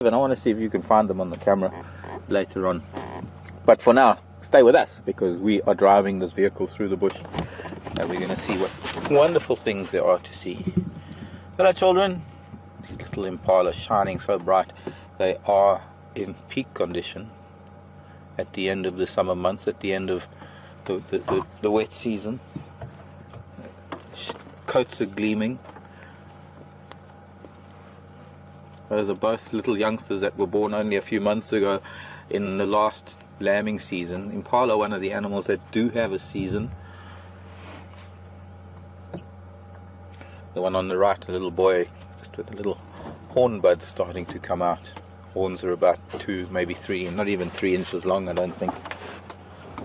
and I want to see if you can find them on the camera later on. But for now, stay with us, because we are driving this vehicle through the bush, and we're going to see what wonderful things there are to see. Hello children. These little impalas shining so bright. They are in peak condition at the end of the summer months, at the end of the wet season. Coats are gleaming. Those are both little youngsters that were born only a few months ago in the last lambing season. Impala, one of the animals that do have a season. The one on the right, a little boy, just with a little horn bud starting to come out. Horns are about 2, maybe 3, not even 3 inches long, I don't think.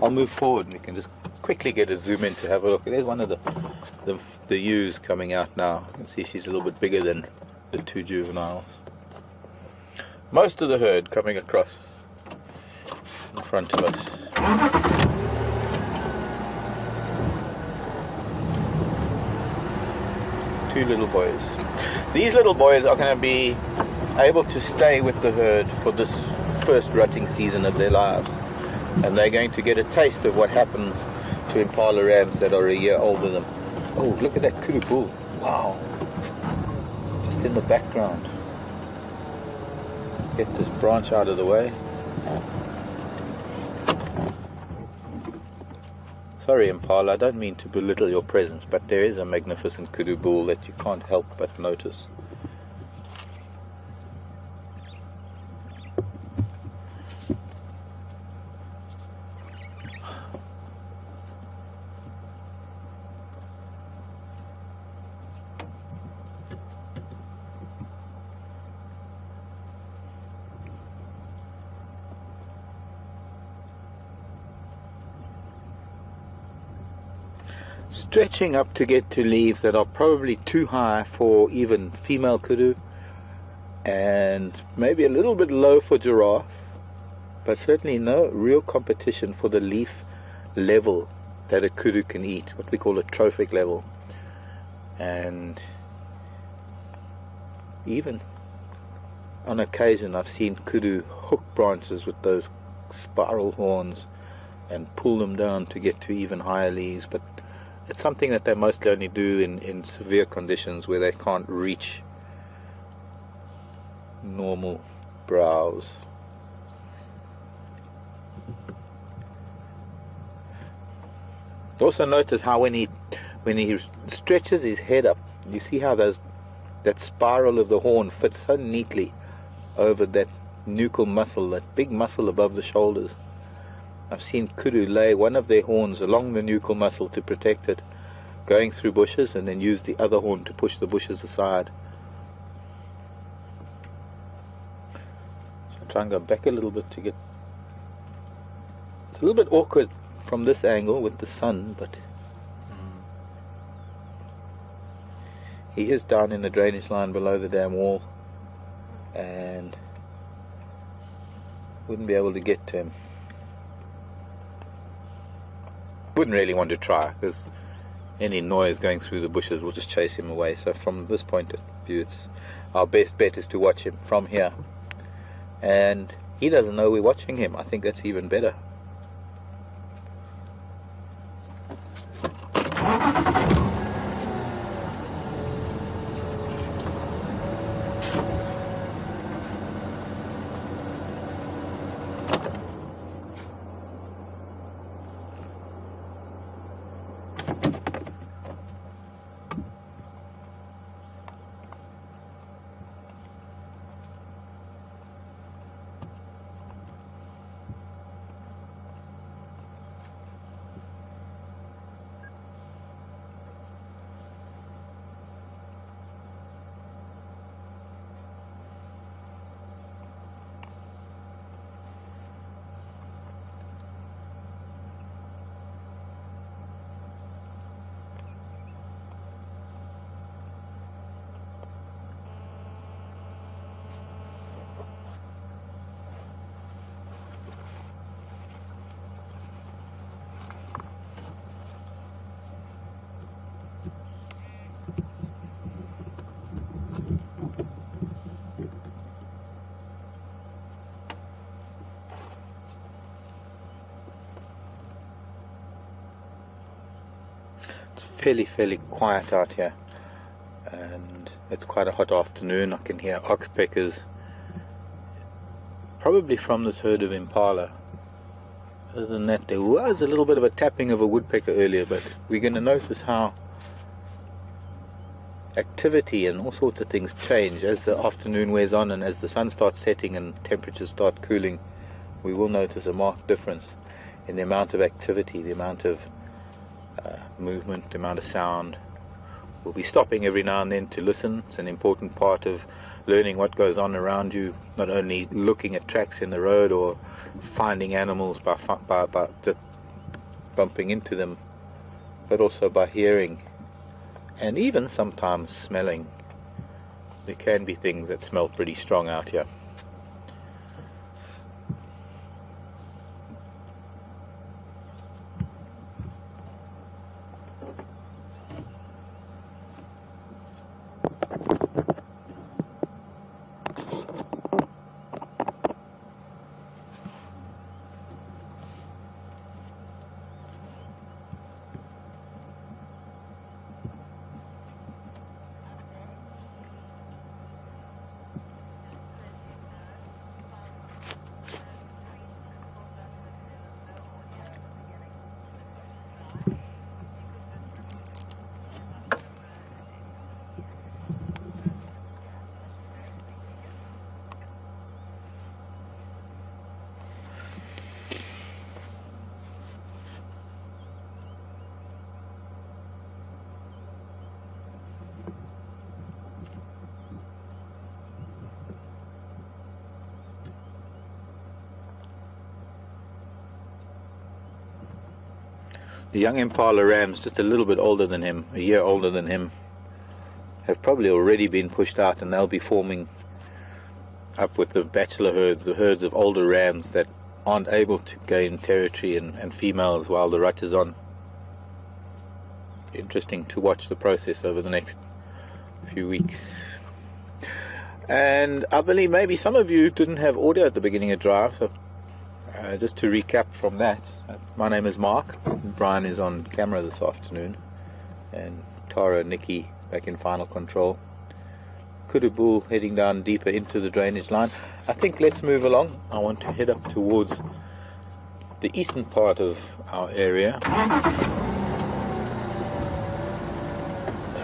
I'll move forward and you can just quickly get a zoom in to have a look. There's one of the ewes coming out now. You can see she's a little bit bigger than the 2 juveniles. Most of the herd coming across in front of us. Two little boys. These little boys are going to be able to stay with the herd for this first rutting season of their lives, and they're going to get a taste of what happens to impala rams that are a year older than them. Oh, look at that kudu bull. Wow. Just in the background. Get this branch out of the way. Sorry impala, I don't mean to belittle your presence, but there is a magnificent kudu bull that you can't help but notice. Stretching up to get to leaves that are probably too high for even female kudu, and maybe a little bit low for giraffe, but certainly no real competition for the leaf level that a kudu can eat, what we call a trophic level. And even on occasion I've seen kudu hook branches with those spiral horns and pull them down to get to even higher leaves, but it's something that they mostly only do in severe conditions where they can't reach normal browse. Also notice how when he stretches his head up, you see how that spiral of the horn fits so neatly over that nuchal muscle, that big muscle above the shoulders. I've seen kudu lay one of their horns along the nuchal muscle to protect it, going through bushes, and then use the other horn to push the bushes aside. So I'll try and go back a little bit to get... It's a little bit awkward from this angle with the sun, but he is down in the drainage line below the dam wall, and wouldn't be able to get to him. Wouldn't really want to try, because any noise going through the bushes will just chase him away. So from this point of view, it's our best bet is to watch him from here, and he doesn't know we're watching him. I think that's even better. It's fairly quiet out here, and it's quite a hot afternoon. I can hear oxpeckers, probably from this herd of impala. Other than that, there was a little bit of a tapping of a woodpecker earlier, but we're going to notice how activity and all sorts of things change as the afternoon wears on, and as the sun starts setting and temperatures start cooling. We will notice a marked difference in the amount of activity, the amount of movement, the amount of sound. We'll be stopping every now and then to listen. It's an important part of learning what goes on around you, not only looking at tracks in the road or finding animals by just bumping into them, but also by hearing and even sometimes smelling. There can be things that smell pretty strong out here. The young impala rams, just a little bit older than him, a year older than him, have probably already been pushed out, and they'll be forming up with the bachelor herds, the herds of older rams that aren't able to gain territory and females while the rut is on. Interesting to watch the process over the next few weeks. And I believe maybe some of you didn't have audio at the beginning of drive, so just to recap from that, my name is Mark. Brian is on camera this afternoon, and Tara and Nikki back in final control. Kudu heading down deeper into the drainage line. I think let's move along. I want to head up towards the eastern part of our area.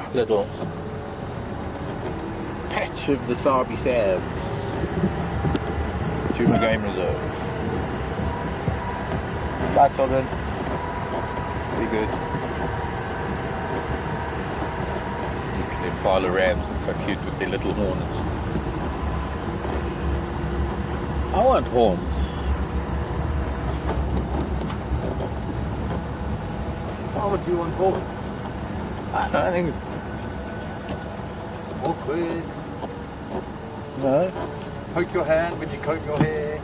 A little patch of the Sabi Sands, Tuma Game Reserve. Lights on then. Pretty good. Little impala rams, so cute with their little horns. I want horns. Why would you want horns? I think awkward. No. Poke your hand when you comb your hair.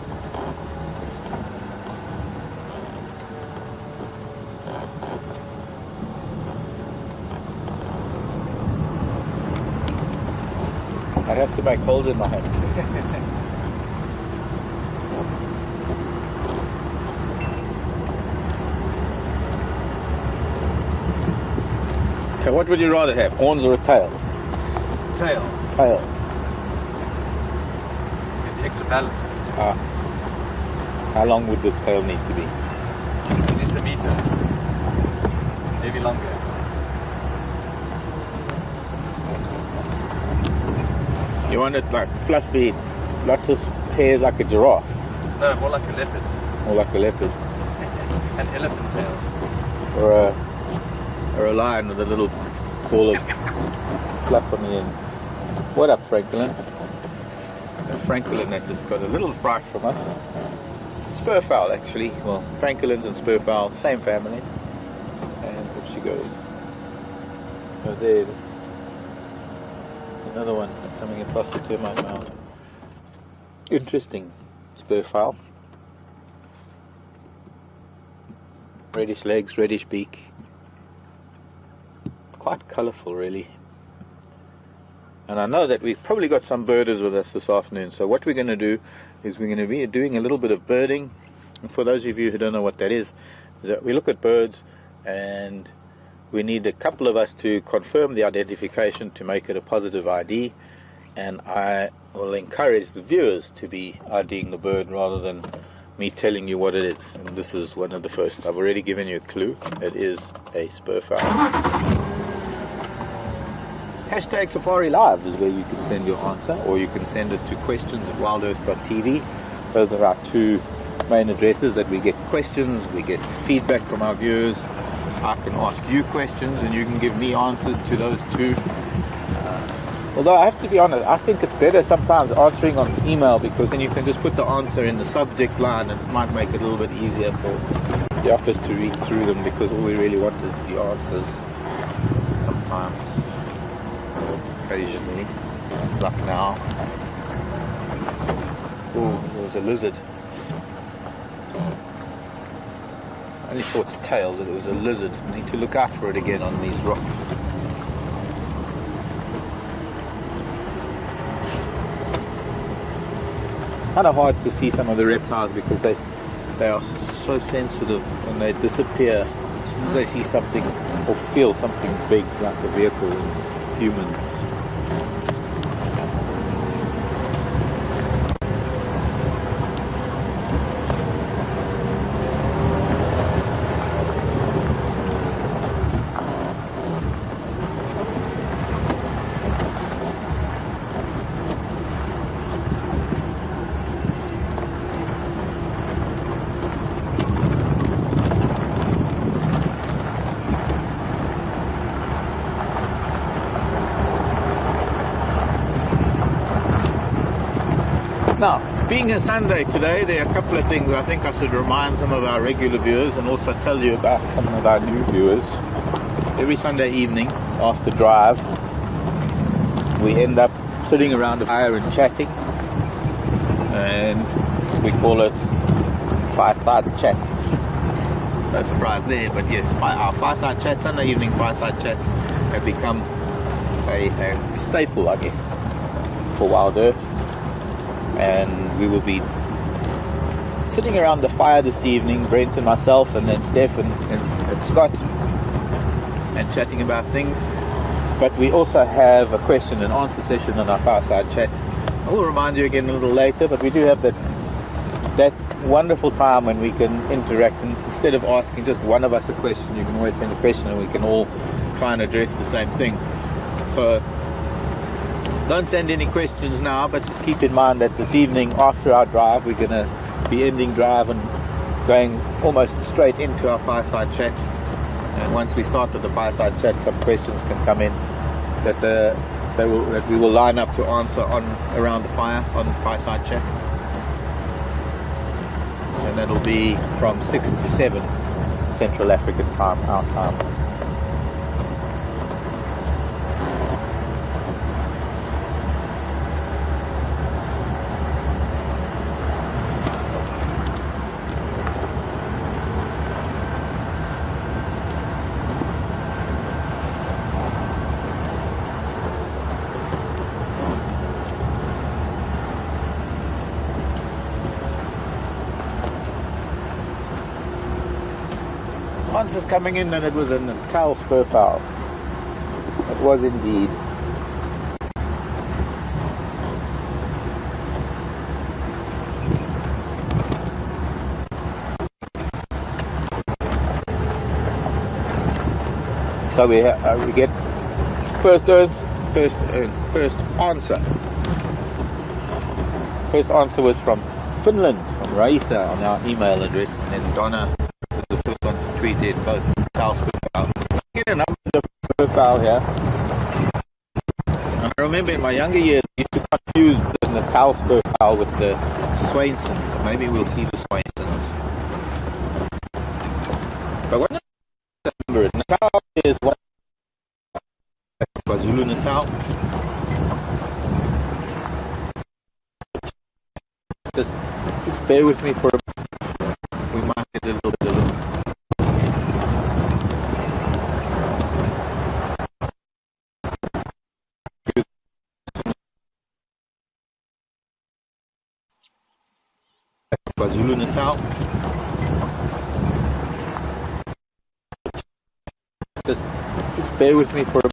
I have to make holes in my hand. So what would you rather have, horns or a tail? Tail. Tail. It's extra balance. How long would this tail need to be? At least a meter. Maybe longer. You want it like fluffy, lots of hairs like a giraffe? No, more like a leopard. More like a leopard. An elephant tail. Or a lion with a little ball of fluff on the end. What up, Franklin? Franklin that just got a little fright from us. Spurfowl, actually. Well, Franklins and Spurfowl, same family. And where she goes? Oh, there. Another one coming across the termite mound. Interesting spurfowl. Reddish legs, reddish beak. Quite colourful, really. And I know that we've probably got some birders with us this afternoon, so what we're going to do is we're going to be doing a little bit of birding. And for those of you who don't know what that is that we look at birds and we need a couple of us to confirm the identification to make it a positive ID, and I will encourage the viewers to be IDing the bird rather than me telling you what it is. And this is one of the first. I've already given you a clue. It is a spurfowl. Hashtag Safari Live is where you can send your answer, or you can send it to questions@wildearth.tv. Those are our two main addresses that we get questions, we get feedback from our viewers. I can ask you questions and you can give me answers to those two. Although I have to be honest, I think it's better sometimes answering on email, because then you can just put the answer in the subject line and it might make it a little bit easier for the office to read through them, because all we really want is the answers sometimes, occasionally, like now. Oh, there was a lizard. I only saw its tail, that it was a lizard. I need to look out for it again on these rocks. Kind of hard to see some of the reptiles because they are so sensitive and they disappear as soon as they see something or feel something big like a vehicle and humans. Now, being a Sunday today, there are a couple of things I think I should remind some of our regular viewers and also tell you about some of our new viewers. Every Sunday evening after drive, we end up sitting around a fire and chatting, and we call it fireside chat. No surprise there, but yes, our fireside chats, Sunday evening fireside chats, have become a staple, I guess, for WildEarth. And we will be sitting around the fire this evening, Brent and myself, and then Steph and Scott, and chatting about things. But we also have a question and answer session on our fireside chat. I will remind you again a little later, but we do have that wonderful time when we can interact, and instead of asking just one of us a question, you can always send a question and we can all try and address the same thing. So don't send any questions now, but just keep in mind that this evening after our drive, we're going to be ending drive and going almost straight into our fireside chat. And once we start with the fireside chat, some questions can come in that we will line up to answer around the fire on the fireside chat. And that'll be from 6 to 7 Central African time, our time. Answers coming in, and it was a Natal spurfowl. It was indeed. So we get first answer. First answer was from Finland, from Raisa, on our email address, and then Donna was the first one to tweet in both Natal spurfowl. I get a number of spurfowl here. I remember in my younger years, I used to confuse the Natal spurfowl with the Swainsons. Maybe we'll see the Swainsons. But what I remember, Natal is one KwaZulu Natal. Just bear with me for a minute. We might get a little bit of it. KwaZulu Natal. Just Just bear with me for a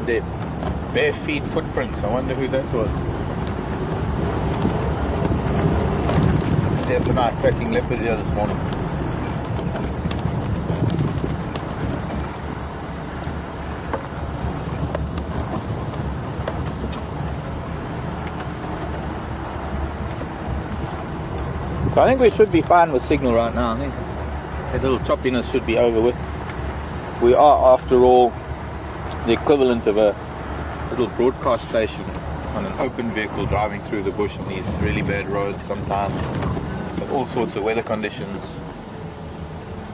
their bare feet footprints. I wonder who that was. Steph and I tracking leopards here this morning. So I think we should be fine with signal right now. I think that little choppiness should be over with. We are, after all, the equivalent of a little broadcast station on an open vehicle driving through the bush on these really bad roads sometimes, with all sorts of weather conditions,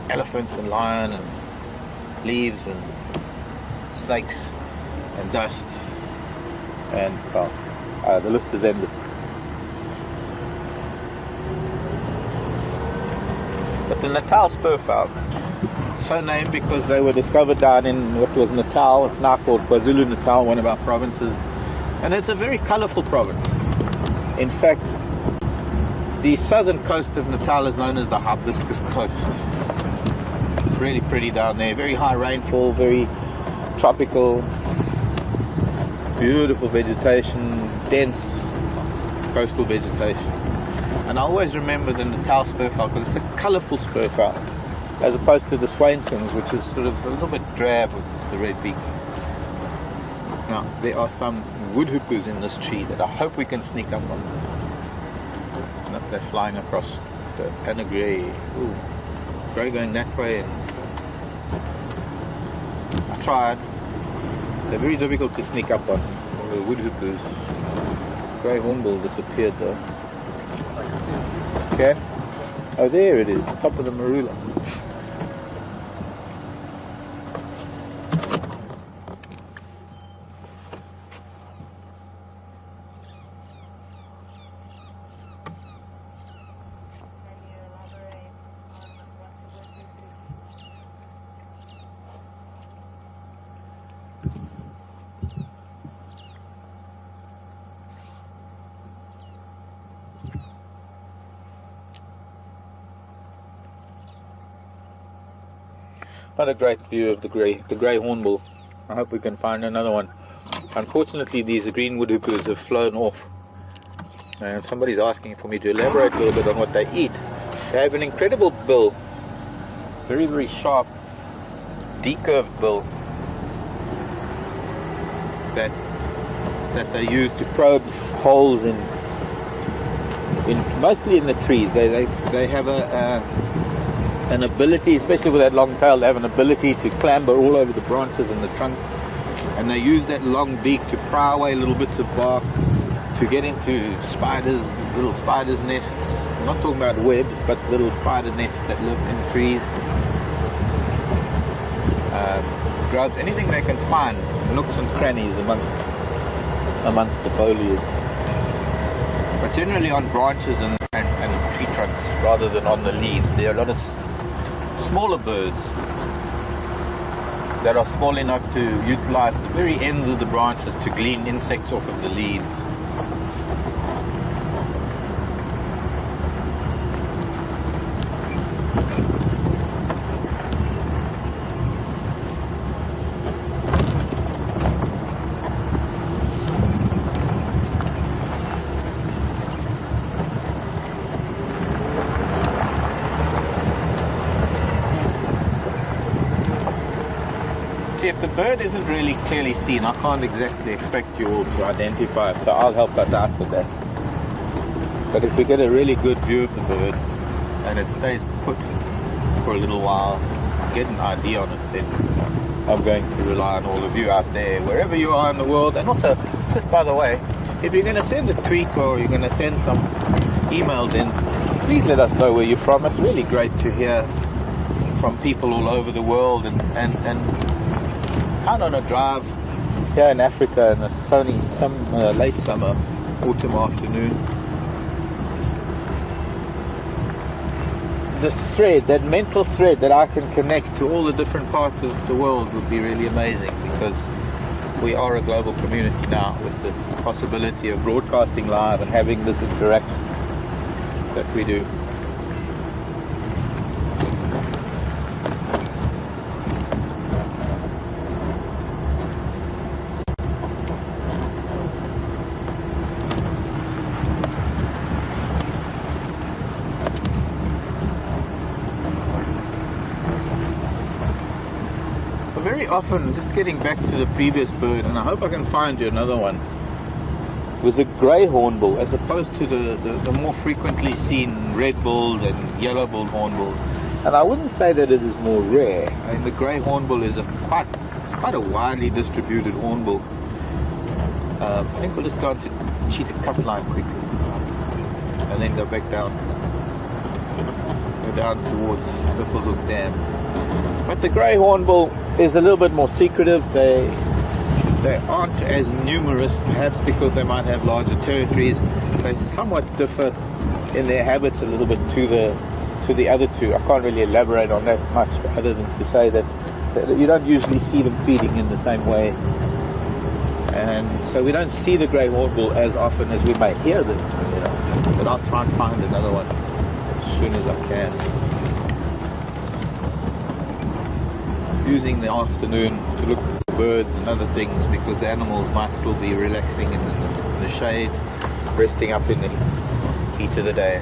elephants and lion and leaves and snakes and dust, and well, the list is endless. But the Natal spurfowl, so named because they were discovered down in what was Natal. It's now called KwaZulu-Natal, one of our provinces, and it's a very colourful province. In fact, the southern coast of Natal is known as the Hibiscus Coast. Really pretty down there, very high rainfall, very tropical, beautiful vegetation, dense coastal vegetation. And I always remember the Natal spurfowl because it's a colourful spurfowl, as opposed to the Swainsons, which is sort of a little bit drab with the red beak. Now, there are some woodhoopers in this tree that I hope we can sneak up on. Look, they're flying across the and a grey. Ooh, grey going that way. And I tried. They're very difficult to sneak up on. The woodhoopers. Grey hornbill disappeared though. I can see it. Okay. Oh, there it is, top of the marula. Not a great view of the grey hornbill. I hope we can find another one. Unfortunately, these green woodhoopers have flown off, and somebody's asking for me to elaborate a little bit on what they eat. They have an incredible bill, very, very sharp, decurved bill that they use to probe holes in mostly in the trees. They have an ability, especially with that long tail, they have an ability to clamber all over the branches and the trunk, and they use that long beak to pry away little bits of bark to get into spiders, little spiders' nests. I'm not talking about webs, but little spider nests that live in trees. Grabs anything they can find, nooks and crannies amongst the foliage, but generally on branches and tree trunks rather than on the leaves. There are a lot of smaller birds that are small enough to utilize the very ends of the branches to glean insects off of the leaves. See, if the bird isn't really clearly seen, I can't exactly expect you all to identify it, so I'll help us out with that. But if we get a really good view of the bird, and it stays put for a little while, get an ID on it, then I'm going to rely on all of you out there, wherever you are in the world. And also, just by the way, if you're going to send a tweet or you're going to send some emails in, please let us know where you're from. It's really great to hear from people all over the world, and out on a drive here in Africa, and it's only some late summer, autumn afternoon. The thread, that mental thread that I can connect to all the different parts of the world would be really amazing, because we are a global community now with the possibility of broadcasting live and having this interaction that we do. Very often, just getting back to the previous bird, and I hope I can find you another one, was a grey hornbill, as opposed to the more frequently seen red-billed and yellow-billed hornbills. And I wouldn't say that it is more rare. I mean, the grey hornbill is quite a widely distributed hornbill. I think we'll just go on to Cheetah Cutline quickly, and then go back down. Go down towards Riffleshoek Dam. But the grey hornbill is a little bit more secretive. They aren't as numerous, perhaps because they might have larger territories. They somewhat differ in their habits a little bit to the other two. I can't really elaborate on that much, other than to say that you don't usually see them feeding in the same way, and so we don't see the grey hornbill as often as we may hear them. But I'll try and find another one as soon as I can. Using the afternoon to look at the birds and other things, because the animals might still be relaxing in the shade, resting up in the heat of the day.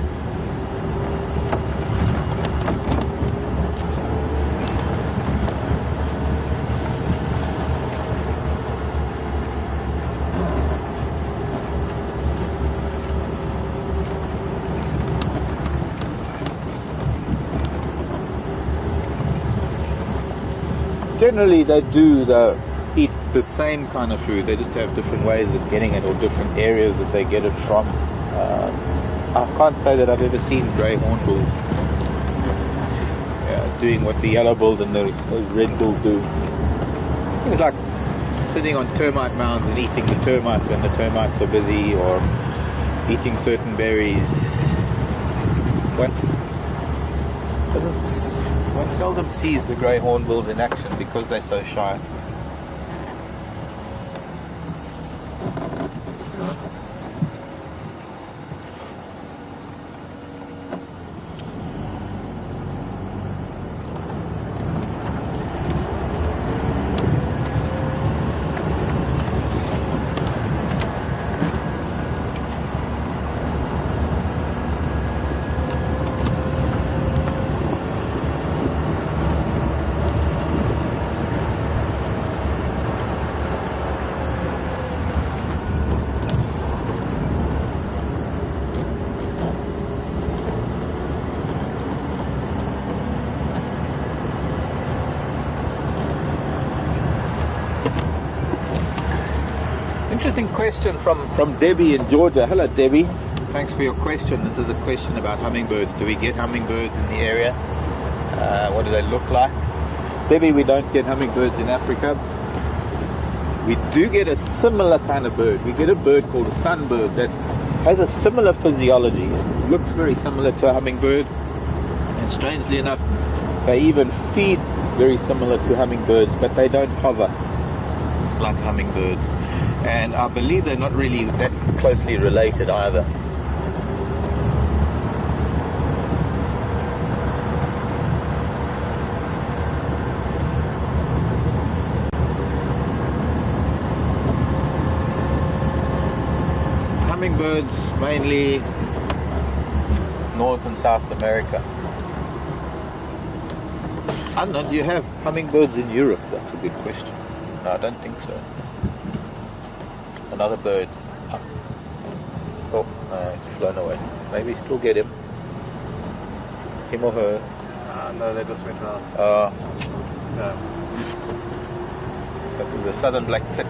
Generally, they do eat the same kind of food. They just have different ways of getting it, or different areas that they get it from. I can't say that I've ever seen grey hornbills doing what the yellow-billed and the red-billed do. Things like sitting on termite mounds and eating the termites when the termites are busy, or eating certain berries. One seldom sees the grey hornbills in action because they're so shy. Interesting question from Debbie in Georgia. Hello, Debbie. Thanks for your question. This is a question about hummingbirds. Do we get hummingbirds in the area? What do they look like? Debbie, we don't get hummingbirds in Africa. We do get a similar kind of bird. We get a bird called a sunbird that has a similar physiology. It looks very similar to a hummingbird. And strangely enough, they even feed very similar to hummingbirds, but they don't hover like hummingbirds. And I believe they're not really that closely related either. Hummingbirds mainly North and South America. I don't know, do you have hummingbirds in Europe? That's a good question. No, I don't think so. Another bird. Oh, it's flown away. Maybe still get him. Him or her. No, they just went out. Yeah. That was the southern black tit.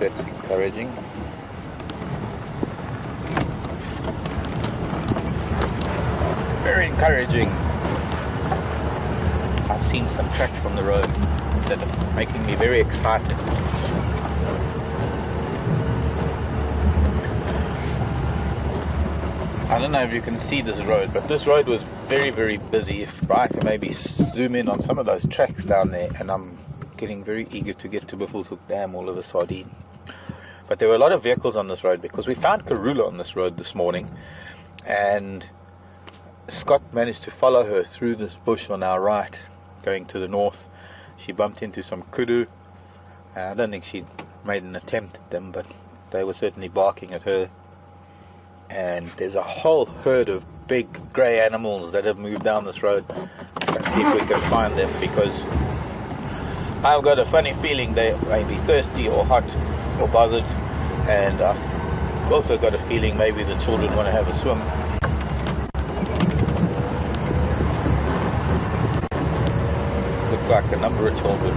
That's encouraging. Very encouraging. I've seen some tracks on the road that are making me very excited. I don't know if you can see this road, but this road was very, very busy. If I can maybe zoom in on some of those tracks down there, and I'm getting very eager to get to Buffelshoek Dam all over Sardine. But there were a lot of vehicles on this road because we found Karula on this road this morning, and Scott managed to follow her through this bush on our right, going to the north. She bumped into some kudu. I don't think she made an attempt at them, but they were certainly barking at her. And there's a whole herd of big grey animals that have moved down this road. Let's see if we can find them, because I've got a funny feeling they may be thirsty or hot or bothered, and I've also got a feeling maybe the children want to have a swim. Look like a number of children.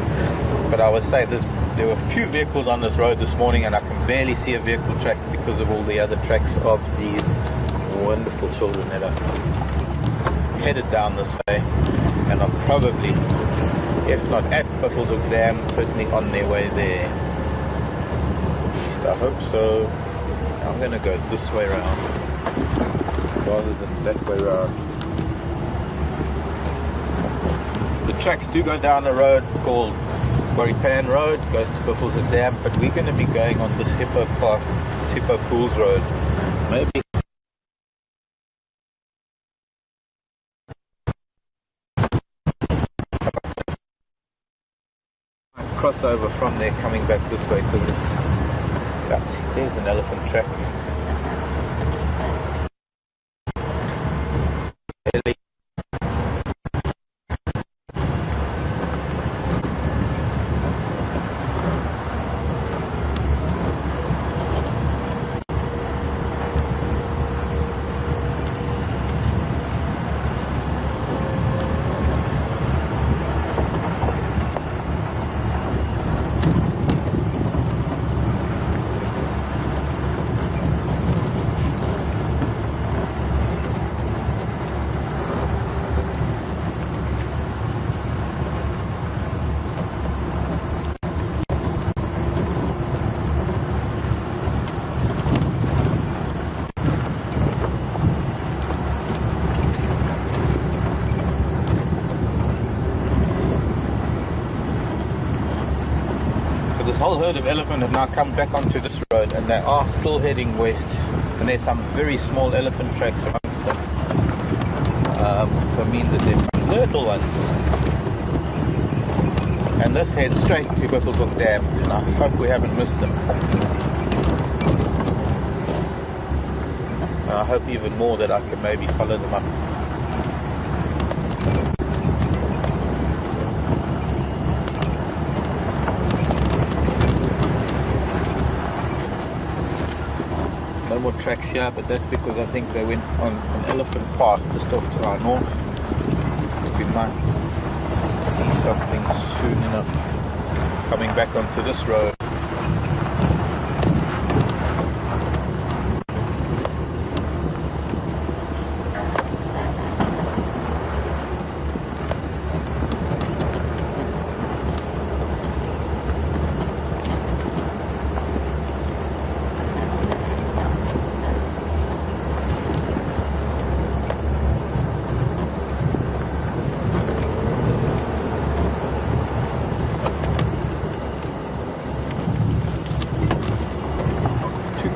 But I would say there were a few vehicles on this road this morning, and I can barely see a vehicle track because of all the other tracks of these wonderful children that are headed down this way, and are probably, if not at Buffelshoek Dam, certainly on their way there. At least I hope so. I'm going to go this way around rather than that way around. The tracks do go down a road called Boripan Road, goes to Buffelshoek Dam, but we're going to be going on this Hippo path, this Hippo Pools Road. Maybe cross over from there coming back this way, because it's, yeah, see, there's an elephant track. Ellie. This whole herd of elephant have now come back onto this road, and they are still heading west, and there's some very small elephant tracks amongst them. So it means that there's some little ones, and this heads straight to Buffelshoek Dam, and I hope we haven't missed them. And I hope even more that I can maybe follow them up. No more tracks here, but that's because I think they went on an elephant path just off to our north. We might see something soon enough coming back onto this road.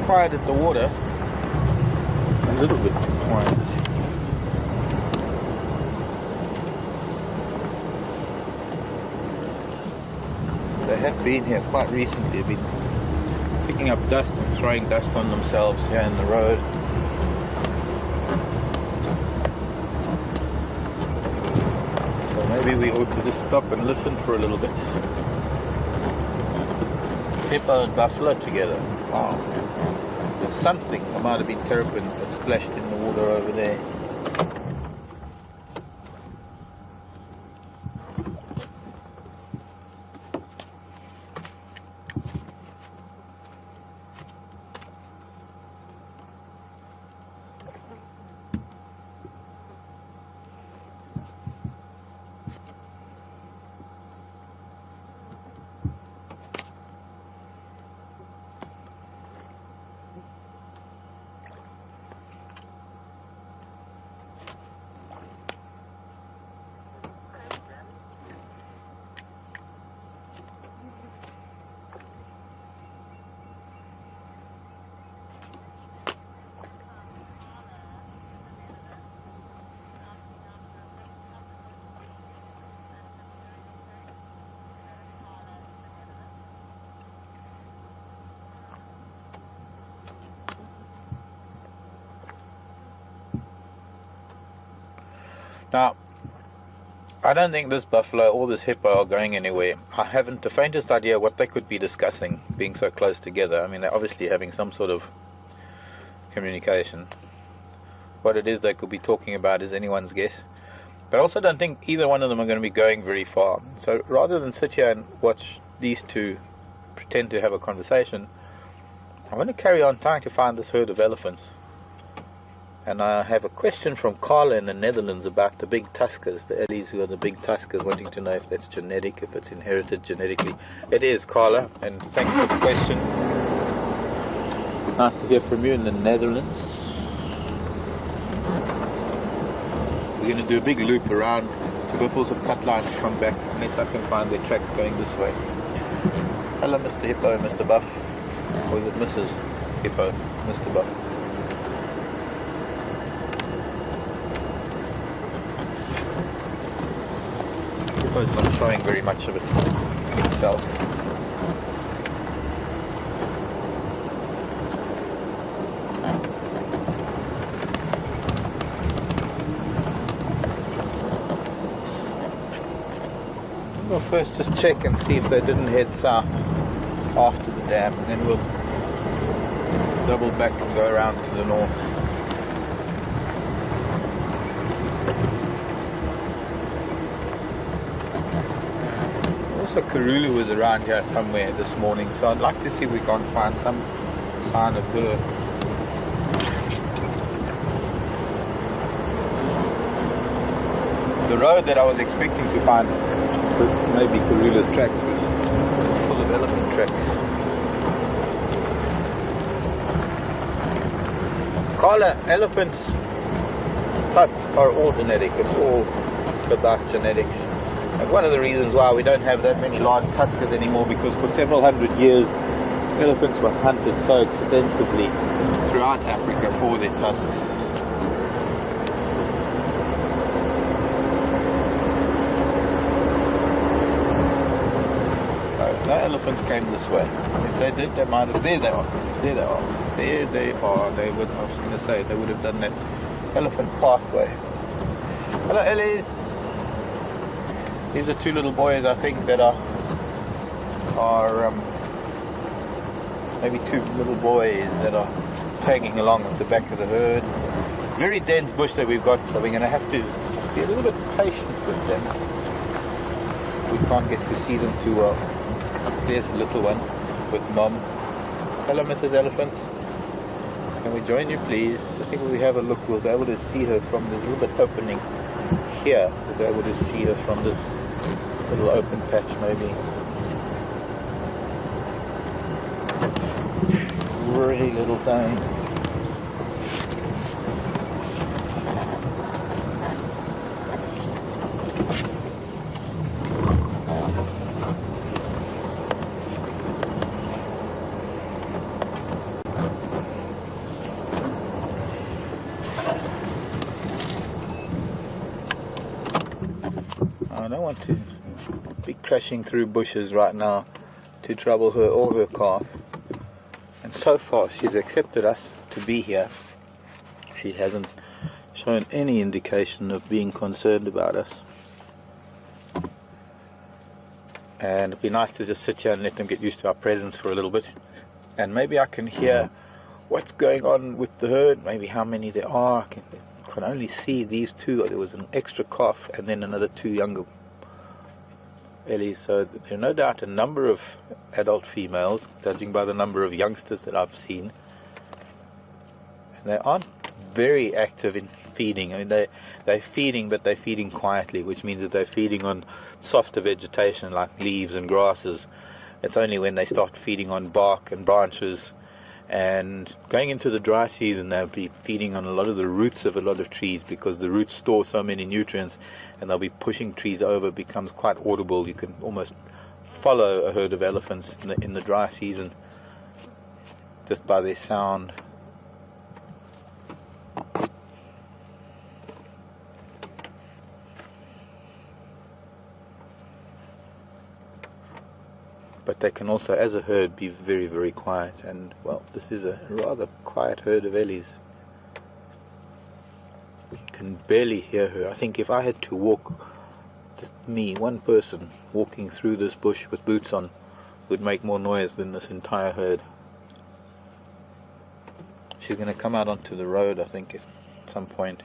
quiet at the water. A little bit too quiet. They have been here quite recently. They've been picking up dust and throwing dust on themselves here in the road. So maybe we ought to just stop and listen for a little bit. Hippo and buffalo together. Wow. Something. There might have been terrapins that splashed in the water over there. Now, I don't think this buffalo or this hippo are going anywhere. I haven't the faintest idea what they could be discussing, being so close together. I mean, they're obviously having some sort of communication. What it is they could be talking about is anyone's guess. But I also don't think either one of them are going to be going very far. So rather than sit here and watch these two pretend to have a conversation, I'm going to carry on trying to find this herd of elephants. And I have a question from Carla in the Netherlands about the big tuskers, the ellies who are the big tuskers, wanting to know if that's genetic, if it's inherited genetically. It is, Carla, and thanks for the question. Nice to hear from you in the Netherlands. We're going to do a big loop around to Buffels of cut line and come back, unless I can find their tracks going this way. Hello, Mr. Hippo, Mr. Buff. Or is it Mrs. Hippo, Mr. Buff? Hippo's not showing very much of it himself. We'll first just check and see if they didn't head south after the dam, and then we'll double back and go around to the north. Also, Karulu was around here somewhere this morning, so I'd like to see if we can't find some sign of her. The road that I was expecting to find maybe Karula's tracks was full of elephant tracks. Carla, elephants' tusks are all genetic. It's all about genetics. And one of the reasons why we don't have that many large tuskers anymore, because for several hundred years elephants were hunted so extensively throughout Africa for their tusks. No elephants came this way. If they did, they might have. There they are. There they are. There they are. They would. I was going to say they would have done that elephant pathway. Hello, Ellies. These are two little boys, I think, that are maybe two little boys that are tagging along at the back of the herd. Very dense bush that we've got, so we're going to have to be a little bit patient with them. We can't get to see them too well. There's the little one with Mom. Hello, Mrs. Elephant. Can we join you, please? I think when we have a look, we'll be able to see her from this little bit opening here. We'll be able to see her from this little open patch, maybe. Pretty little thing. don't want to be crashing through bushes right now to trouble her or her calf. And so far she's accepted us to be here. She hasn't shown any indication of being concerned about us. And it'd be nice to just sit here and let them get used to our presence for a little bit. And maybe I can hear what's going on with the herd, maybe how many there are. I can only see these two. There was an extra calf and then another two younger ellies. So there are no doubt a number of adult females, judging by the number of youngsters that I've seen. And they aren't very active in feeding. I mean, they're feeding, but they're feeding quietly, which means that they're feeding on softer vegetation like leaves and grasses. It's only when they start feeding on bark and branches, and going into the dry season they'll be feeding on a lot of the roots of a lot of trees, because the roots store so many nutrients, and they'll be pushing trees over. It becomes quite audible. You can almost follow a herd of elephants in the dry season just by their sound. But they can also, as a herd, be very, very quiet. And, well, this is a rather quiet herd of ellies. You can barely hear her. I think if I had to walk, just me, one person, walking through this bush with boots on, would make more noise than this entire herd. She's going to come out onto the road, I think, at some point.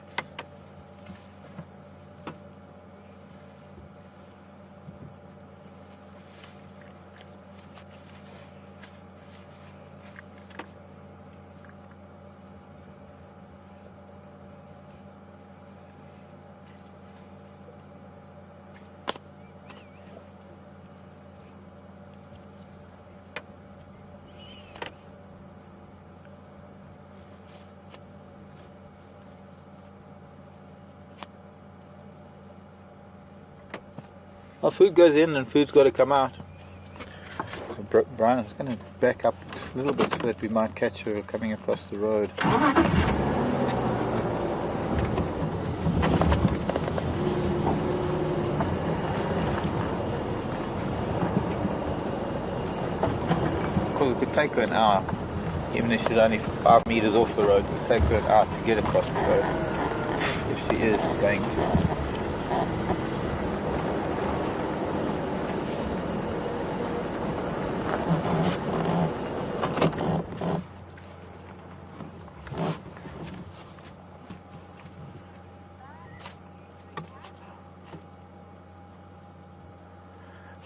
Well, food goes in and food's got to come out. So Brian is going to back up a little bit so that we might catch her coming across the road. Of course, it could take her an hour, even if she's only 5 meters off the road. It would take her an hour to get across the road, if she is going to.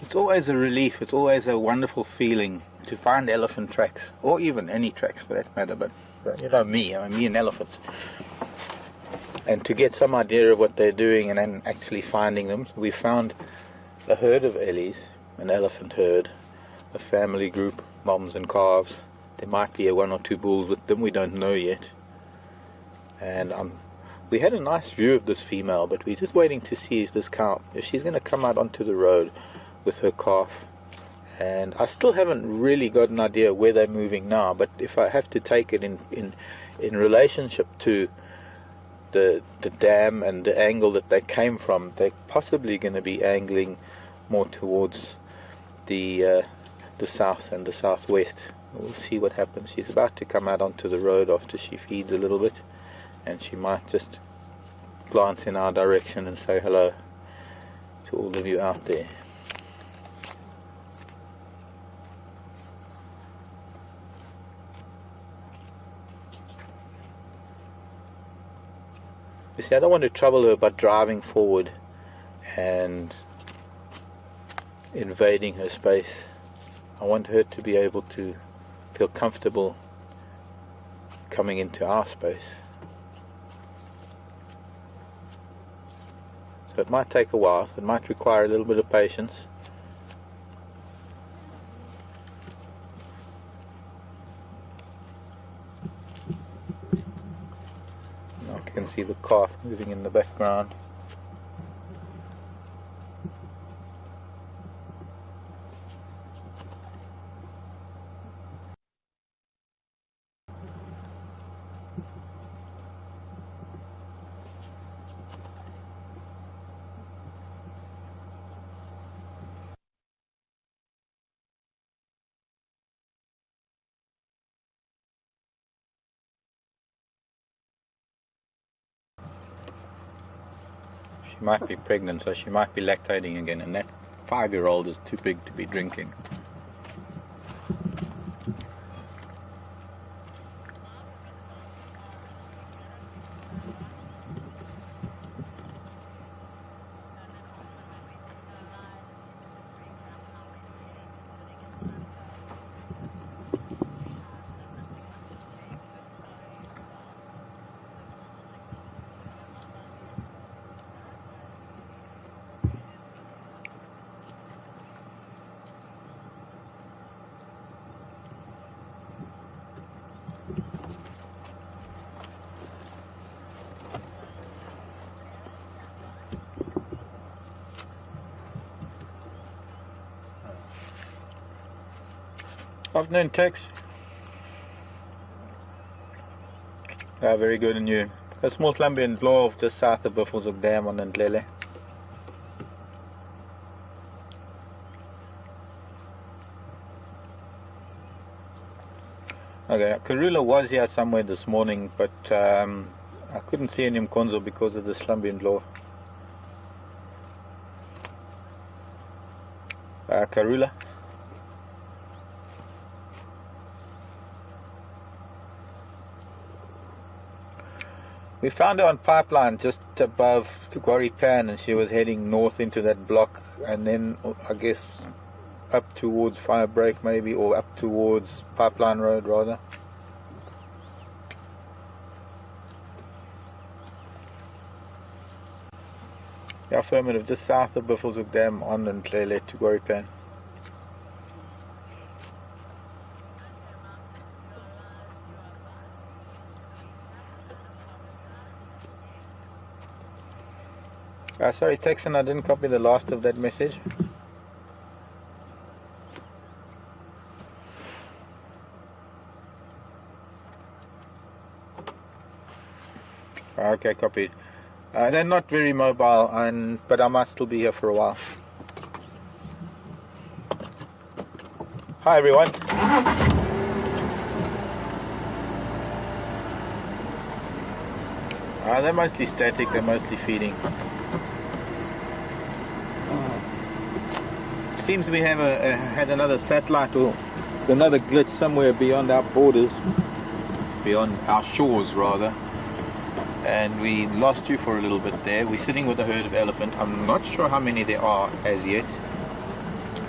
It's always a relief, it's always a wonderful feeling to find elephant tracks, or even any tracks for that matter, but you know me and elephants. And to get some idea of what they're doing and then actually finding them. So we found a herd of ellies, an elephant herd, a family group, moms and calves. There might be one or two bulls with them, we don't know yet. And we had a nice view of this female, but we're just waiting to see if this cow, if she's going to come out onto the road with her calf. And I still haven't really got an idea where they're moving now, but if I have to take it in relationship to the dam and the angle that they came from, they're possibly going to be angling more towards the south and the southwest. We'll see what happens. She's about to come out onto the road after she feeds a little bit, and she might just glance in our direction and say hello to all of you out there. You see, I don't want to trouble her by driving forward and invading her space. I want her to be able to feel comfortable coming into our space. So it might take a while, so it might require a little bit of patience. I can see the calf moving in the background. She might be pregnant, so she might be lactating again, and that 5-year-old is too big to be drinking. Afternoon, Tex. Very good, and you? A small Colombian dwarf just south of Buffelshoek Dam on Ndlele. Okay, Karula was here somewhere this morning, but I couldn't see any Mkonzo because of the Colombian dwarf. Karula. We found her on pipeline just above Tukwari Pan, and she was heading north into that block, and then I guess up towards Firebreak maybe, or up towards Pipeline Road rather. The affirmative, just south of Buffelshoek Dam on Ndlele to Tukwari Pan. Sorry, Texan, I didn't copy the last of that message. Okay, copied. They're not very mobile, but I might still be here for a while. Hi, everyone. They're mostly static, they're mostly feeding. Seems we have had another satellite or another glitch somewhere beyond our borders, beyond our shores rather, and we lost you for a little bit there. We're sitting with a herd of elephant. I'm not sure how many there are as yet.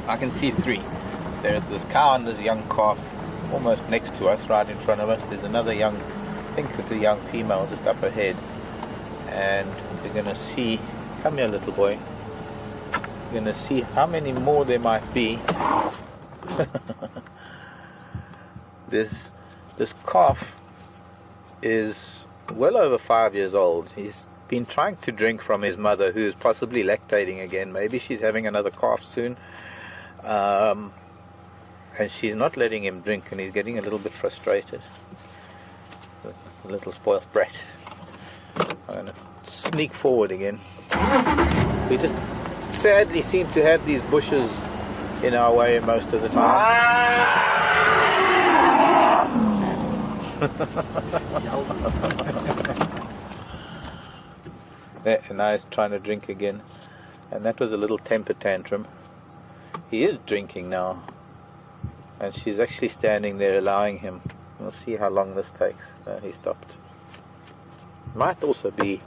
I can see 3. There's this cow and this young calf almost next to us, right in front of us. There's another young, I think it's a young female just up ahead, and we're going to see, come here little boy, going to see how many more there might be. This calf is well over 5 years old. He's been trying to drink from his mother, who is possibly lactating again. Maybe she's having another calf soon, and she's not letting him drink, and he's getting a little bit frustrated. A little spoiled brat. I'm going to sneak forward again. We just sadly seem to have these bushes in our way most of the time. And now he's trying to drink again, and that was a little temper tantrum. He is drinking now, and she's actually standing there allowing him. We'll see how long this takes. He stopped. Might also be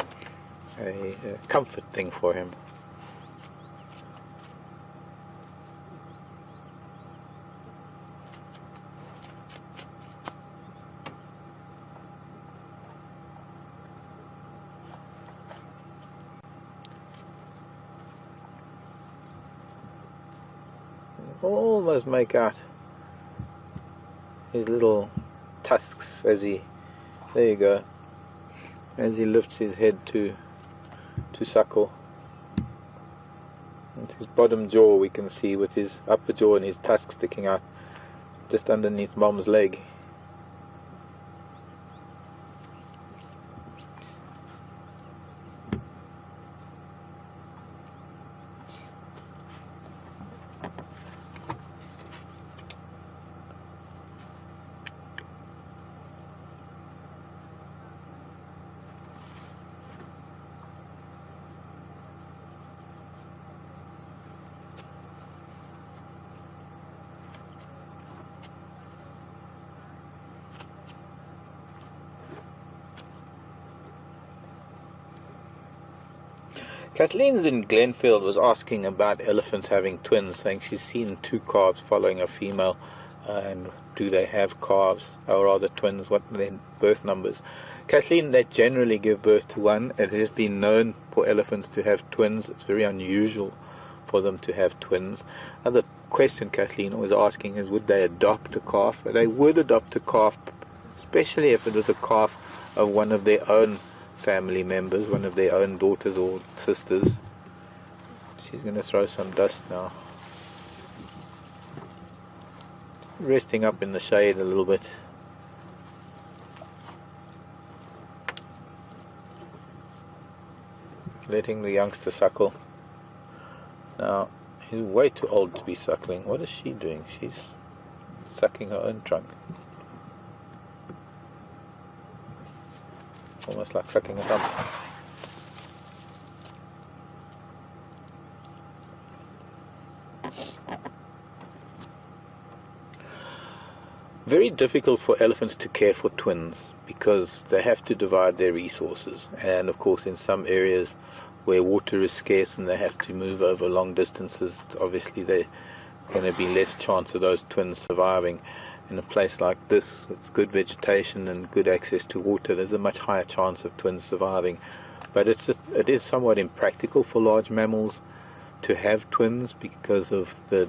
a comfort thing for him. Almost make out his little tusks as he, there you go, as he lifts his head to suckle. And his bottom jaw we can see with his upper jaw and his tusks sticking out just underneath Mom's leg. Kathleen's in Glenfield was asking about elephants having twins, saying she's seen two calves following a female, and do they have calves, or are the twins, what are their birth numbers? Kathleen, they generally give birth to one. It has been known for elephants to have twins. It's very unusual for them to have twins. Other question Kathleen was asking is, would they adopt a calf? They would adopt a calf, especially if it was a calf of one of their own family members, one of their own daughters or sisters. She's going to throw some dust now. Resting up in the shade a little bit. Letting the youngster suckle. Now, he's way too old to be suckling. What is she doing? She's sucking her own trunk. Almost like sucking a thumb. Very difficult for elephants to care for twins because they have to divide their resources, and of course in some areas where water is scarce and they have to move over long distances, obviously there's going to be less chance of those twins surviving. In a place like this with good vegetation and good access to water, there's a much higher chance of twins surviving. But it is somewhat impractical for large mammals to have twins because of the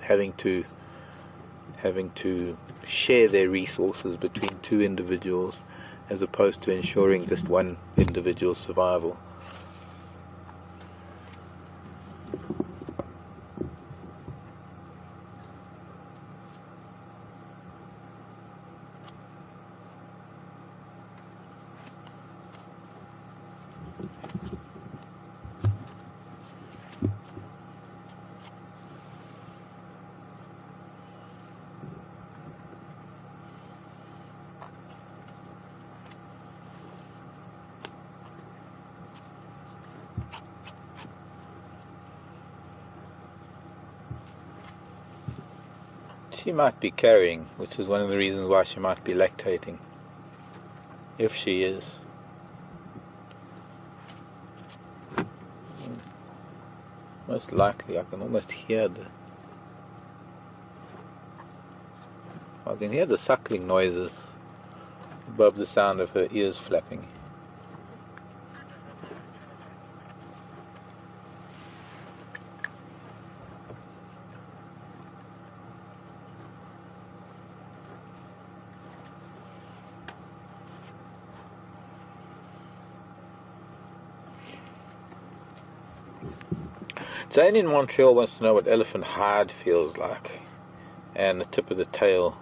having to share their resources between two individuals as opposed to ensuring just one individual's survival. She might be carrying, which is one of the reasons why she might be lactating, if she is. Most likely, I can almost hear the suckling noises above the sound of her ears flapping. Jane in Montreal wants to know what elephant hide feels like and the tip of the tail.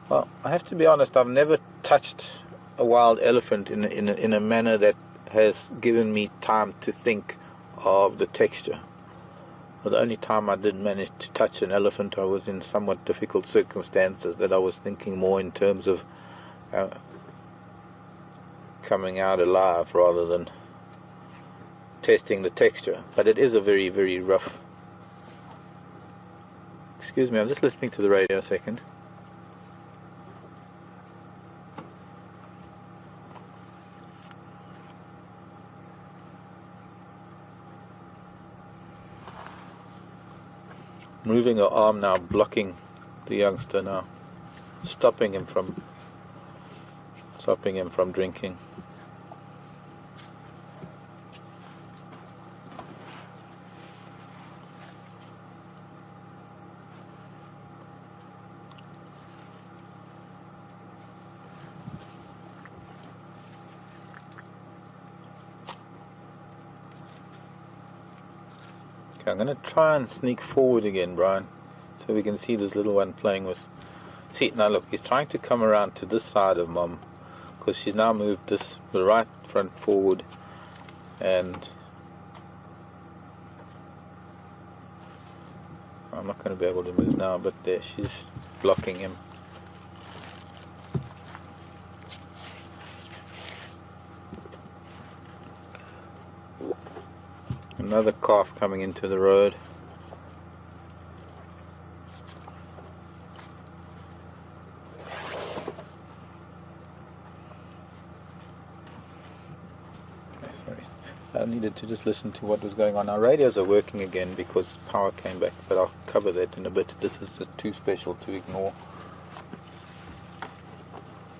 Well, I have to be honest, I've never touched a wild elephant in a manner that has given me time to think of the texture. Well, the only time I did manage to touch an elephant, I was in somewhat difficult circumstances that I was thinking more in terms of coming out alive rather than testing the texture. But it is a very, very rough... Excuse me, I'm just listening to the radio a second. Moving her arm now, blocking the youngster now, stopping him from drinking. Okay, I'm going to try and sneak forward again, Brian, so we can see this little one playing with... See, now look, he's trying to come around to this side of Mom, because she's now moved this right front forward, and I'm not going to be able to move now, but there, she's blocking him. Another calf coming into the road. I needed to just listen to what was going on. Our radios are working again because power came back, but I'll cover that in a bit. This is just too special to ignore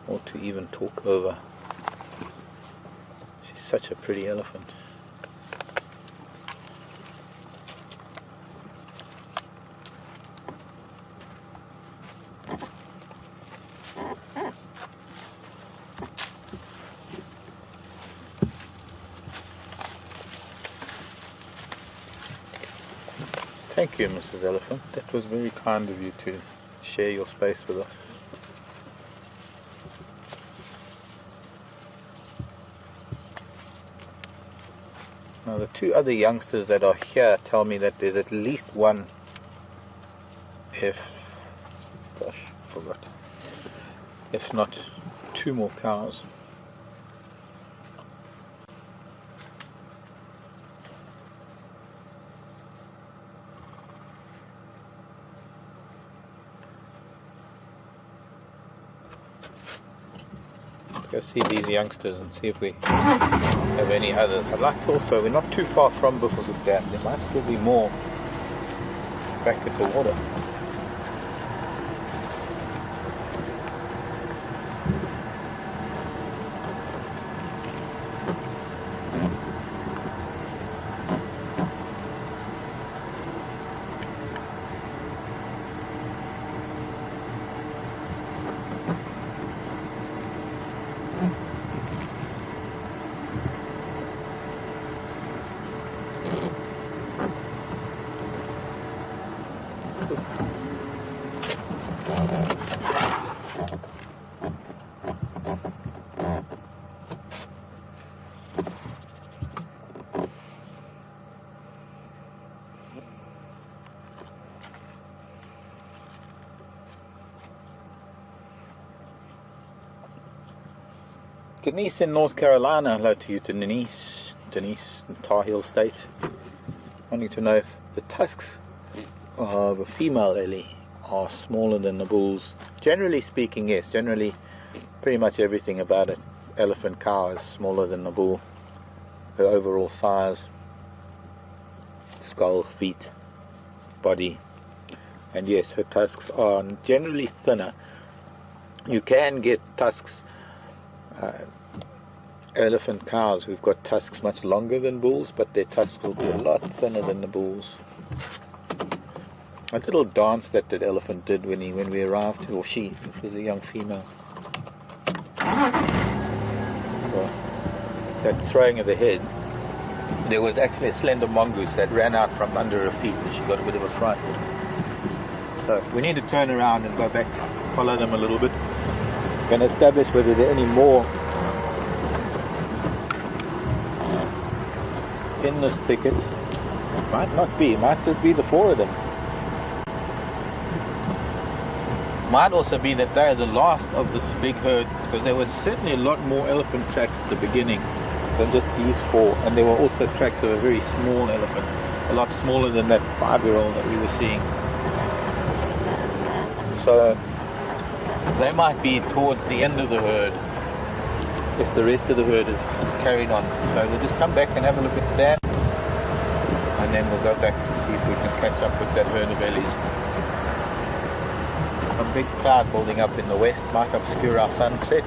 or to even talk over. She's such a pretty elephant. Thank you, Mrs. Elephant. That was very kind of you to share your space with us. Now the two other youngsters that are here tell me that there's at least one, if not two more cows. Go see these youngsters and see if we have any others. I'd like to also, we're not too far from Buffelshoek Dam, there might still be more back at the water. Denise in North Carolina, hello to you, Denise in Tar Heel State. Wanting to know if the tusks of a female ellie are smaller than the bulls. Generally speaking, yes. Generally, pretty much everything about an elephant cow is smaller than the bull. Her overall size, skull, feet, body, and yes, her tusks are generally thinner. You can get tusks. Elephant cows who've got tusks much longer than bulls, but their tusks will be a lot thinner than the bulls. A little dance that elephant did when we arrived, or she, it was a young female. Well, that throwing of the head, there was actually a slender mongoose that ran out from under her feet and she got a bit of a fright. So we need to turn around and go back, follow them a little bit, and establish whether there are any more in this thicket. Might not be, might just be the four of them. Might also be that they are the last of this big herd, because there was certainly a lot more elephant tracks at the beginning than just these four, and there were also tracks of a very small elephant, a lot smaller than that 5-year-old that we were seeing. So they might be towards the end of the herd if the rest of the herd is carried on. So we'll just come back and have a look at that, and then we'll go back to see if we can catch up with that herd of ellies. Some big cloud building up in the west might obscure our sunset.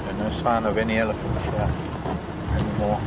And no sign of any elephants here anymore.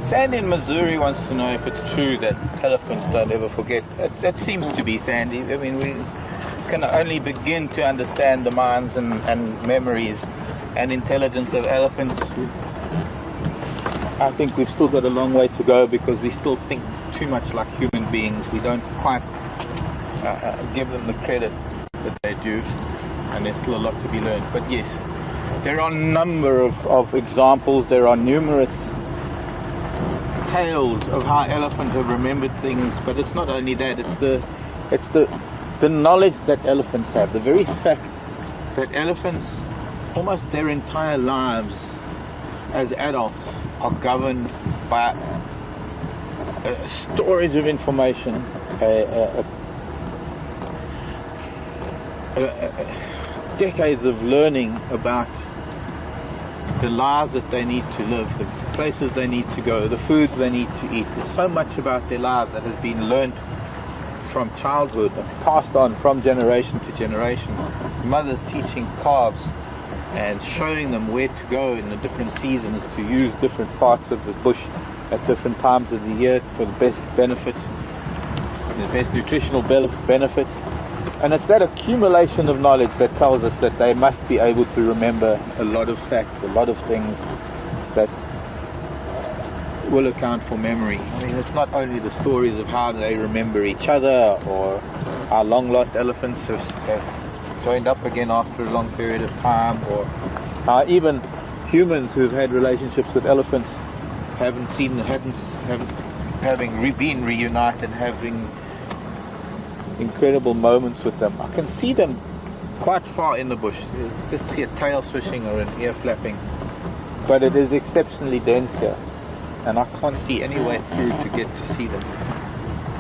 Sandy in Missouri wants to know if it's true that elephants don't ever forget. That seems to be, Sandy. I mean, we can only begin to understand the minds and memories and intelligence of elephants. I think we've still got a long way to go, because we still think too much like human beings. We don't quite give them the credit that they do, and there's still a lot to be learned. But yes, there are a number of examples. There are numerous tales of how elephants have remembered things, but it's not only that, it's the knowledge that elephants have, the very fact that elephants, almost their entire lives as adults, are governed by storage of information, decades of learning about the lives that they need to live, the places they need to go, the foods they need to eat. There's so much about their lives that has been learned from childhood and passed on from generation to generation. Mothers teaching calves and showing them where to go in the different seasons to use different parts of the bush at different times of the year for the best benefit, the best nutritional benefit. And it's that accumulation of knowledge that tells us that they must be able to remember a lot of facts, a lot of things that will account for memory. I mean, it's not only the stories of how they remember each other, or how long lost elephants have joined up again after a long period of time, or how even humans who've had relationships with elephants been reunited, having incredible moments with them. I can see them quite far in the bush. You just see a tail swishing or an ear flapping, but it is exceptionally dense here, and I can't see any way through to get to see them.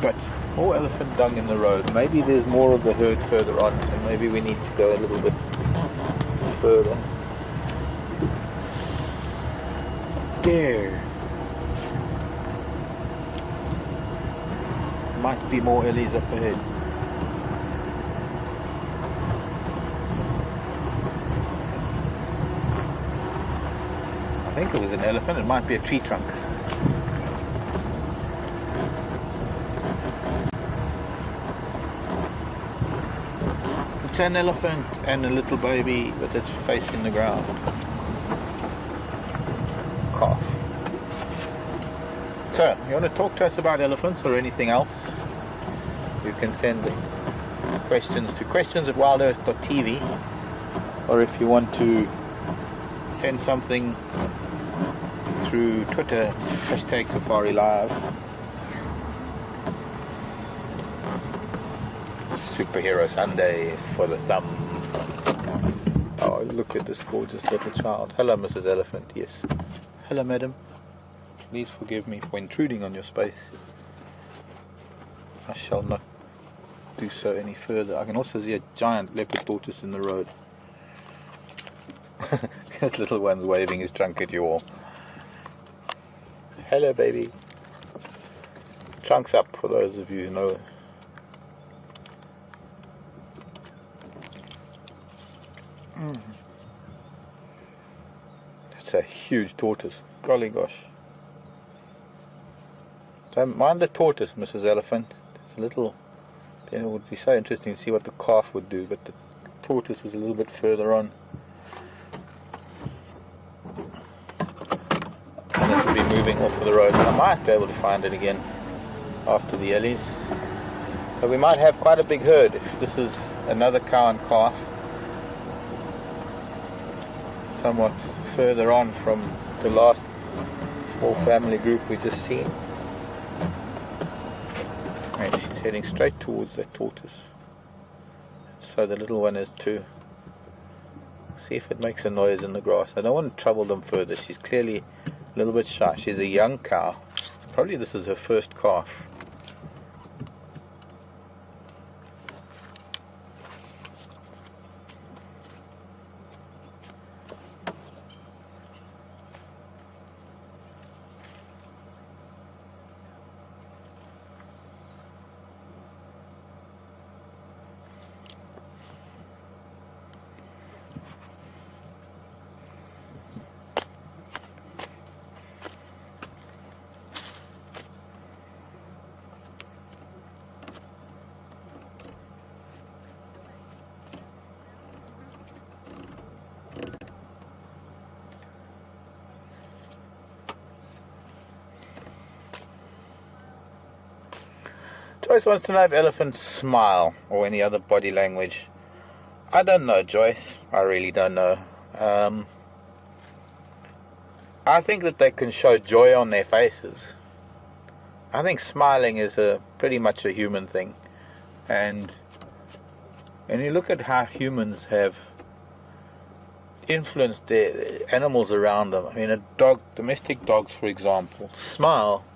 But more elephant dung in the road. Maybe there's more of the herd further on, and maybe we need to go a little bit further. There might be more ellies up ahead. I think it was an elephant. It might be a tree trunk. It's an elephant and a little baby with its face in the ground. Calf. So, you want to talk to us about elephants or anything else? You can send questions to questions@wildearth.tv, or if you want to send something through Twitter, #SafariLive. Superhero Sunday for the thumb. Oh, look at this gorgeous little child. Hello, Mrs. Elephant. Yes. Hello, madam. Please forgive me for intruding on your space. I shall not do so any further. I can also see a giant leopard tortoise in the road. That little one's waving his trunk at you all. Hello, baby. Trunk's up for those of you who know. That's a huge tortoise. Golly gosh. Don't mind the tortoise, Mrs. Elephant. It's a little... It would be so interesting to see what the calf would do, but the tortoise is a little bit further on. And it will be moving off of the road, and I might be able to find it again after the ellies. So we might have quite a big herd if this is another cow and calf, somewhat further on from the last small family group we just seen. And she's heading straight towards that tortoise. So the little one is too. See if it makes a noise in the grass. I don't want to trouble them further. She's clearly a little bit shy. She's a young cow. Probably this is her first calf. Joyce wants to know if elephants smile or any other body language. I don't know, Joyce. I really don't know. I think that they can show joy on their faces. I think smiling is pretty much a human thing. And you look at how humans have influenced their animals around them. I mean, domestic dogs, for example, smile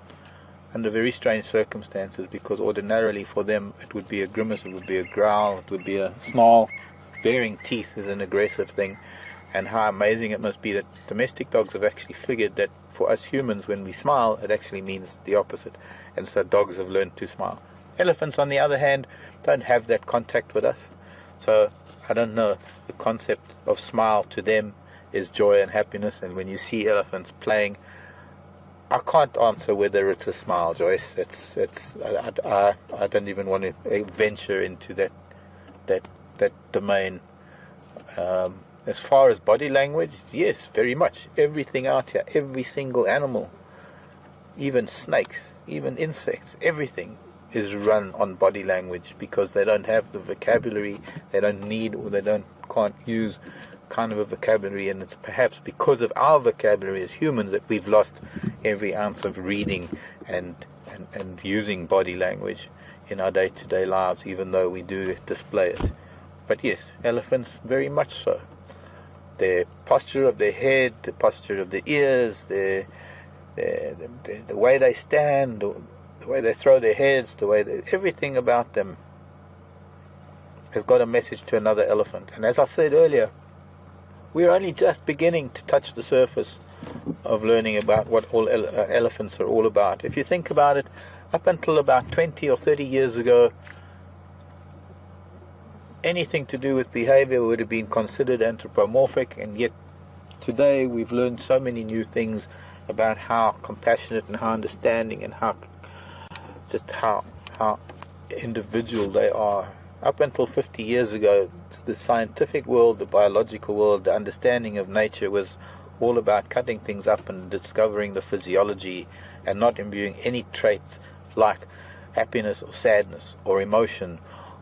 under very strange circumstances, because ordinarily for them it would be a grimace, it would be a growl, it would be a snarl. Baring teeth is an aggressive thing, and how amazing it must be that domestic dogs have actually figured that for us humans, when we smile, it actually means the opposite, and so dogs have learned to smile. Elephants, on the other hand, don't have that contact with us, so I don't know. The concept of smile to them is joy and happiness, and when you see elephants playing, I can't answer whether it's a smile, Joyce. I don't even want to venture into that domain. As far as body language, yes, very much. Everything out here, every single animal, even snakes, even insects, everything is run on body language, because they don't have the vocabulary, they don't need, or can't use kind of a vocabulary, and it's perhaps because of our vocabulary as humans that we've lost every ounce of reading and using body language in our day-to-day lives, even though we do display it. But yes, elephants, very much so. Their posture of their head, the posture of the ears, the way they stand, the way they throw their heads, everything about them has got a message to another elephant. And as I said earlier, we're only just beginning to touch the surface of learning about what all elephants are all about. If you think about it, up until about 20 or 30 years ago, anything to do with behavior would have been considered anthropomorphic, and yet today we've learned so many new things about how compassionate and how understanding and how individual they are. Up until 50 years ago, the scientific world, the biological world, the understanding of nature was all about cutting things up and discovering the physiology, and not imbuing any traits like happiness or sadness or emotion,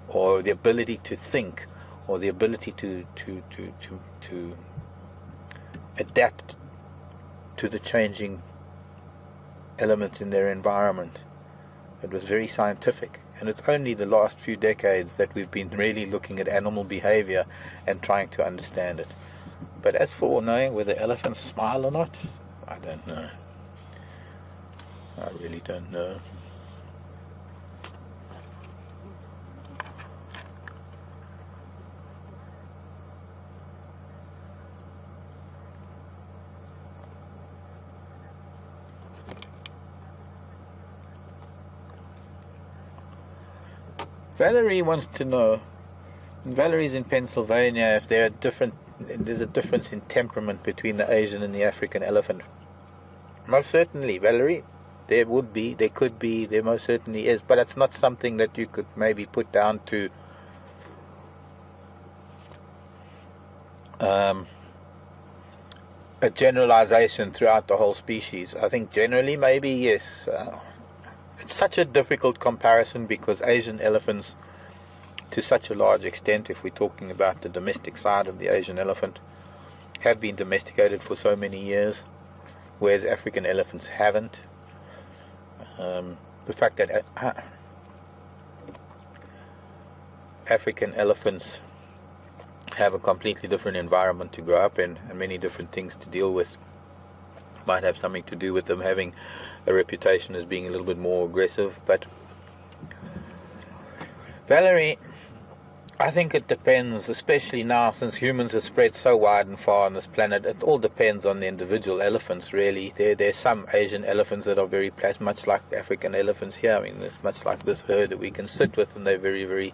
or the ability to think, or the ability to adapt to the changing elements in their environment. It was very scientific, and it's only the last few decades that we've been really looking at animal behavior and trying to understand it. But as for knowing whether elephants smile or not, I don't know. I really don't know. Valerie wants to know, Valerie's in Pennsylvania, if there's a difference in temperament between the Asian and the African elephant. Most certainly, Valerie, there could be, there most certainly is, but it's not something that you could maybe put down to a generalization throughout the whole species. I think generally, maybe, yes. It's such a difficult comparison, because Asian elephants, to such a large extent, if we're talking about the domestic side of the Asian elephant, have been domesticated for so many years, whereas African elephants haven't. The fact that African elephants have a completely different environment to grow up in, and many different things to deal with, might have something to do with them having a reputation as being a little bit more aggressive. But Valerie, I think it depends, especially now since humans have spread so wide and far on this planet. It all depends on the individual elephants, really. There's some Asian elephants that are very much like African elephants here. I mean, it's much like this herd that we can sit with, and they're very, very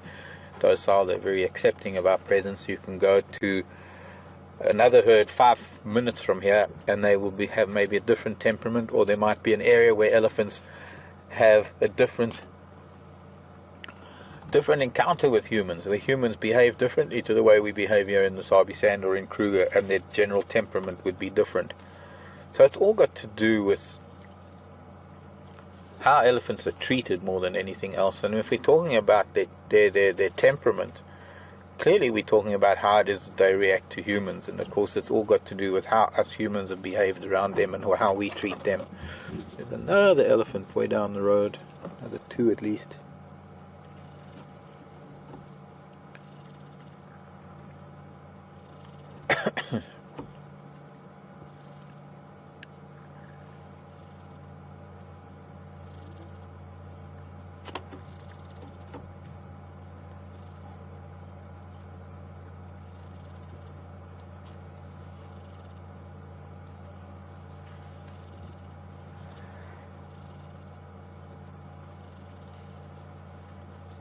docile. They're very accepting of our presence. You can go to another herd 5 minutes from here, and they will have maybe a different temperament, or there might be an area where elephants have a different encounter with humans, where humans behave differently to the way we behave here in the Sabi Sand or in Kruger, and their general temperament would be different. So it's all got to do with how elephants are treated more than anything else. And if we're talking about their temperament, clearly we're talking about how it is that they react to humans, and of course it's all got to do with how us humans have behaved around them and how we treat them. There's another elephant way down the road, another two at least.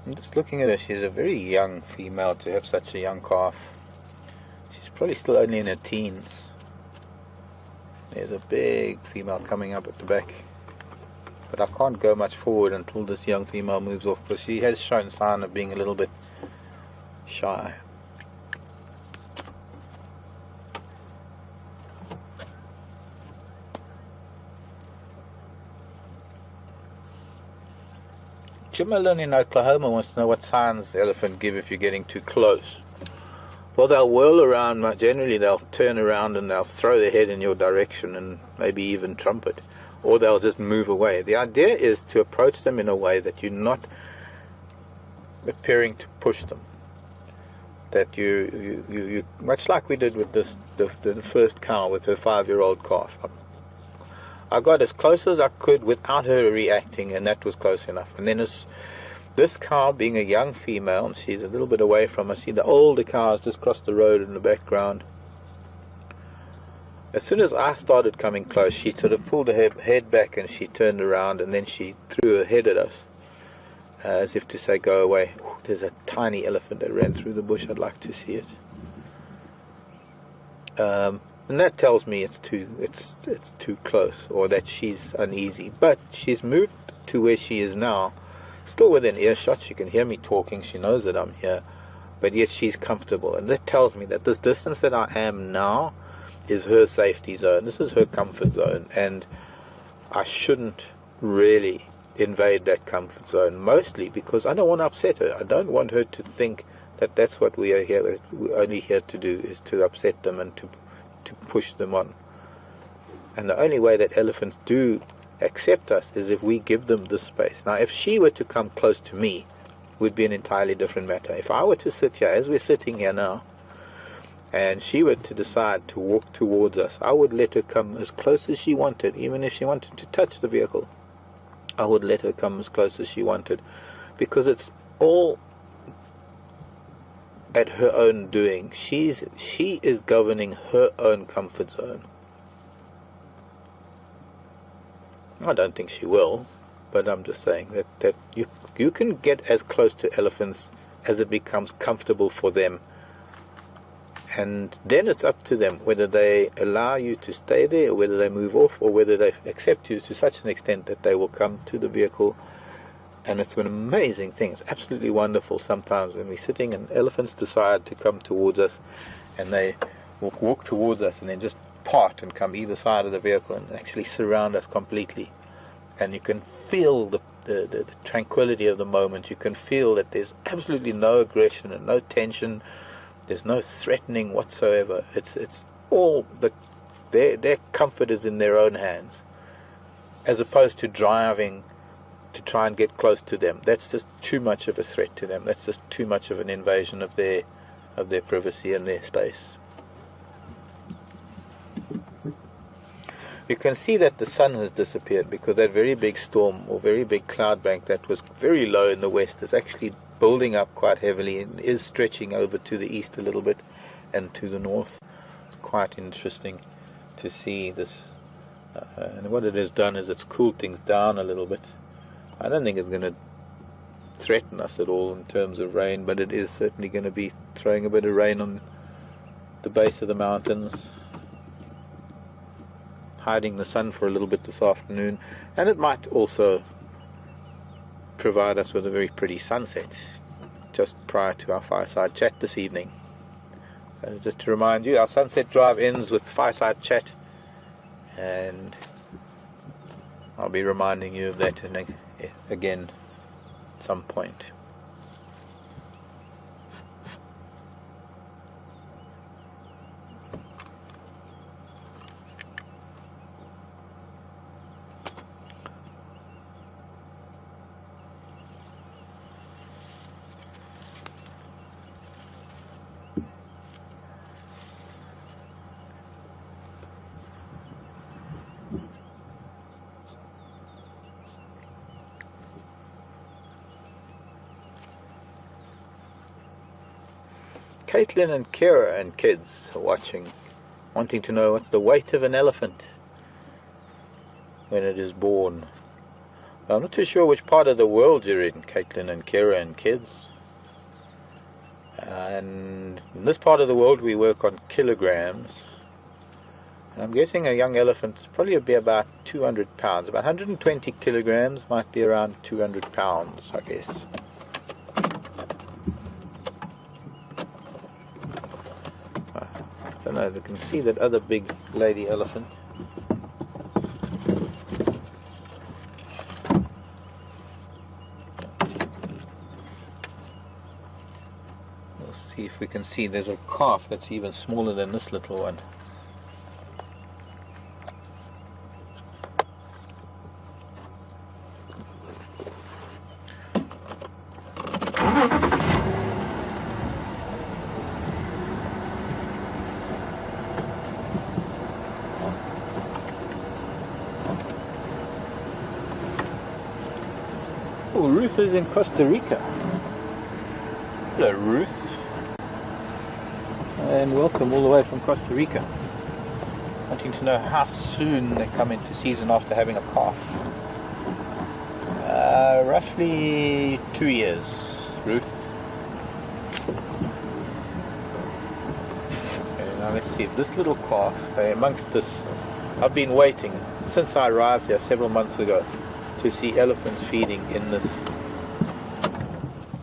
I'm just looking at her. She's a very young female to have such a young calf. She's probably still only in her teens. There's a big female coming up at the back, but I can't go much forward until this young female moves off, because she has shown sign of being a little bit shy. Jim Malone in Oklahoma wants to know what signs the elephant give if you're getting too close. Well, they'll whirl around. Generally they'll turn around and they'll throw their head in your direction and maybe even trumpet, or they'll just move away. The idea is to approach them in a way that you're not appearing to push them, that you much like we did with the first cow with her 5-year-old calf. I got as close as I could without her reacting, and that was close enough. And then this cow, being a young female, she's a little bit away from us. See the older cows just crossed the road in the background. As soon as I started coming close, she sort of pulled her head back and she turned around, and then she threw her head at us, as if to say, go away. Ooh, there's a tiny elephant that ran through the bush. I'd like to see it. And that tells me it's too close, or that she's uneasy. But she's moved to where she is now, still within earshot. She can hear me talking. She knows that I'm here, but yet she's comfortable. And that tells me that this distance that I am now is her safety zone. This is her comfort zone, and I shouldn't really invade that comfort zone, mostly because I don't want to upset her. I don't want her to think that that's what we are here. We're only here to do is to upset them and to push them on. And the only way that elephants do accept us is if we give them this space. Now, if she were to come close to me, it would be an entirely different matter. If I were to sit here, as we're sitting here now, and she were to decide to walk towards us, I would let her come as close as she wanted. Even if she wanted to touch the vehicle, I would let her come as close as she wanted, because it's all at her own doing. She is governing her own comfort zone. I don't think she will, but I'm just saying that you can get as close to elephants as it becomes comfortable for them, and then it's up to them whether they allow you to stay there, or whether they move off, or whether they accept you to such an extent that they will come to the vehicle. And it's an amazing thing. It's absolutely wonderful sometimes when we're sitting and elephants decide to come towards us, and they walk towards us and then just part and come either side of the vehicle and actually surround us completely. And you can feel the tranquility of the moment. You can feel that there's absolutely no aggression and no tension. There's no threatening whatsoever. It's all their comfort is in their own hands, as opposed to driving to try and get close to them. That's just too much of a threat to them. That's just too much of an invasion of their privacy and their space. You can see that the sun has disappeared, because that very big storm or very big cloud bank that was very low in the west is actually building up quite heavily and is stretching over to the east a little bit and to the north. It's quite interesting to see this. And what it has done is it's cooled things down a little bit. I don't think it's going to threaten us at all in terms of rain, but it is certainly going to be throwing a bit of rain on the base of the mountains, hiding the sun for a little bit this afternoon, and it might also provide us with a very pretty sunset just prior to our fireside chat this evening. So just to remind you, our sunset drive ends with fireside chat, and I'll be reminding you of that again at some point. Caitlin and Kira and kids are watching, wanting to know what's the weight of an elephant when it is born. I'm not too sure which part of the world you're in, Caitlin and Kira and kids. And in this part of the world we work on kilograms. And I'm guessing a young elephant is probably be about 200 pounds. About 120 kilograms might be around 200 pounds, I guess. I don't know, you can see that other big lady elephant. We'll see if we can see, there's a calf that's even smaller than this little one. Oh, Ruth is in Costa Rica. Hello, Ruth. And welcome all the way from Costa Rica. Wanting to know how soon they come into season after having a calf. Roughly 2 years, Ruth. Okay, now let's see if this little calf, they're amongst this. I've been waiting since I arrived here several months ago to see elephants feeding in this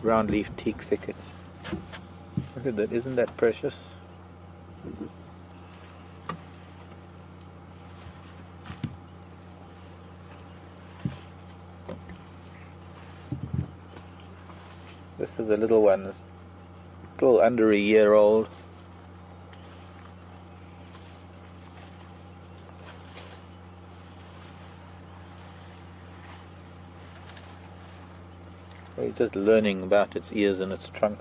roundleaf teak thicket. Look at that, isn't that precious? This is a little one, it's still under a year old. It's just learning about its ears and its trunk.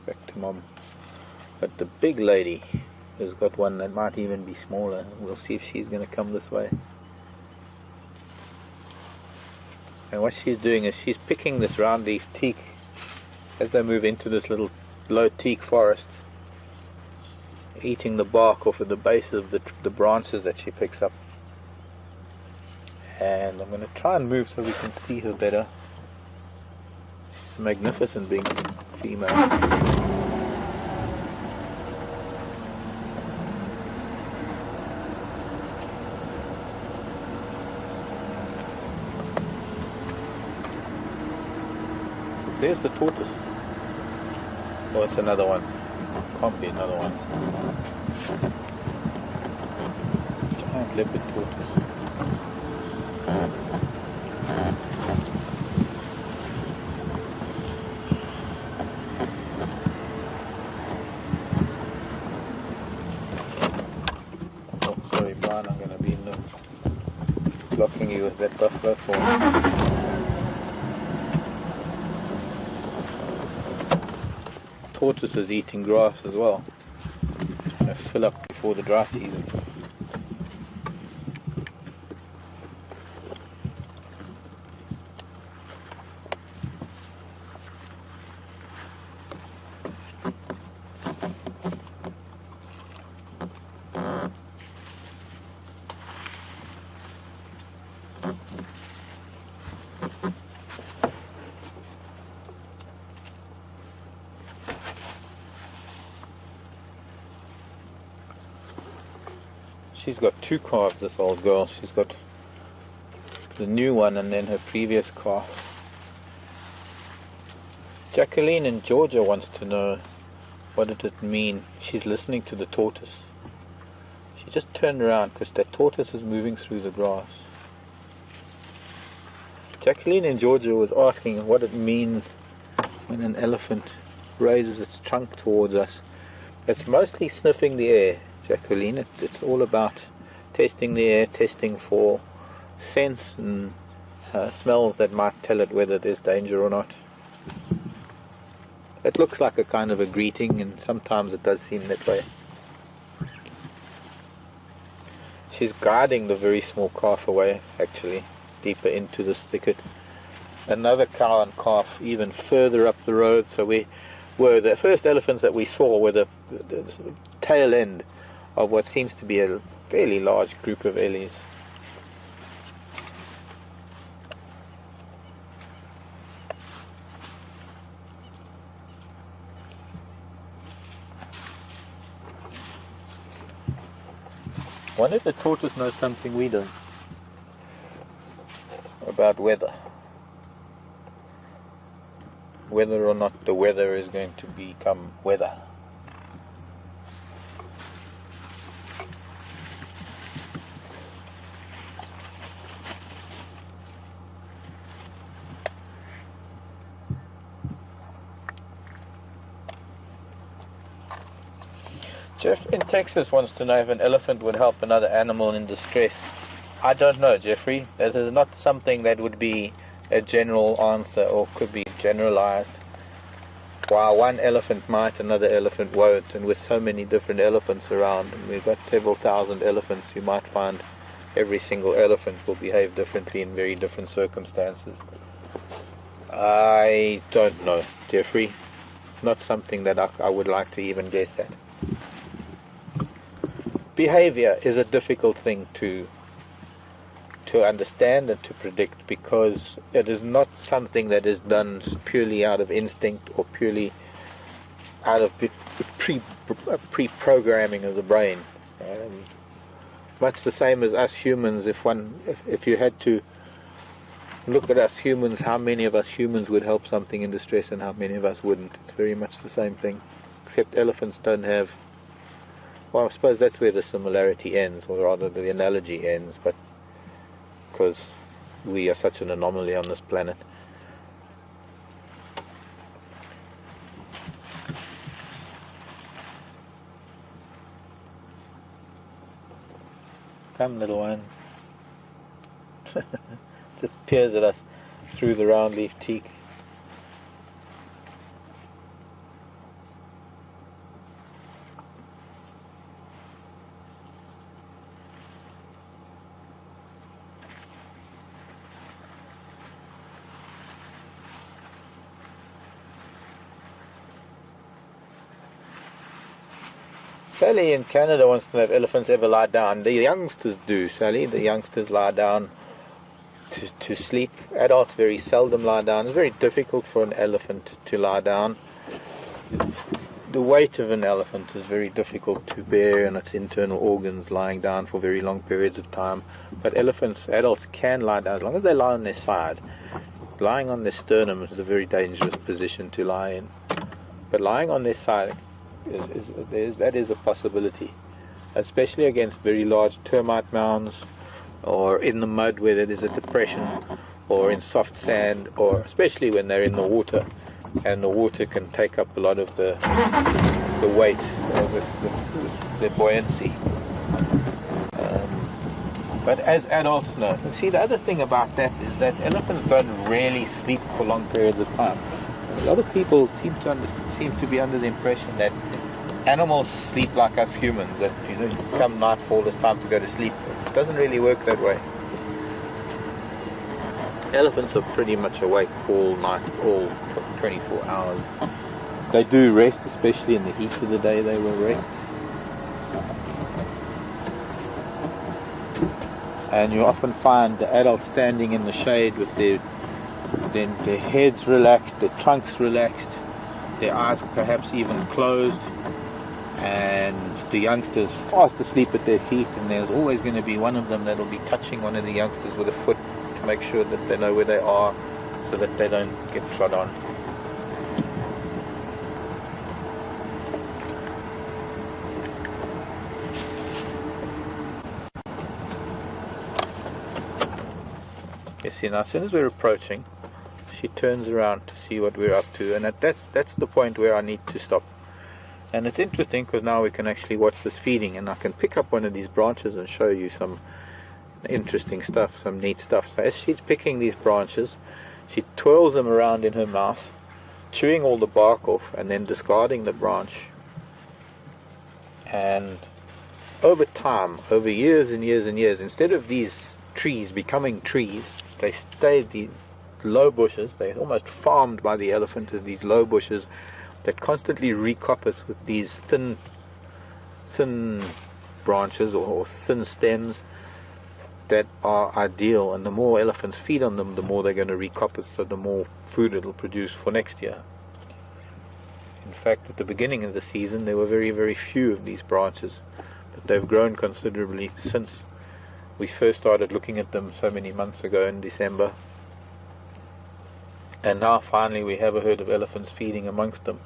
Back to mom. But the big lady has got one that might even be smaller. We'll see if she's going to come this way. And what she's doing is she's picking this roundleaf teak as they move into this little low teak forest, eating the bark off of the base of the branches that she picks up. And I'm going to try and move so we can see her better. She's a magnificent big female. There's the tortoise. Oh, it's another one. Can't be another one. Giant leopard tortoise. Oh, sorry, Brian, I'm going to be blocking you with that buffalo form. Tortoise is eating grass as well. Trying to fill up before the dry season. She's got two calves, this old girl. She's got the new one and then her previous calf. Jacqueline in Georgia wants to know what did it mean. She's listening to the tortoise. She just turned around because that tortoise is moving through the grass. Jacqueline in Georgia was asking what it means when an elephant raises its trunk towards us. It's mostly sniffing the air, Jacqueline. It's all about testing the air, testing for scents and smells that might tell it whether there's danger or not. It looks like a kind of a greeting, and sometimes it does seem that way. She's guiding the very small calf away, actually, deeper into this thicket. Another cow and calf even further up the road, so we were the first elephants that we saw were the sort of tail end of what seems to be a fairly large group of ellies. Wonder if the tortoise knows something we don't about weather. Whether or not the weather is going to become weather. Jeff in Texas wants to know if an elephant would help another animal in distress. I don't know, Jeffrey. That is not something that would be a general answer or could be generalized. While one elephant might, another elephant won't, and with so many different elephants around, and we've got several thousand elephants, you might find every single elephant will behave differently in very different circumstances. I don't know, Jeffrey. Not something that I would like to even guess at. Behavior is a difficult thing to understand and to predict, because it is not something that is done purely out of instinct or purely out of pre-programming of the brain. Much the same as us humans. If you had to look at us humans, how many of us humans would help something in distress and how many of us wouldn't? It's very much the same thing, except elephants don't have. Well, I suppose that's where the similarity ends, or rather the analogy ends, but because we are such an anomaly on this planet. Come, little one. Just peers at us through the round leaf teak. Sally in Canada wants to know if elephants ever lie down. The youngsters do, Sally. The youngsters lie down to sleep. Adults very seldom lie down. It's very difficult for an elephant to lie down. The weight of an elephant is very difficult to bear, and its internal organs lying down for very long periods of time. But adults can lie down as long as they lie on their side. Lying on their sternum is a very dangerous position to lie in. But lying on their side that is a possibility, especially against very large termite mounds, or in the mud where there is a depression, or in soft sand, or especially when they're in the water, and the water can take up a lot of the weight with their buoyancy. But as adults know, see, the other thing about that is that elephants don't really sleep for long periods of time. A lot of people seem to be under the impression that animals sleep like us humans, that come nightfall, it's time to go to sleep. It doesn't really work that way. Elephants are pretty much awake all night, all 24 hours. They do rest, especially in the heat of the day they will rest. And you often find the adults standing in the shade with their heads relaxed, their trunks relaxed, their eyes perhaps even closed, and the youngsters fast asleep at their feet, and there's always going to be one of them that'll be touching one of the youngsters with a foot to make sure that they know where they are, so that they don't get trod on. see, now as soon as we're approaching, she turns around to see what we're up to, and that's the point where I need to stop. And it's interesting because now we can actually watch this feeding, and I can pick up one of these branches and show you some interesting stuff, some neat stuff. So as she's picking these branches, she twirls them around in her mouth, chewing all the bark off and then discarding the branch. And over time, over years and years and years, instead of these trees becoming trees, they stayed the low bushes. They're almost farmed by the elephant as these low bushes that constantly recoppice with these thin branches or thin stems that are ideal, and the more elephants feed on them, the more they're going to recoppice, so the more food it'll produce for next year. In fact, at the beginning of the season there were very, very few of these branches, but they've grown considerably since we first started looking at them so many months ago in December. And now finally we have a herd of elephants feeding amongst them.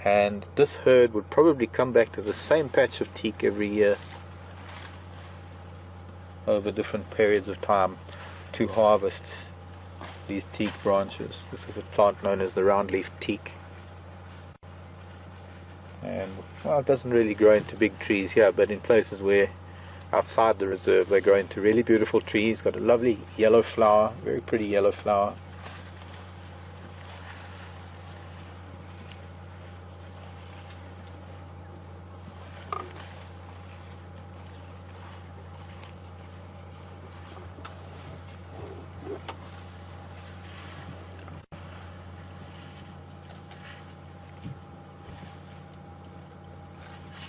And this herd would probably come back to the same patch of teak every year over different periods of time to harvest these teak branches. This is a plant known as the round-leaf teak. And well, it doesn't really grow into big trees here, but in places where outside the reserve they grow into really beautiful trees. Got a lovely yellow flower, very pretty yellow flower.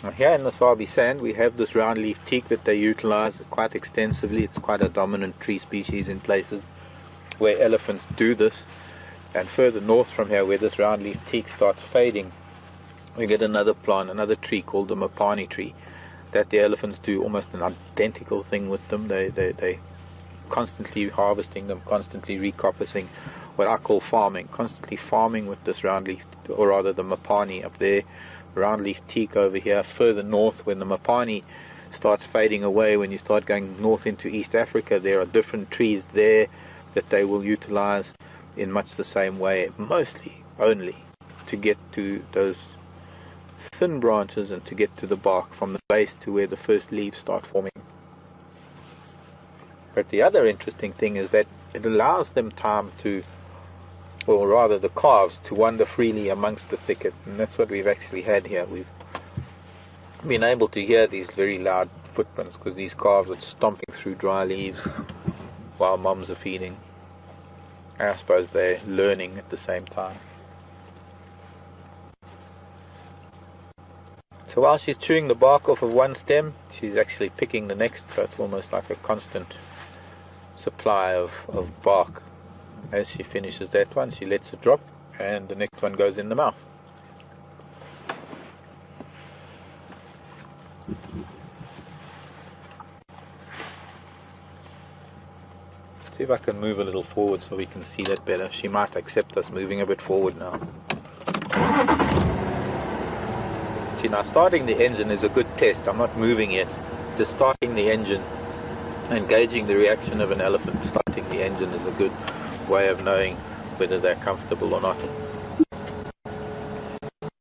Now here in the Sabi Sand we have this round-leaf teak that they utilize quite extensively. It's quite a dominant tree species in places where elephants do this. And further north from here, where this round-leaf teak starts fading, we get another plant, another tree called the mapani tree, that the elephants do almost an identical thing with them. They constantly harvesting them, constantly recoppicing, what I call farming, constantly farming with this round-leaf, or rather the mapani up there, round-leaf teak over here. Further north, when the mapani starts fading away, when you start going north into East Africa, there are different trees there that they will utilize in much the same way, mostly only to get to those thin branches and to get to the bark from the base to where the first leaves start forming. But the other interesting thing is that it allows them time to, or rather the calves, to wander freely amongst the thicket, and that's what we've actually had here. We've been able to hear these very loud footprints because these calves are stomping through dry leaves while mums are feeding. And I suppose they're learning at the same time. So while she's chewing the bark off of one stem, she's actually picking the next, so it's almost like a constant supply of bark. As she finishes that one, she lets it drop, and the next one goes in the mouth. See if I can move a little forward so we can see that better. She might accept us moving a bit forward now. See, now starting the engine is a good test. I'm not moving yet. Just starting the engine, engaging the reaction of an elephant, starting the engine is a good way of knowing whether they're comfortable or not.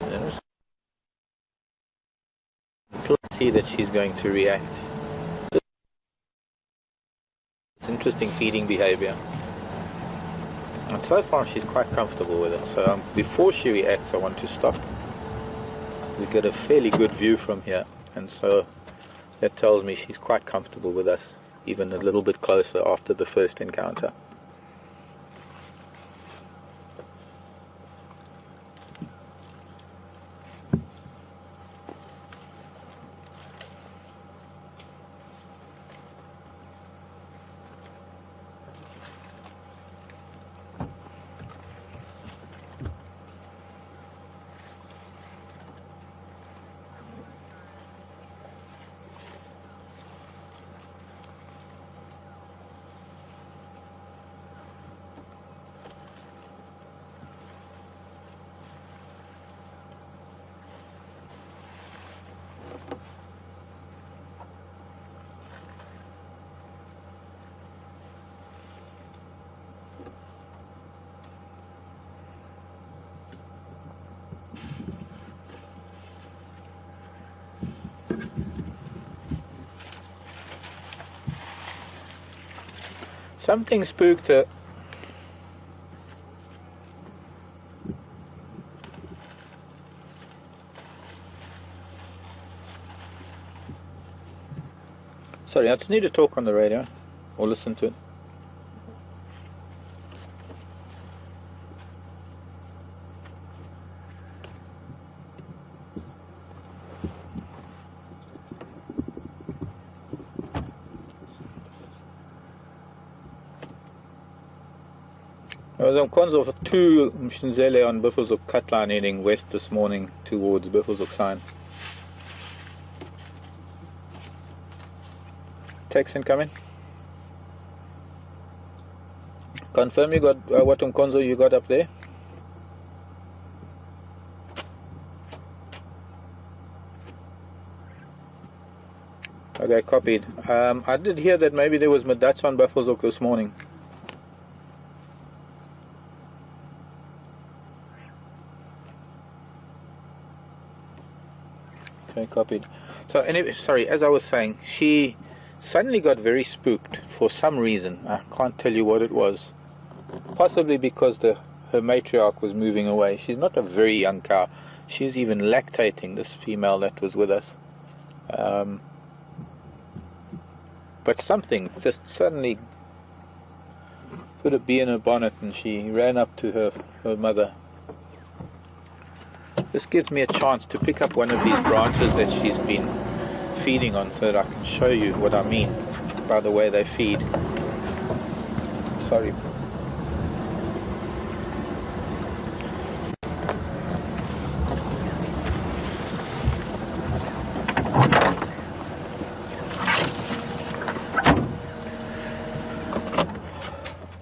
Yes. Let's see that she's going to react. It's interesting feeding behavior. And so far she's quite comfortable with it. So before she reacts, I want to stop. We get a fairly good view from here, and so that tells me she's quite comfortable with us, even a little bit closer after the first encounter. Something spooked her. Sorry, I just need to talk on the radio or listen to it. I was on Konzo for 2 Mshinzele on Buffelshoek cut line heading west this morning towards Buffelshoek sign. Text incoming. Confirm you got what on Konzo you got up there. Okay, copied. I did hear that maybe there was Madats on Buffelshoek this morning. Okay, copied. So anyway, sorry, as I was saying, she suddenly got very spooked for some reason. I can't tell you what it was. Possibly because her matriarch was moving away. She's not a very young cow. She's even lactating, this female that was with us. But something just suddenly put a bee in her bonnet and she ran up to her mother. This gives me a chance to pick up one of these branches that she's been feeding on so that I can show you what I mean by the way they feed. Sorry.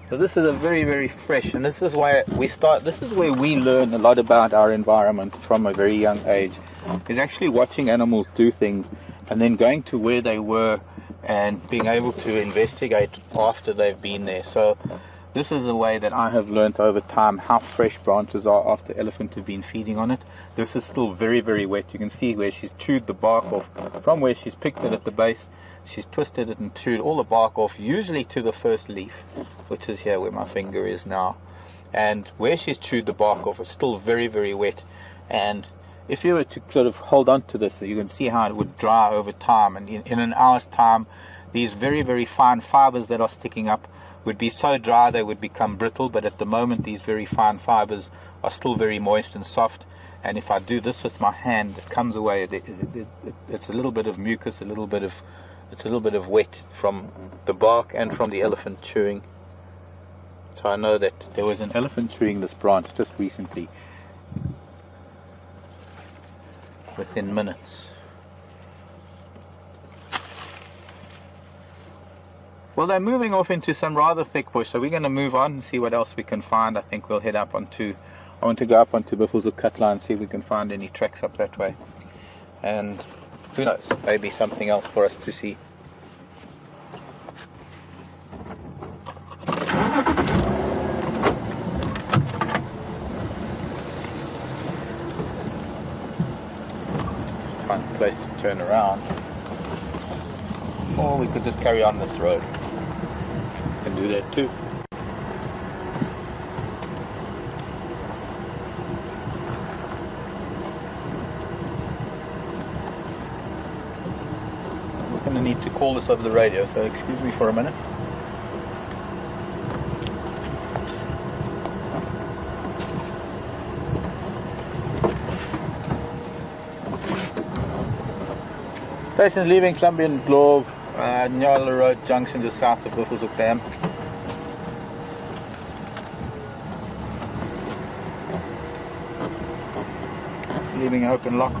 So this is a very, very fresh, and this is why this is where we learn a lot about our environment from a very young age, is actually watching animals do things and then going to where they were and being able to investigate after they've been there. So this is a way that I have learned over time how fresh branches are after elephant have been feeding on it. This is still very, very wet. You can see where she's chewed the bark off from where she's picked it at the base. She's twisted it and chewed all the bark off, usually to the first leaf, which is here where my finger is now. And where she's chewed the bark off is still very, very wet. And if you were to sort of hold on to this, you can see how it would dry over time. And in an hour's time, these very, very fine fibers that are sticking up would be so dry they would become brittle. But at the moment, these very fine fibers are still very moist and soft. And if I do this with my hand, it comes away. It's a little bit of mucus, it's a little bit of wet from the bark and from the elephant chewing. So I know that there was an elephant chewing this branch just recently, within minutes. Well, they're moving off into some rather thick bush, so we're going to move on and see what else we can find. I think we'll head up onto, I want to go up onto Buffelshoek cut line and see if we can find any tracks up that way. And who knows, maybe something else for us to see. Find a place to turn around. Or we could just carry on this road. We can do that too. I'm going to need to call this over the radio, so excuse me for a minute. Station leaving Columbian Grove, Nyala Road Junction, just south of Buffelshoek Dam. Leaving open lock.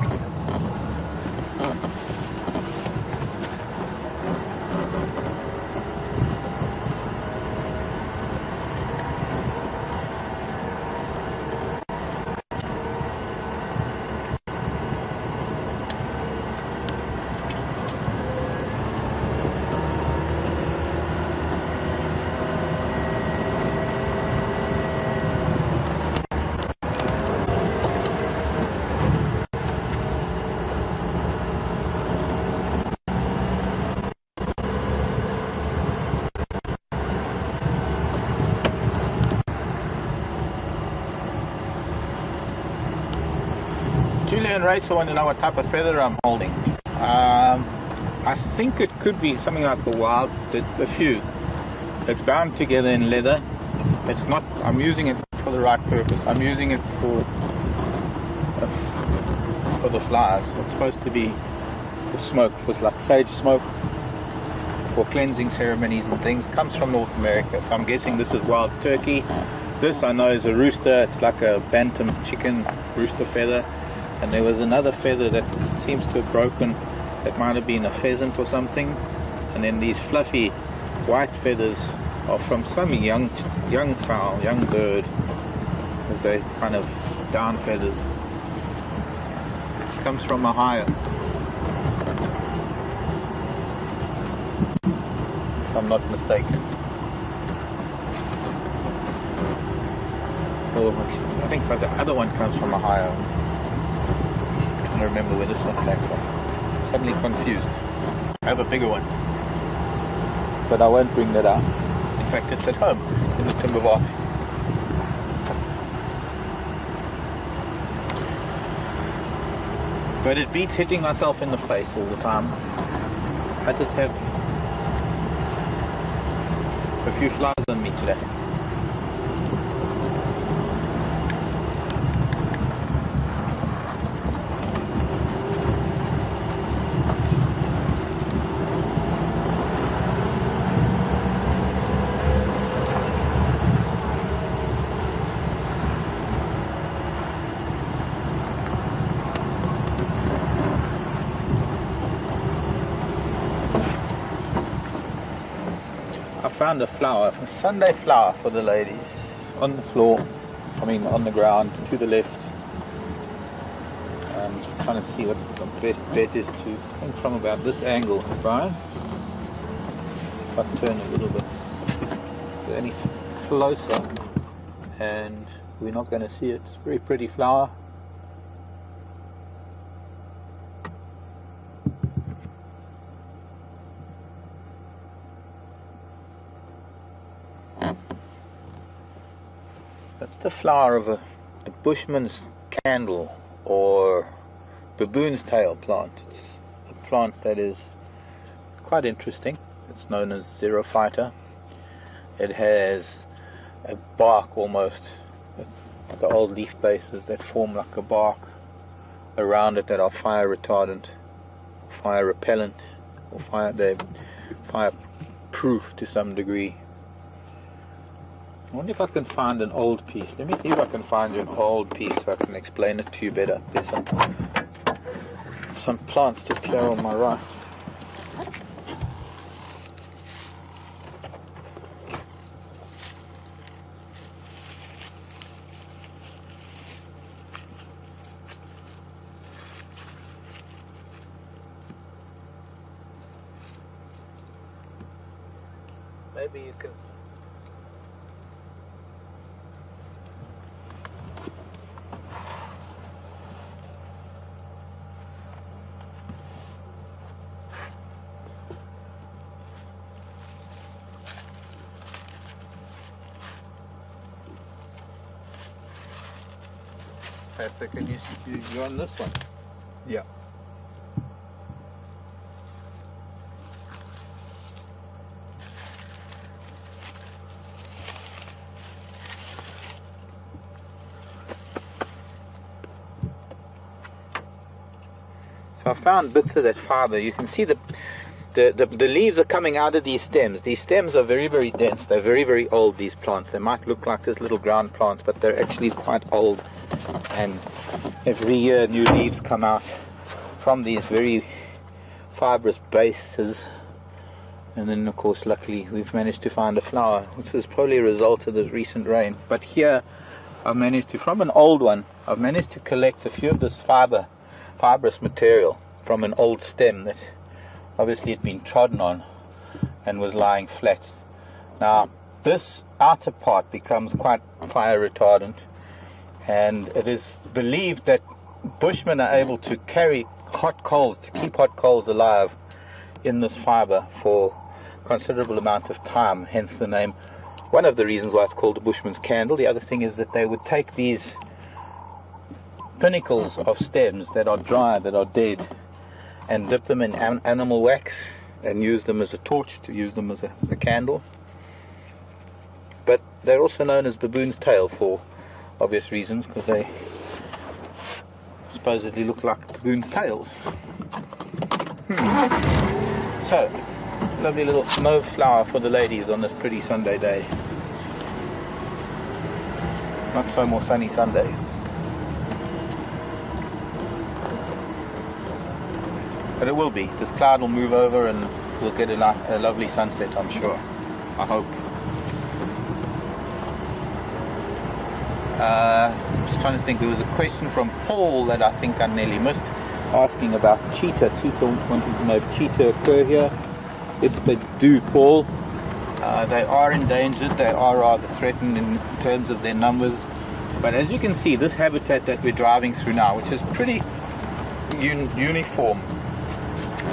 Julia and Rachel want to know what type of feather I'm holding. I think it could be something like a few. It's bound together in leather. It's not. I'm using it for the right purpose. I'm using it for the flies. It's supposed to be for smoke, for like sage smoke, for cleansing ceremonies and things. Comes from North America, so I'm guessing this is wild turkey. This I know is a rooster. It's like a bantam chicken rooster feather. And there was another feather that seems to have broken. That might have been a pheasant or something. And then these fluffy white feathers are from some young fowl, young bird, as they kind of down feathers. It comes from Ohio, if I'm not mistaken. Oh, I think the other one comes from Ohio. I don't remember where this one came from. Suddenly confused. I have a bigger one, but I won't bring that out. In fact, it's at home in the timber box. But it beats hitting myself in the face all the time. I just have a few flies on me today. I found a flower, a Sunday flower for the ladies, on the floor, on the ground, to the left. Trying to see what the best bet is to, I think from about this angle, Brian. If I turn a little bit, any closer, and we're not going to see it. It's a very pretty flower. That's the flower of the bushman's candle, or baboon's tail plant. It's a plant that is quite interesting. It's known as xerophyta. It has a bark almost, the old leaf bases that form like a bark around it that are fire retardant, fire repellent, or they're fireproof to some degree. I wonder if I can find an old piece. Let me see if I can find you an old piece so I can explain it to you better. There's some plants just here on my right. Maybe you can. So can you on this one? Yeah. So I found bits of that fiber. You can see the leaves are coming out of these stems. These stems are very, very dense. They're very, very old, these plants. They might look like just little ground plants, but they're actually quite old. And every year new leaves come out from these very fibrous bases. And then, of course, luckily we've managed to find a flower, which was probably a result of this recent rain. But here I've managed to, from an old one, I've managed to collect a few of this fibrous material from an old stem that obviously had been trodden on and was lying flat. Now this outer part becomes quite fire retardant, and it is believed that bushmen are able to carry hot coals, to keep hot coals alive in this fiber for a considerable amount of time, hence the name. One of the reasons why it's called the bushman's candle. The other thing is that they would take these pinnacles of stems that are dry, that are dead, and dip them in animal wax and use them as a torch, to use them as a candle. But they're also known as baboon's tail for obvious reasons, because they supposedly look like baboon's tails. So, lovely little mauve flower for the ladies on this pretty Sunday day. Not so more sunny Sundays. But it will be. This cloud will move over and we'll get a lovely sunset, I'm sure. I hope. Just trying to think, there was a question from Paul that I think I nearly missed, asking about cheetah. Cheetah wanting to know if cheetah occur here. Yes, they do, Paul. They are endangered, they are rather threatened in terms of their numbers. But as you can see, this habitat that we're driving through now, which is pretty uniform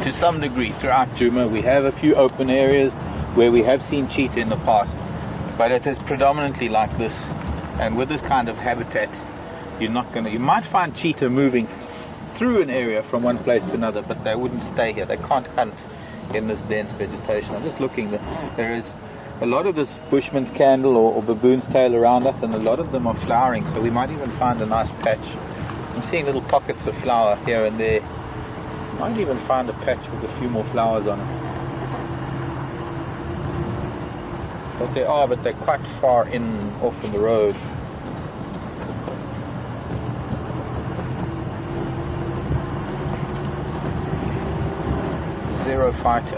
to some degree throughout Djuma, we have a few open areas where we have seen cheetah in the past, but it is predominantly like this. And with this kind of habitat, you might find cheetah moving through an area from one place to another, but they wouldn't stay here. They can't hunt in this dense vegetation. I'm just looking, there is a lot of this bushman's candle or baboon's tail around us, and a lot of them are flowering, so we might even find a nice patch. I'm seeing little pockets of flower here and there. Might even find a patch with a few more flowers on it. But they're quite far off in the road. Zero fighter.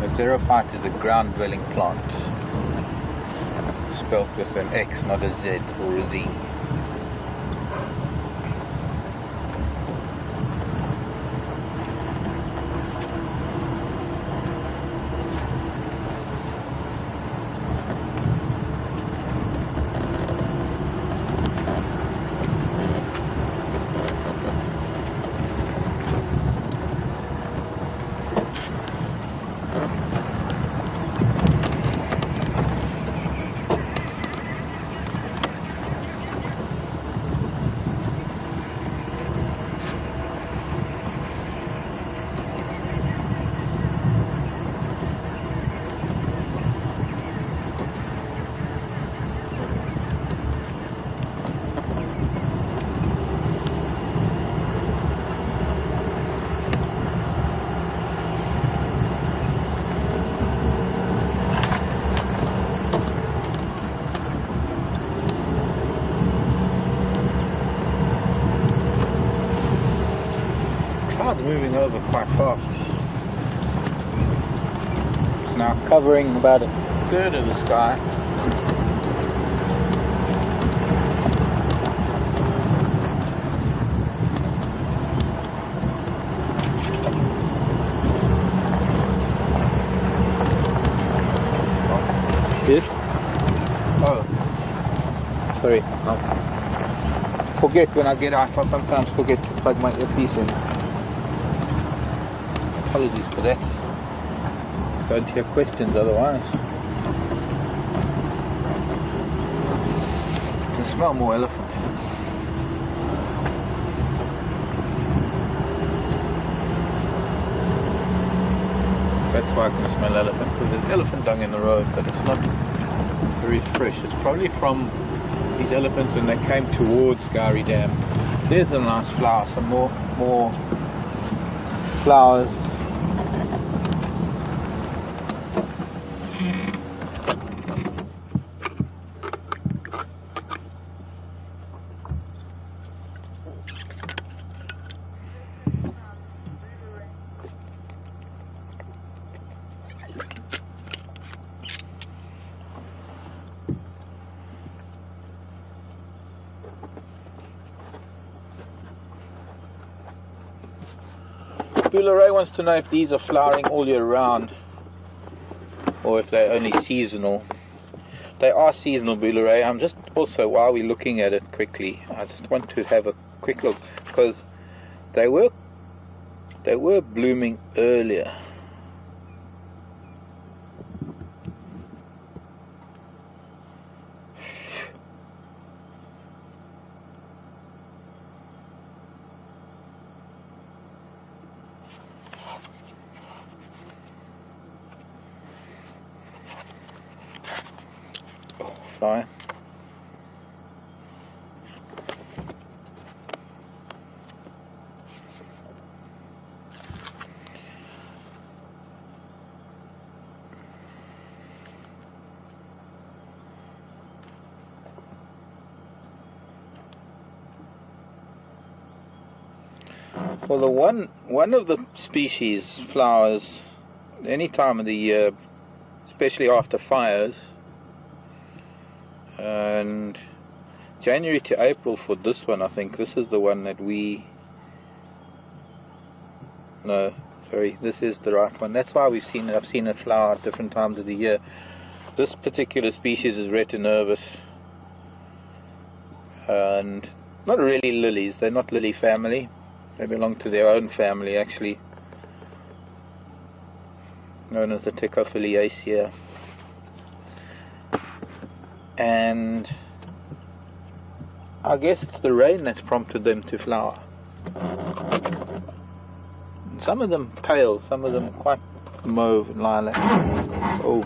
A xerophyte is a ground dwelling plant. Spelled with an X, not a Z or a Z. Moving over quite fast. It's now covering about a third of the sky. Yes? Oh, sorry. I forget when I get out. I sometimes forget to plug my earpiece in. Apologies for that. Don't hear questions otherwise. I can smell more elephant. That's why I can smell elephant, because there's elephant dung in the road, but it's not very fresh. It's probably from these elephants when they came towards Gari Dam. There's a nice flower, some more flowers. Ray wants to know if these are flowering all year round or if they're only seasonal. They are seasonal, Ray. I'm just also, while we're looking at it quickly, I just want to have a quick look, because they were blooming earlier. LiveSafari. Well, the one of the species flowers any time of the year, especially after fires, and January to April for this one. I think this is the one that this is the right one. That's why I've seen it flower at different times of the year. This particular species is retinervus, and not really lilies. They're not lily family. They belong to their own family, actually, known as the Tecophiliaceae. And I guess it's the rain that's prompted them to flower. Some of them pale, some of them quite mauve and lilac. Oh.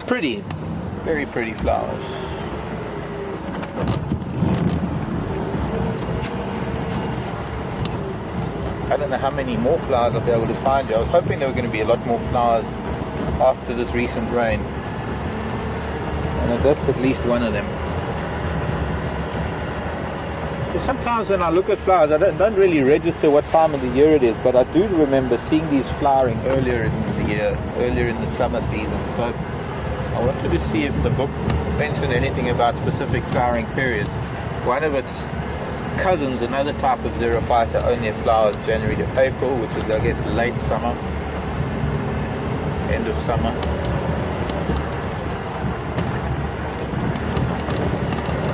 Pretty. Very pretty flowers. I don't know how many more flowers I'll be able to find you. I was hoping there were going to be a lot more flowers after this recent rain. And that's at least one of them. So sometimes when I look at flowers, I don't really register what time of the year it is, but I do remember seeing these flowering earlier in the year, earlier in the summer season. So I wanted to see if the book mentioned anything about specific flowering periods. One of its cousins, another type of xerophyta, only flowers January to April, which is, I guess, late summer, end of summer.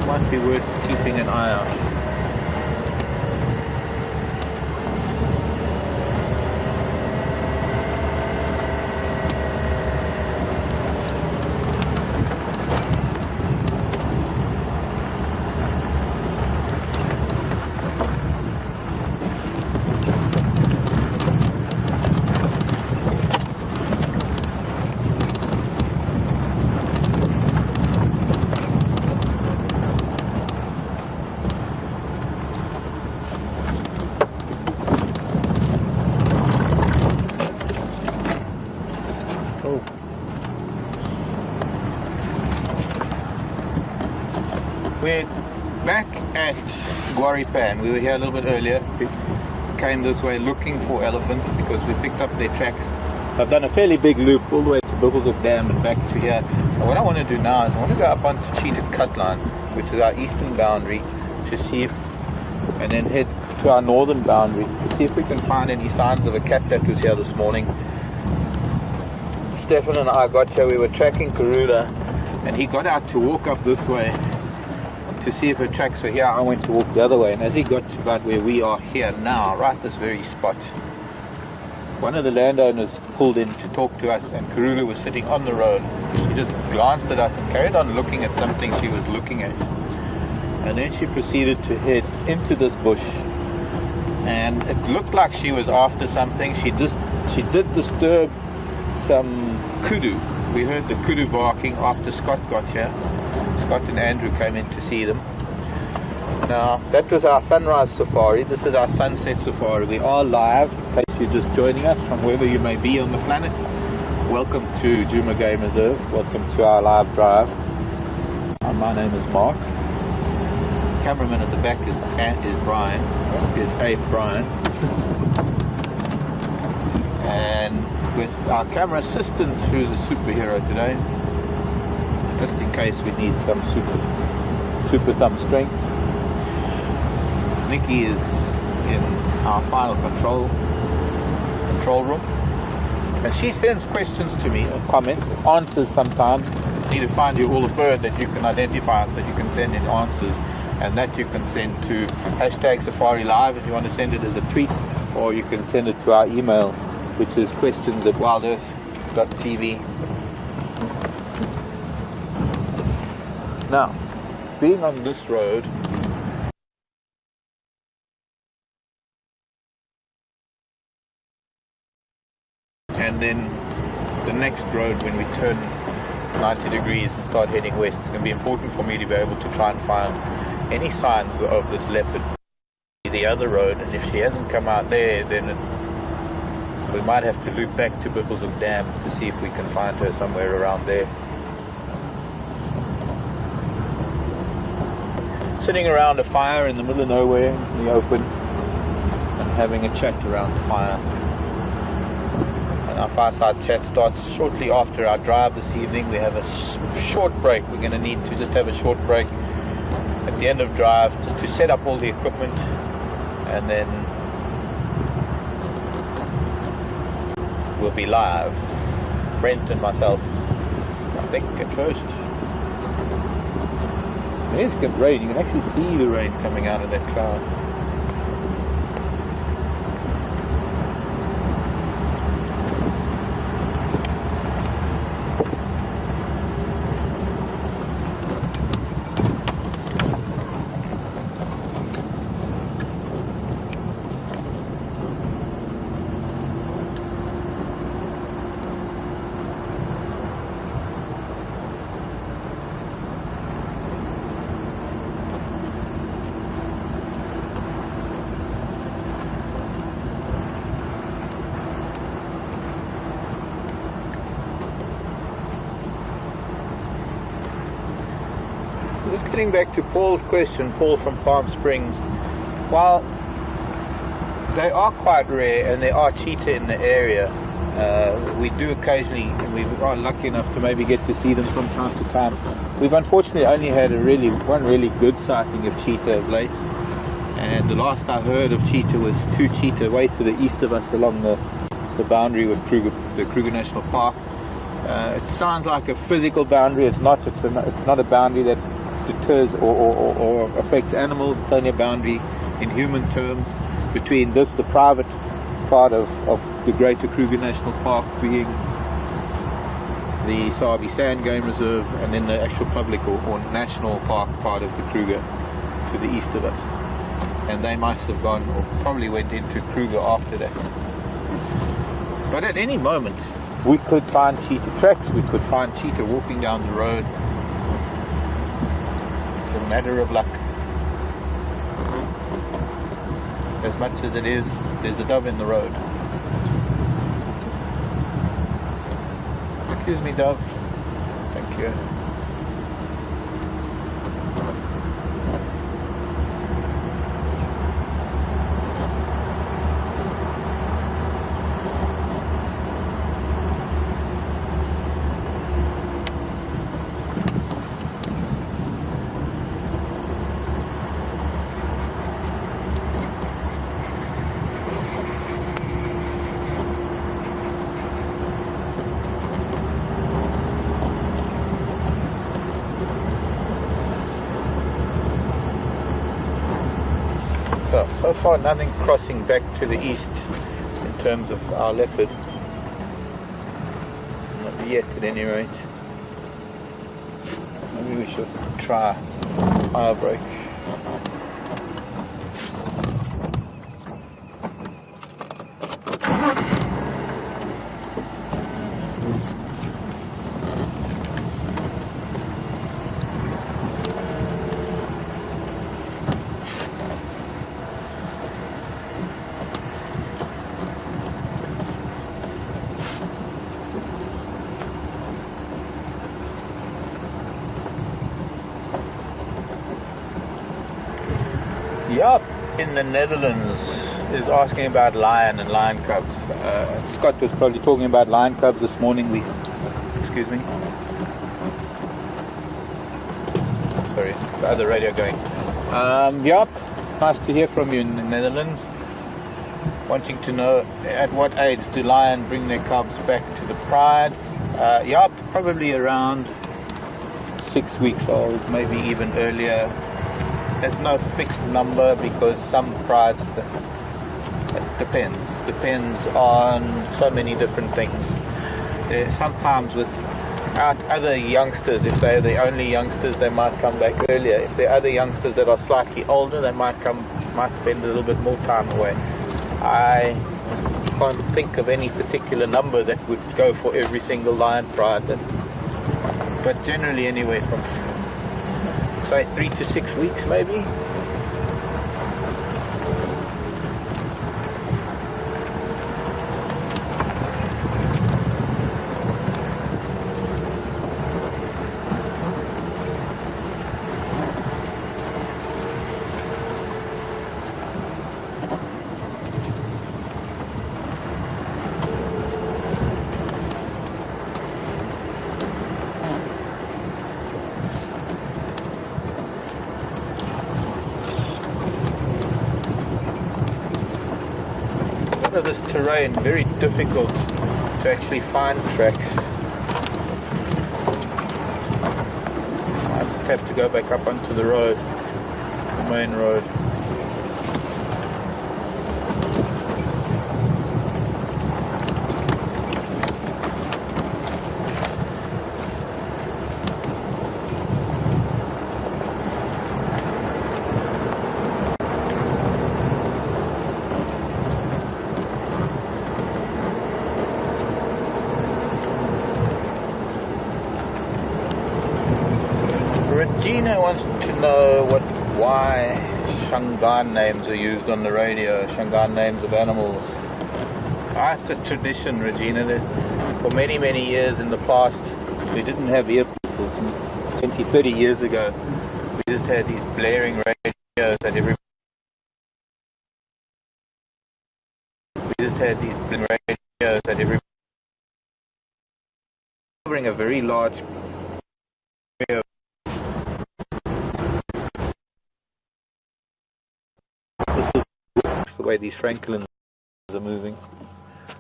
It might be worth keeping an eye out. We're back at Guaripan. We were here a little bit earlier. We came this way looking for elephants because we picked up their tracks. I've done a fairly big loop all the way to Bugglesook Dam and back to here. And what I want to do now is I want to go up onto Cheetah Cut Line, which is our eastern boundary, to see if, and then head to our northern boundary to see if we can find any signs of a cat that was here this morning. Stefan and I got here. We were tracking Karula, and he got out to walk up this way to see if her tracks were here. I went to walk the other way, and as he got to about where we are here now, right this very spot, one of the landowners pulled in to talk to us, and Karula was sitting on the road. She just glanced at us and carried on looking at something she was looking at, and then she proceeded to head into this bush, and it looked like she was after something. She did disturb some kudu. We heard the kudu barking after Scott got here. Scott and Andrew came in to see them. Now, that was our sunrise safari. This is our sunset safari. We are live, in case you're just joining us from wherever you may be on the planet. Welcome to Djuma Game Reserve. Welcome to our live drive. My name is Mark. Cameraman at the back is Brian. Is Abe Brian. And with our camera assistant, who's a superhero today, just in case we need some super thumb strength. Nikki is in our final control room, and she sends questions to me, or comments, answers sometimes. I need to find you all a bird that you can identify so you can send in answers, and that you can send to #SafariLive if you want to send it as a tweet, or you can send it to our email, which is questions@wildearth.tv. Now, being on this road, and then the next road when we turn 90 degrees and start heading west, it's going to be important for me to be able to try and find any signs of this leopard. The other road, and if she hasn't come out there, then we might have to loop back to Biffleshoek Dam to see if we can find her somewhere around there. Sitting around a fire in the middle of nowhere in the open and having a chat around the fire. And our fireside chat starts shortly after our drive this evening. We have a short break. We're going to need to just have a short break at the end of drive just to set up all the equipment, and then we'll be live. Brent and myself, I think, at first. There's good rain. You can actually see the rain coming out of that cloud. Just getting back to Paul's question, Paul from Palm Springs. While they are quite rare and there are cheetah in the area, we do occasionally, and we are lucky enough to maybe get to see them from time to time. We've unfortunately only had one really good sighting of cheetah of late, and the last I heard of cheetah was 2 cheetah way to the east of us along the boundary with the Kruger National Park. It sounds like a physical boundary. It's not. It's not a boundary that deters or affects animals. It's only a boundary in human terms between the private part of the greater Kruger National Park, being the Sabi Sand Game Reserve, and then the actual public or national park part of the Kruger to the east of us. And they must have gone, or probably went into Kruger after that. But at any moment we could find cheetah tracks, we could find cheetah walking down the road. It's a matter of luck. As much as it is, there's a dove in the road. Excuse me, dove. Thank you. So far nothing crossing back to the east in terms of our leopard. Not yet at any rate. Maybe we should try fire break. Yup, in the Netherlands is asking about lion and lion cubs. Scott was probably talking about lion cubs this morning. Excuse me. Sorry, the other radio going. Yup, nice to hear from you in the Netherlands. Wanting to know at what age do lion bring their cubs back to the pride? Yup, probably around 6 weeks old, maybe even earlier. There's no fixed number because some prides, it depends on so many different things. Sometimes without other youngsters, if they're the only youngsters, they might come back earlier. If there are other youngsters that are slightly older, they might spend a little bit more time away. I can't think of any particular number that would go for every single lion pride, but generally anyway, from say 3 to 6 weeks maybe. Of this terrain, very difficult to actually find tracks. I just have to go back up onto the road, the main road. Regina wants to know why Shangaan names are used on the radio, Shangaan names of animals. It's just tradition, Regina. That for many, many years in the past, we didn't have earpieces. 20, 30 years ago, we just had these blaring radios that everybody. Covering a very large area. This is the way these francolins are moving.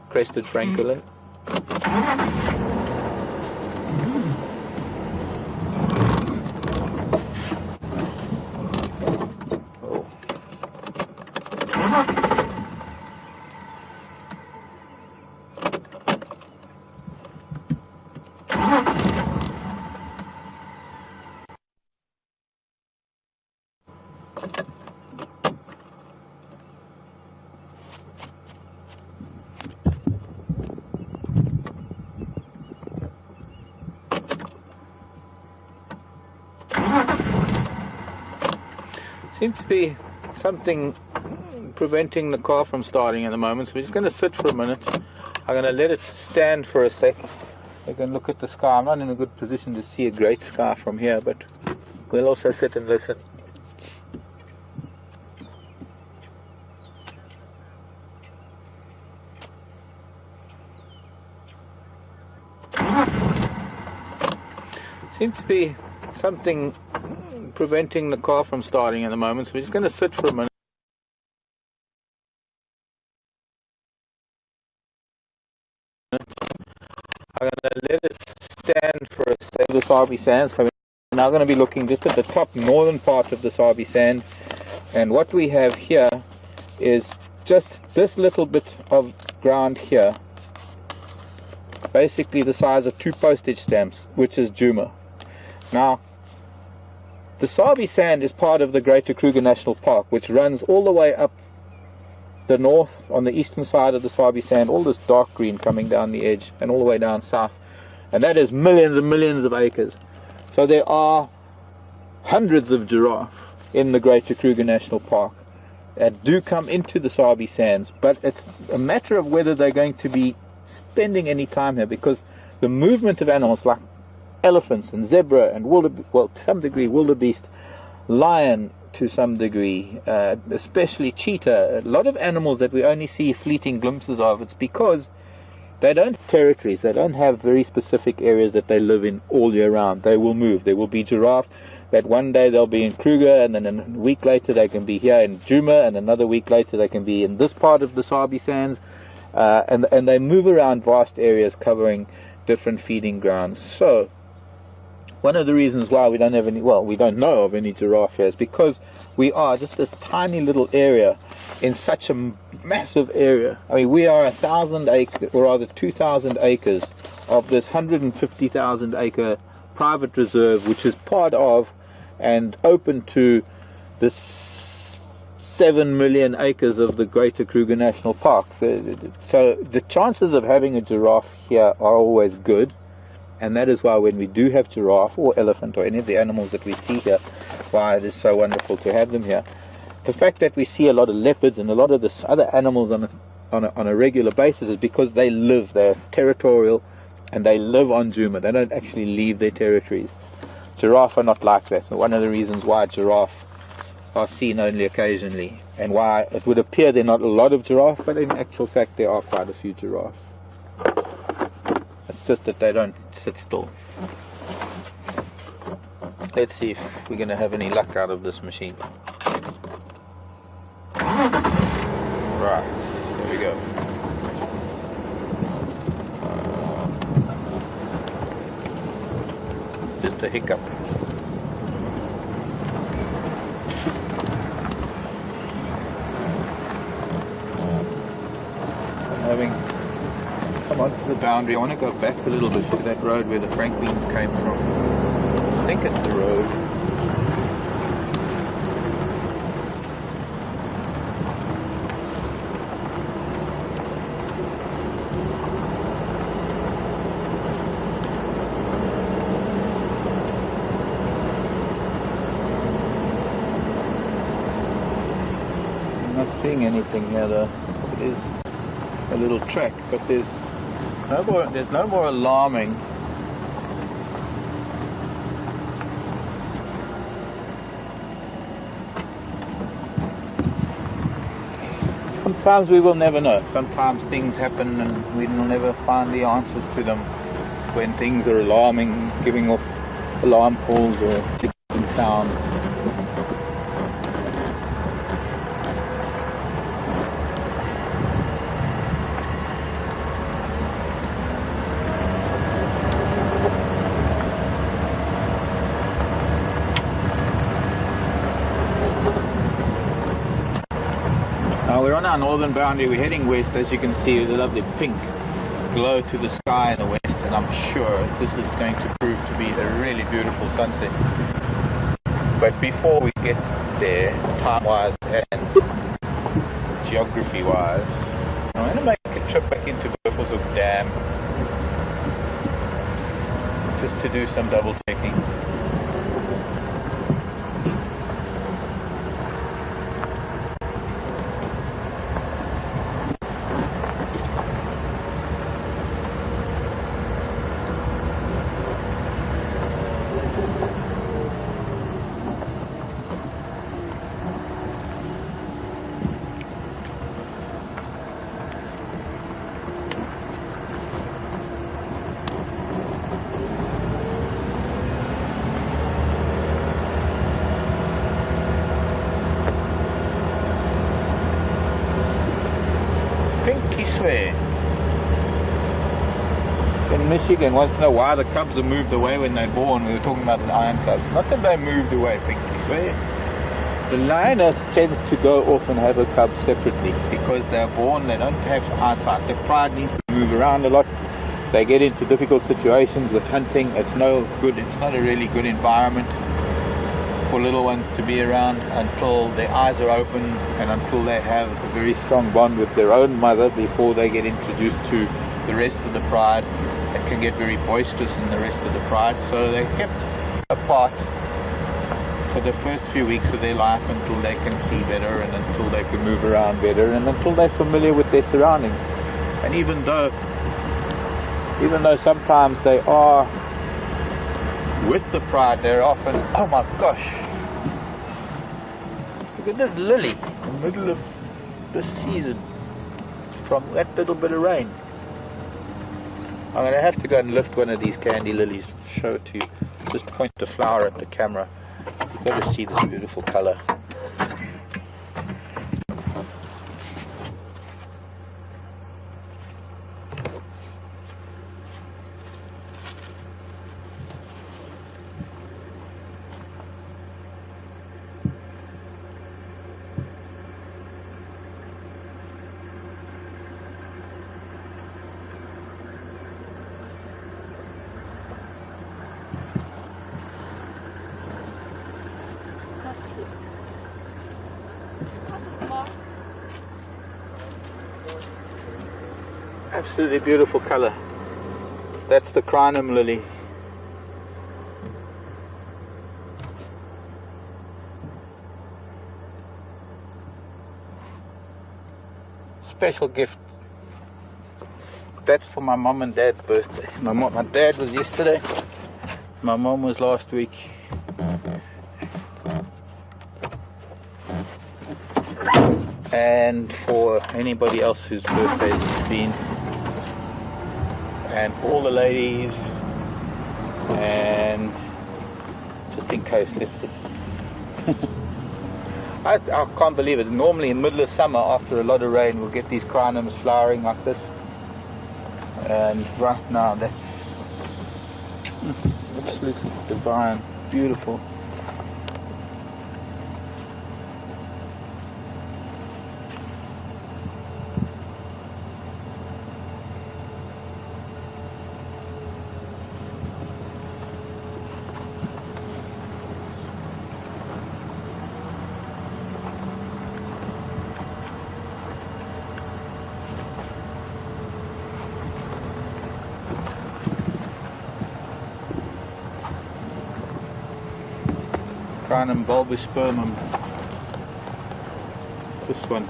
Crested francolin. Oh. Seems to be something preventing the car from starting at the moment, so we're just going to sit for a minute. I'm going to let it stand for a sec. We can look at the sky. I'm not in a good position to see a great sky from here, but we'll also sit and listen. Seems to be something preventing the car from starting at the moment, so we're just going to sit for a minute. I'm going to let it stand for a sec. The Sabi Sand. So we're now going to be looking just at the top northern part of the Sabi Sand, and what we have here is just this little bit of ground here, basically the size of 2 postage stamps, which is Djuma. Now, the Sabi Sand is part of the Greater Kruger National Park, which runs all the way up the north on the eastern side of the Sabi Sand, all this dark green coming down the edge, and all the way down south. And that is millions and millions of acres. So there are hundreds of giraffe in the Greater Kruger National Park that do come into the Sabi Sands, but it's a matter of whether they're going to be spending any time here, because the movement of animals like elephants and zebra and to some degree wildebeest, lion to some degree, especially cheetah, a lot of animals that we only see fleeting glimpses of. It's because they don't have territories, they don't have very specific areas that they live in all year round. They will move. There will be giraffe that one day they'll be in Kruger, and then a week later they can be here in Djuma, and another week later they can be in this part of the Sabi Sands, and they move around vast areas covering different feeding grounds. So one of the reasons why we don't have any, we don't know of any giraffe here, is because we are just this tiny little area in such a massive area. I mean, we are 1,000 acres, or rather 2,000 acres of this 150,000 acre private reserve, which is part of and open to this 7 million acres of the Greater Kruger National Park. So the chances of having a giraffe here are always good, and that is why when we do have giraffe or elephant or any of the animals that we see here, why it is so wonderful to have them here. The fact that we see a lot of leopards and a lot of this other animals on a regular basis is because they're territorial, and they live on Djuma. They don't actually leave their territories. Giraffe are not like that. So one of the reasons why giraffe are seen only occasionally, and why it would appear there are not a lot of giraffe, but in actual fact there are quite a few giraffe. It's just that they don't sit still. Let's see if we're going to have any luck out of this machine. Right, there we go. Just a hiccup. Come onto the boundary. I want to go back a little bit to that road where the Franklins came from. I think it's a road. I'm not seeing anything here though. It is a little track, but there's no more alarming. Sometimes we will never know. Sometimes things happen and we will never find the answers to them. When things are alarming, giving off alarm calls or in town. We're on our northern boundary, we're heading west. As you can see, there's a lovely pink glow to the sky in the west, and I'm sure this is going to prove to be a really beautiful sunset. But before we get there, time-wise and geography-wise, I'm going to make a trip back into Buffelshoek Dam just to do some double checking. In Michigan wants to know why the cubs are moved away when they're born. We were talking about the iron cubs. Not that they moved away, Pinky swear. The lioness tends to go off and have a cub separately because they're born, they don't have eyesight. Their pride needs to move around a lot. They get into difficult situations with hunting. It's no good. It's not a really good environment for little ones to be around until their eyes are open and until they have a very strong bond with their own mother before they get introduced to the rest of the pride. It can get very boisterous in the rest of the pride, so they're kept apart for the first few weeks of their life until they can see better and until they can move around better and until they're familiar with their surroundings. And even though sometimes they are with the pride, they're often, oh my gosh, look at this lily in the middle of this season from that little bit of rain. I'm going to have to go and lift one of these candy lilies, show it to you. Just point the flower at the camera. You've got to see this beautiful color. Absolutely beautiful color. That's the crinum lily. Special gift. That's for my mom and dad's birthday. My dad was yesterday. My mom was last week. And for anybody else whose birthdays it's been. And for all the ladies. And just in case, let's just I can't believe it. Normally in the middle of summer, after a lot of rain, we'll get these crinums flowering like this. And right now, that's absolutely divine, beautiful. Crinum bulbospermum. This one.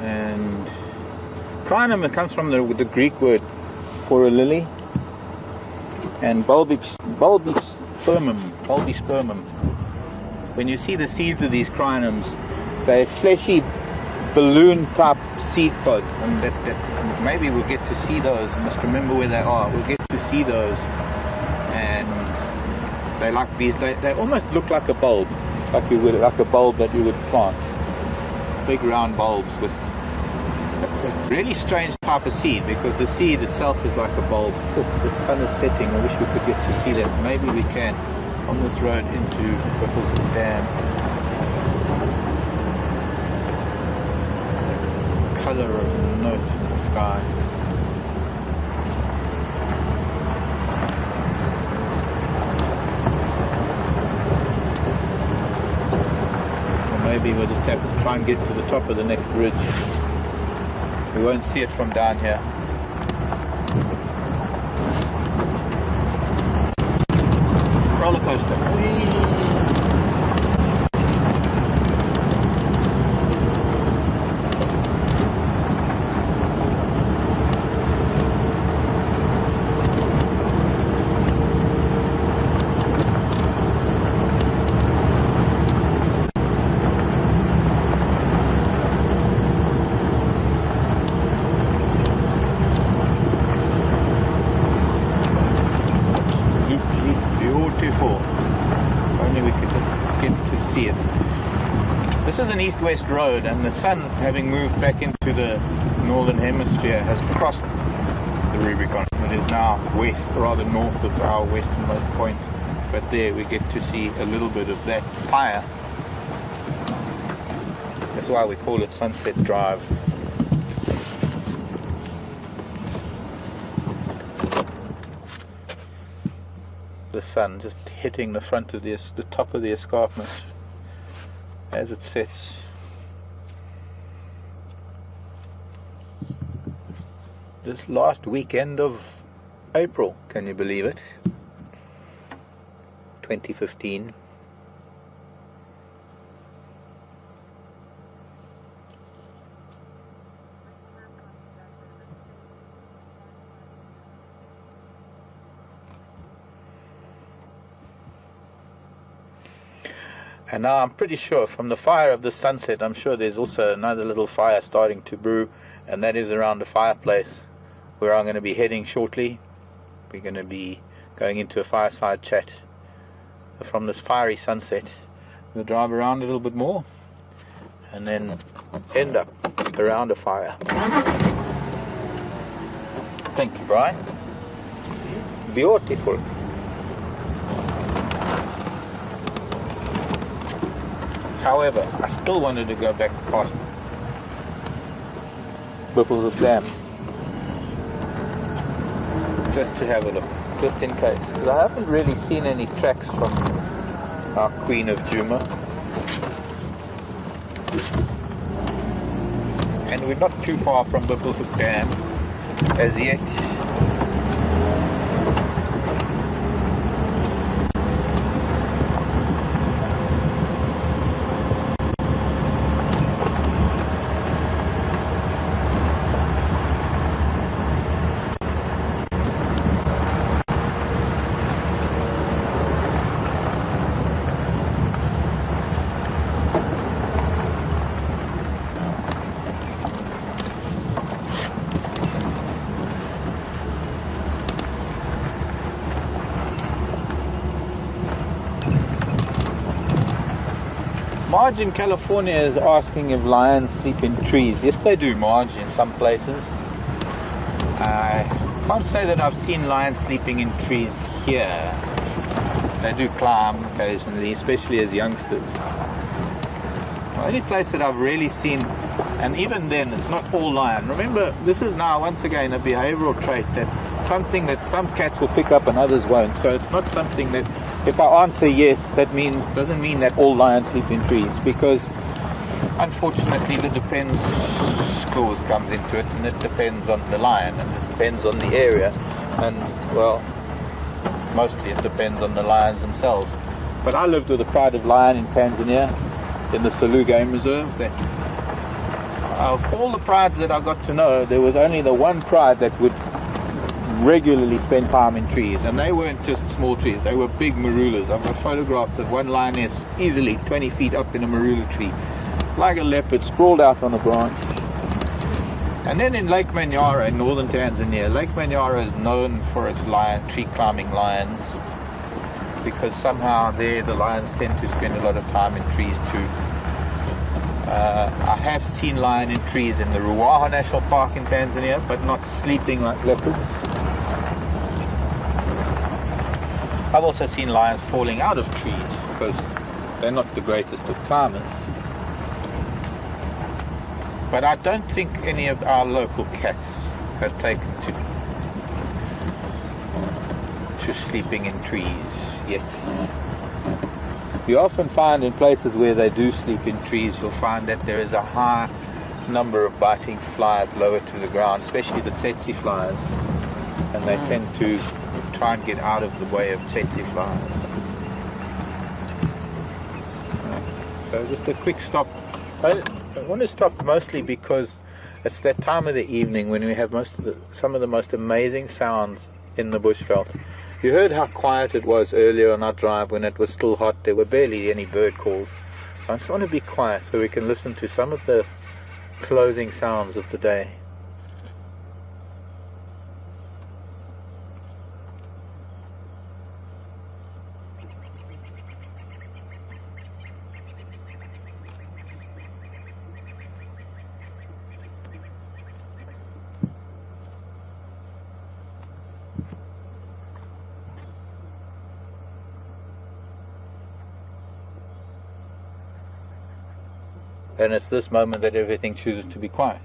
And crinum, it comes from the Greek word for a lily. And bulbospermum. When you see the seeds of these crinums, they're fleshy balloon type seed pods, and that maybe we'll get to see those. I must remember where they are. We'll get to see those, and they like these. They almost look like a bulb, like a bulb that you would plant. Big round bulbs with a really strange type of seed, because the seed itself is like a bulb. Oh, the sun is setting. I wish we could get to see that. Maybe we can on this road into Buffelshoek Dam. Color of a note in the sky. Or maybe we'll just have to try and get to the top of the next ridge. We won't see it from down here. Roller coaster. Whee! Beautiful. If only we could get to see it. This is an east-west road, and the sun, having moved back into the northern hemisphere, has crossed the Rubicon. It is now west, rather north of our westernmost point. But there we get to see a little bit of that fire. That's why we call it Sunset Drive. The sun just hitting the front of the top of the escarpment as it sets. This last weekend of April, can you believe it? 2015. And now I'm pretty sure from the fire of the sunset, I'm sure there's also another little fire starting to brew, and that is around the fireplace where I'm going to be heading shortly. We're going to be going into a fireside chat from this fiery sunset. We'll drive around a little bit more and then end up around a fire. Thank you, Brian. Beautiful. However, I still wanted to go back past Buffalo's Dam. Just to have a look, just in case. Because I haven't really seen any tracks from our Queen of Juma. And we're not too far from Buffalo's Dam as yet. Marge in California is asking if lions sleep in trees. Yes, they do, Marge, in some places. I can't say that I've seen lions sleeping in trees here. They do climb occasionally, especially as youngsters. The only place that I've really seen, and even then, it's not all lion. Remember, this is now, once again, a behavioral trait, that something that some cats will pick up and others won't. So it's not something that, if I answer yes, that doesn't mean that all lions sleep in trees, because unfortunately the depends clause comes into it, and it depends on the lion, and it depends on the area, and well, mostly it depends on the lions themselves. But I lived with a pride of lion in Tanzania, in the Selous Game Reserve. Of all the prides that I got to know, there was only the one pride that would regularly spend time in trees, and they weren't just small trees, they were big marulas. I've got photographs of one lioness easily 20 feet up in a marula tree, like a leopard, sprawled out on a branch. And then in Lake Manyara in northern Tanzania, Lake Manyara is known for its tree climbing lions, because somehow there the lions tend to spend a lot of time in trees too. I have seen lion in trees in the Ruaha National Park in Tanzania, but not sleeping like leopards. I've also seen lions falling out of trees, because they're not the greatest of climbers. But I don't think any of our local cats have taken to sleeping in trees yet. You often find in places where they do sleep in trees, you'll find that there is a high number of biting flies lower to the ground, especially the tsetse flies, and they tend to try and get out of the way of tsetse flies. So just a quick stop. I want to stop mostly because it's that time of the evening when we have some of the most amazing sounds in the bushveld. You heard how quiet it was earlier on our drive when it was still hot. There were barely any bird calls. I just want to be quiet so we can listen to some of the closing sounds of the day. And it's this moment that everything chooses to be quiet.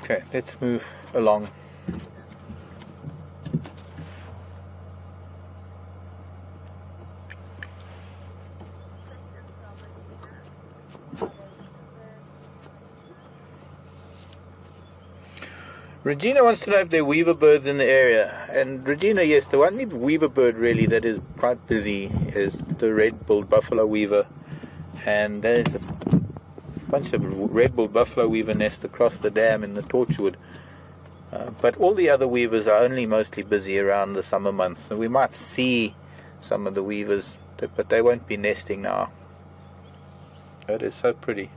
Okay, let's move along. Regina wants to know if there are weaver birds in the area. And Regina, yes, the only weaver bird really that is quite busy is the red-billed buffalo weaver. And there's a bunch of red-billed buffalo weaver nests across the dam in the Torchwood. But all the other weavers are only mostly busy around the summer months. So we might see some of the weavers, but they won't be nesting now. It is so pretty.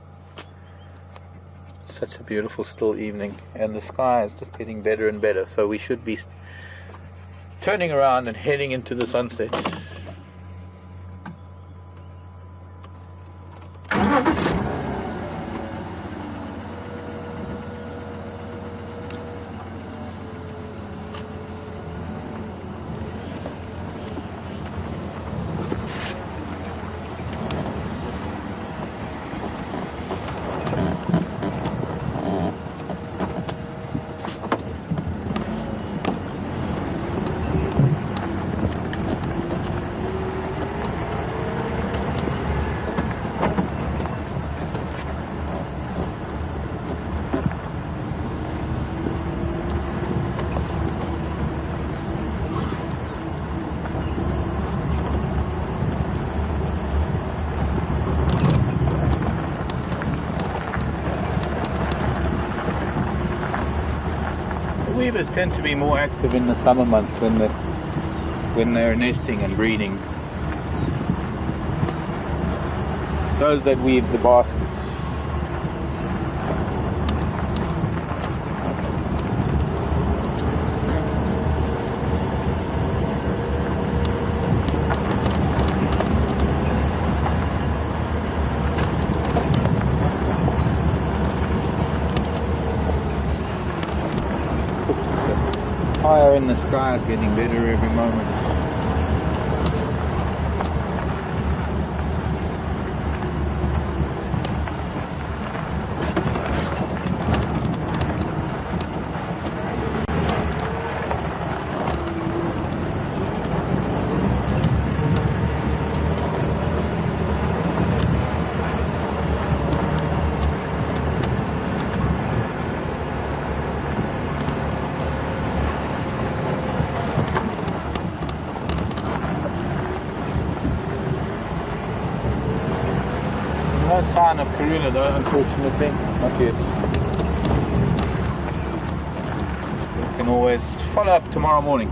Such a beautiful still evening, and the sky is just getting better and better, so we should be turning around and heading into the sunset. Weavers tend to be more active in the summer months when they're nesting and breeding. Those that weave the baskets. Fire in the sky is getting better every moment. No sign of Karuna though, unfortunately, not yet. We can always follow up tomorrow morning.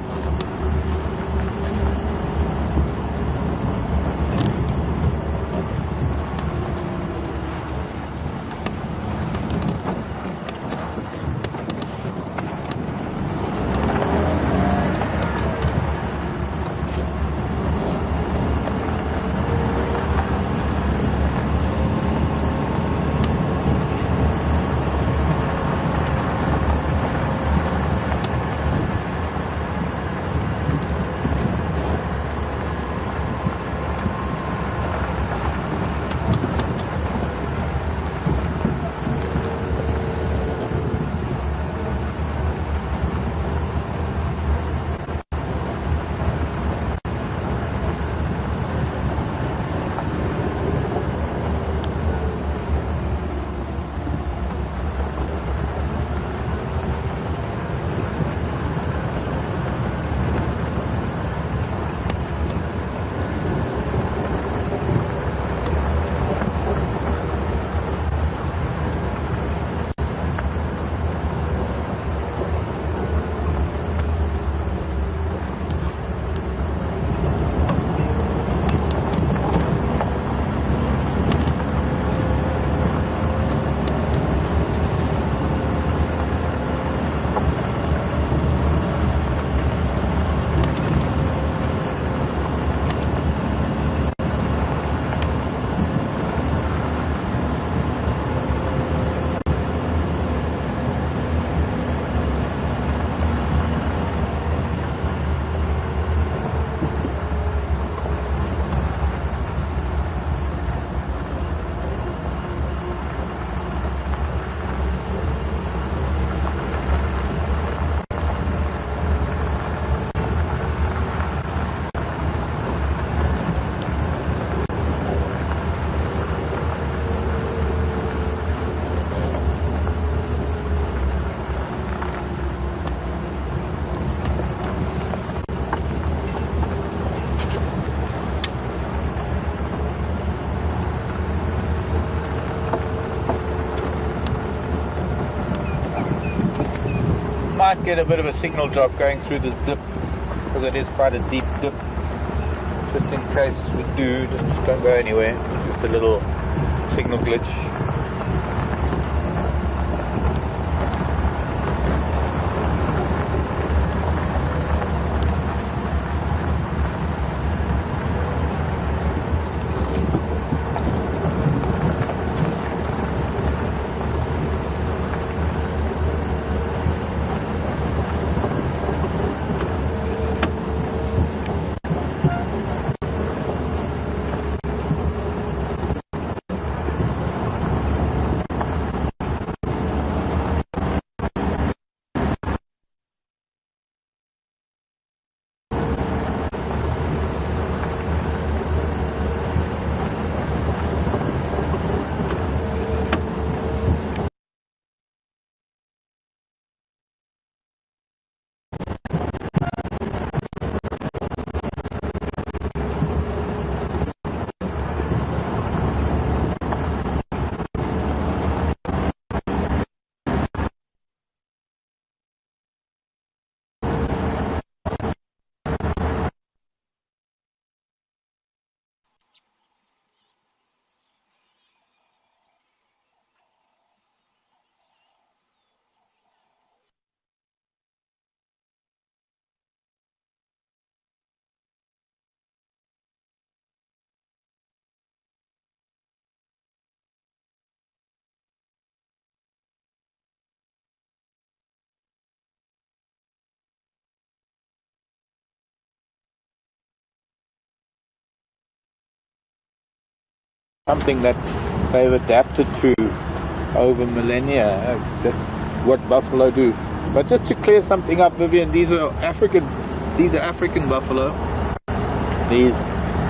Might get a bit of a signal drop going through this dip because it is quite a deep dip. Just in case we do, just don't go anywhere. It's just a little signal glitch. Something that they've adapted to over millennia. That's what buffalo do. But just to clear something up, Vivian, these are African buffalo.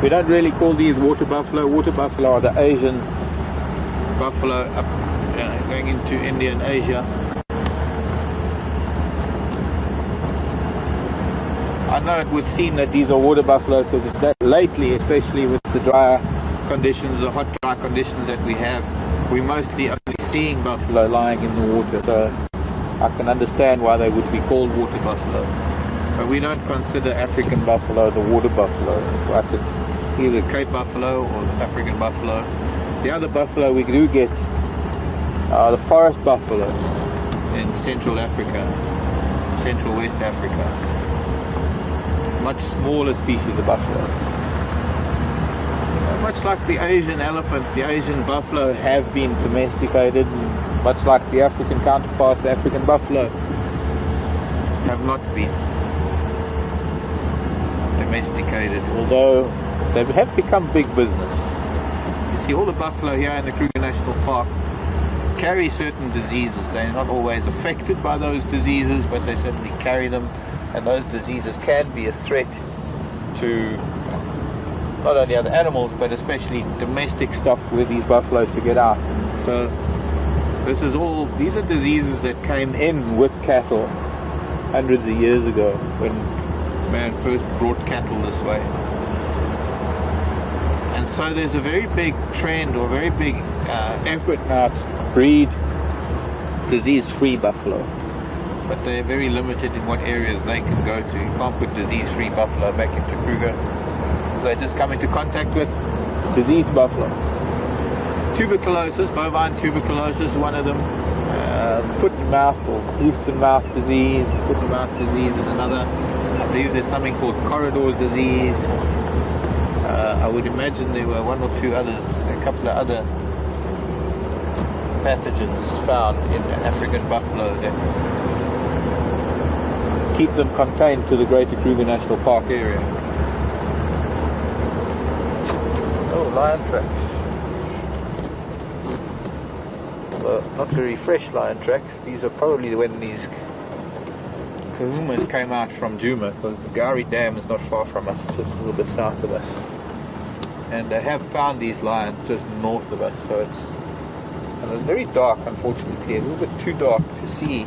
We don't really call these water buffalo. Water buffalo are the Asian buffalo up, going into India and Asia. I know it would seem that these are water buffalo because lately, especially with the drier conditions, the hot dry conditions that we have, we're mostly only seeing buffalo lying in the water, so I can understand why they would be called water buffalo. But we don't consider African buffalo the water buffalo. For us it's either Cape buffalo or the African buffalo. The other buffalo we do get are the forest buffalo in Central Africa, Central West Africa. Much smaller species of buffalo. Much like the Asian elephant, the Asian buffalo have been domesticated, and much like the African counterparts, the African buffalo have not been domesticated, although they have become big business. You see, all the buffalo here in the Kruger National Park carry certain diseases. They're not always affected by those diseases, but they certainly carry them, and those diseases can be a threat to not only other animals, but especially domestic stock with these buffalo to get out. So these are diseases that came in with cattle hundreds of years ago when man first brought cattle this way. And so there's a very big trend or very big effort now to breed disease-free buffalo. But they're very limited in what areas they can go to. You can't put disease-free buffalo back into Kruger. They just come into contact with diseased buffalo. Tuberculosis, bovine tuberculosis is one of them. Foot and mouth or hoof and mouth disease. Foot and mouth disease is another. I believe there's something called corridors disease. I would imagine there were one or two others, a couple of other pathogens found in African buffalo that keep them contained to the Greater Kruger National Park area. Oh, lion tracks. Well, not very fresh lion tracks. These are probably when these kahumas came out from Djuma, because the Gowrie Dam is not far from us, it's just a little bit south of us. And they have found these lions just north of us, so it's very dark, unfortunately, a little bit too dark to see.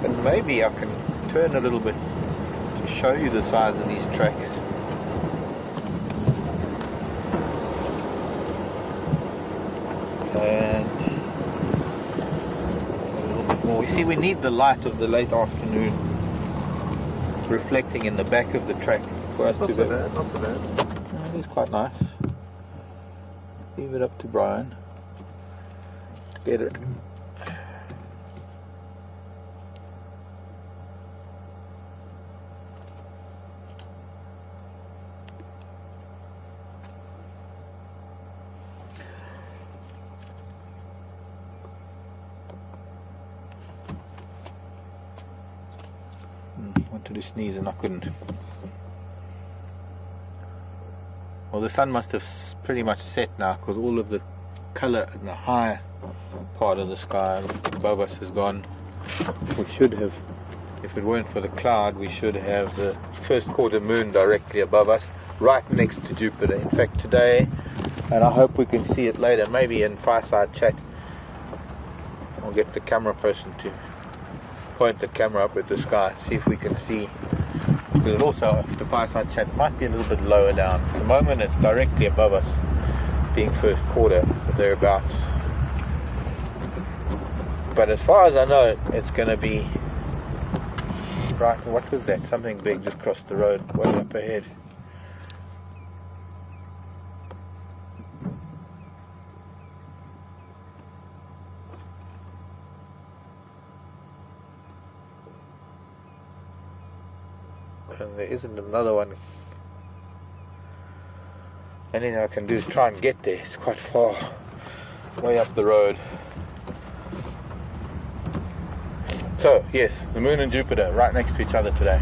But maybe I can turn a little bit to show you the size of these tracks. And a little bit more. You see, we need the light of the late afternoon reflecting in the back of the track for us to go. Not so bad. It is quite nice. Leave it up to Brian. get it. Wanted to sneeze and I couldn't. Well, the sun must have pretty much set now, because all of the colour in the high part of the sky above us is gone. We should have, if it weren't for the cloud, we should have the first quarter moon directly above us, right next to Jupiter. In fact, today, and I hope we can see it later, maybe in Fireside Chat, I'll get the camera person to point the camera up at the sky, see if we can see. Because also, if the Fireside Chat might be a little bit lower down. At the moment, it's directly above us, being first quarter, or thereabouts. But as far as I know, it's going to be right. What was that? Something big just crossed the road way up ahead. And there isn't another one. Anything I can do is try and get there. It's quite far, way up the road. So yes, the moon and Jupiter right next to each other today.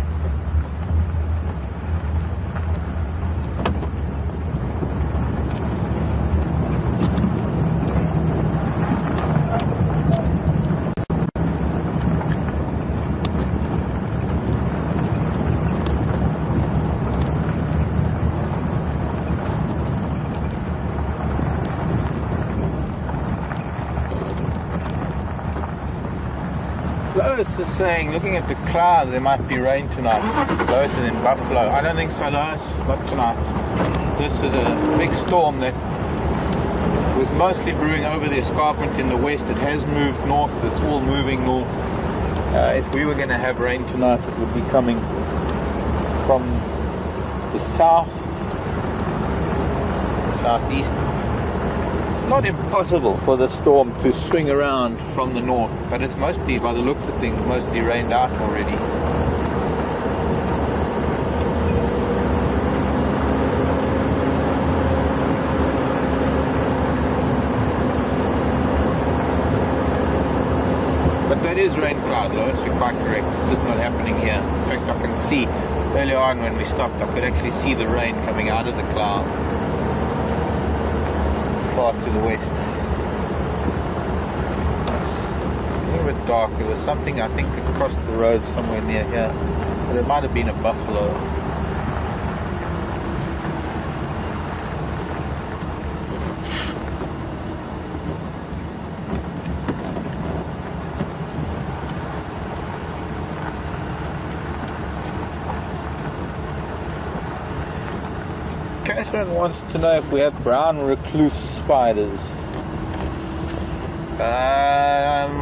Lois is saying, looking at the clouds, there might be rain tonight. Lois is in Buffalo. I don't think so, Lois, not tonight. This is a big storm that was mostly brewing over the escarpment in the west. It has moved north. It's all moving north. If we were going to have rain tonight, it would be coming from the south, southeast. It's not impossible for the storm to swing around from the north, but it's mostly, by the looks of things, mostly rained out already. But that is rain cloud, Lois, you're quite correct. It's just not happening here. In fact, I can see, earlier on when we stopped, I could actually see the rain coming out of the cloud far to the west. A little bit dark. There was something, I think, across the road somewhere near here, but it might have been a buffalo. Catherine wants to know if we have brown recluse spiders.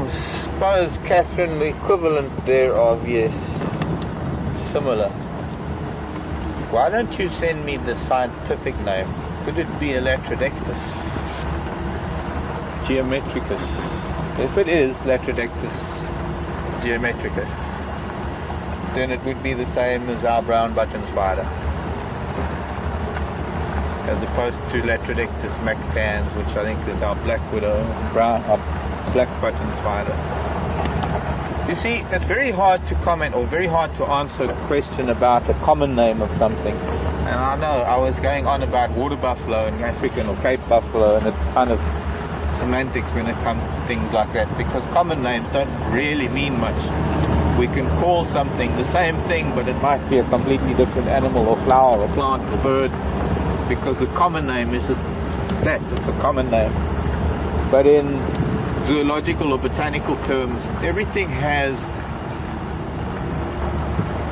Suppose, Catherine, the equivalent thereof, yes, similar. Why don't you send me the scientific name? Could it be Latrodectus geometricus? If it is Latrodectus geometricus, then it would be the same as our brown button spider, as opposed to Latrodectus mactans, which I think is our black widow, black button spider. You see, it's very hard to comment or very hard to answer a question about a common name of something. And I know I was going on about water buffalo and African or Cape buffalo, and it's kind of semantics when it comes to things like that, because common names don't really mean much. We can call something the same thing, but it might be a completely different animal or flower or plant or bird, because the common name is just that, it's a common name. But in zoological or botanical terms, everything has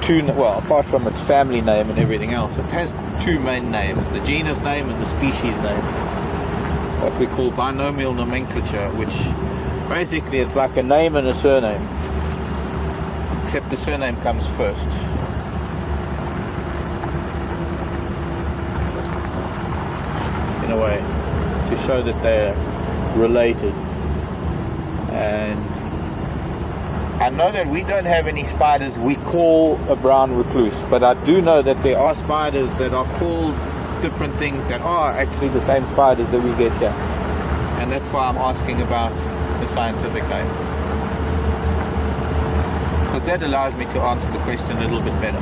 two, well, apart from its family name and everything else, it has two main names, the genus name and the species name, what we call binomial nomenclature, which basically it's like a name and a surname, except the surname comes first. In a way, to show that they're related. And I know that we don't have any spiders we call a brown recluse, but I do know that there are spiders that are called different things that are actually the same spiders that we get here. And that's why I'm asking about the scientific name, because that allows me to answer the question a little bit better.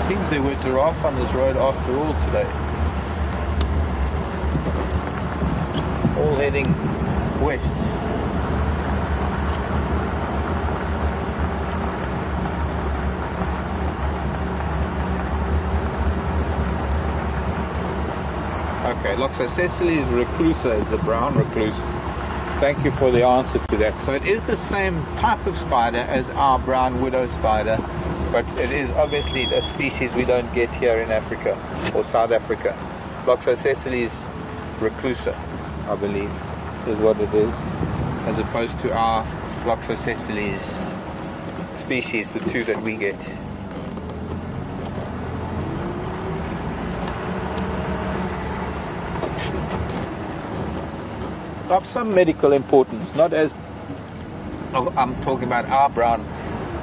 Seems there were giraffe on this road after all today. All heading west. Okay, Loxosceles reclusa is the brown recluse. Thank you for the answer to that. So it is the same type of spider as our brown widow spider, but it is obviously a species we don't get here in Africa or South Africa. Loxosceles reclusa, I believe, is what it is, as opposed to our Loxosceles species, the two that we get. Of some medical importance, not as, I'm talking about our brown,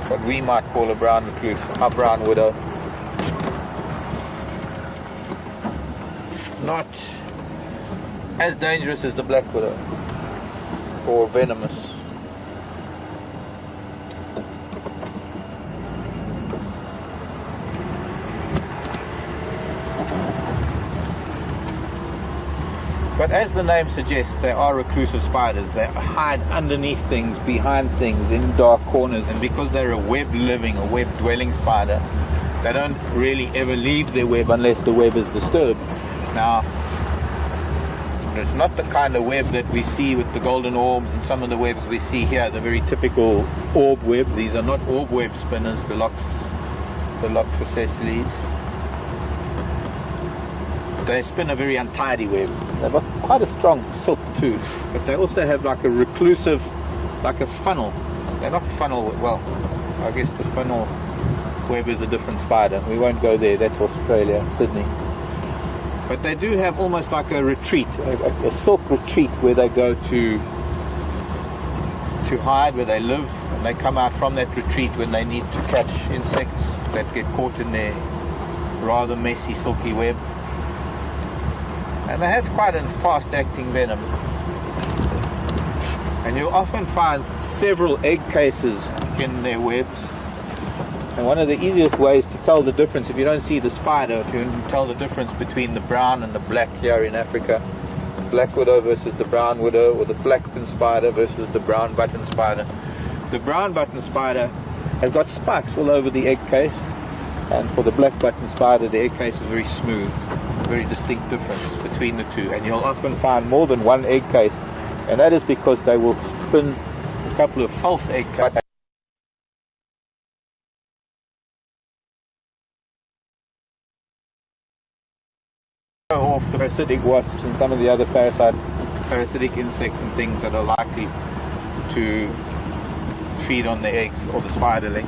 what we might call a brown recluse, our brown widow. Not as dangerous as the black widow, or venomous. But as the name suggests, they are reclusive spiders. They hide underneath things, behind things, in dark corners, and because they're a web-living, a web-dwelling spider, they don't really ever leave their web unless the web is disturbed. Now, it's not the kind of web that we see with the golden orbs and some of the webs we see here, the very typical orb web. These are not orb web spinners, the Loxosceles. They spin a very untidy web. They've got quite a strong silk too, but they also have like a reclusive, like a funnel. They're not funnel, well, I guess the funnel web is a different spider. We won't go there, that's Australia, Sydney. But they do have almost like a retreat, a silk retreat where they go to hide, where they live, and they come out from that retreat when they need to catch insects that get caught in their rather messy silky web. And they have quite a fast-acting venom. And you'll often find several egg cases in their webs. And one of the easiest ways to tell the difference, if you don't see the spider, if you can tell the difference between the brown and the black here in Africa, the black widow versus the brown widow, or the black button spider versus the brown button spider. The brown button spider has got spikes all over the egg case, and for the black button spider, the egg case is very smooth. Very distinct difference between the two, and you'll often find more than one egg case, and that is because they will spin a couple of false egg cases off the parasitic wasps and some of the other parasitic insects and things that are likely to feed on the eggs or the spiderlings.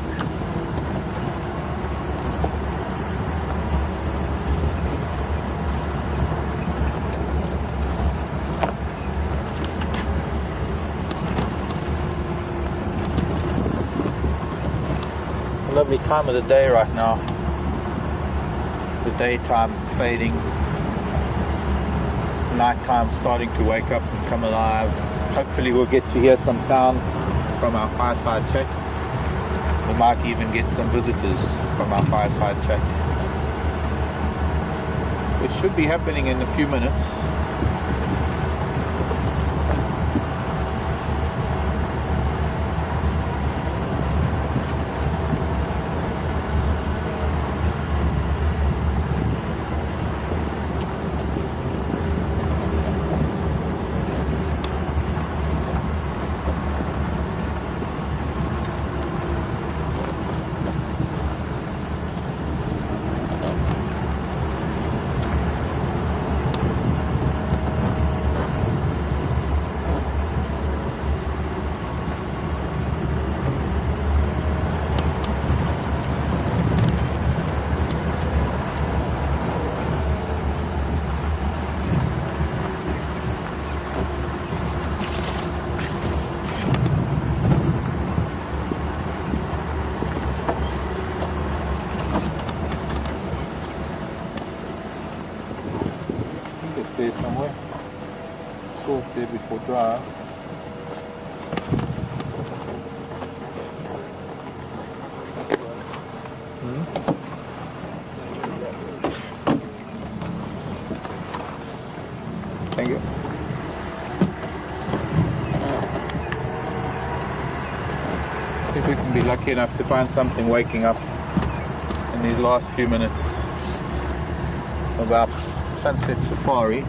Lovely time of the day right now. The daytime fading, nighttime starting to wake up and come alive. Hopefully we'll get to hear some sounds from our fireside chat. We might even get some visitors from our fireside chat, which should be happening in a few minutes. for drive. Thank you. See if we can be lucky enough to find something waking up in these last few minutes of our sunset safari.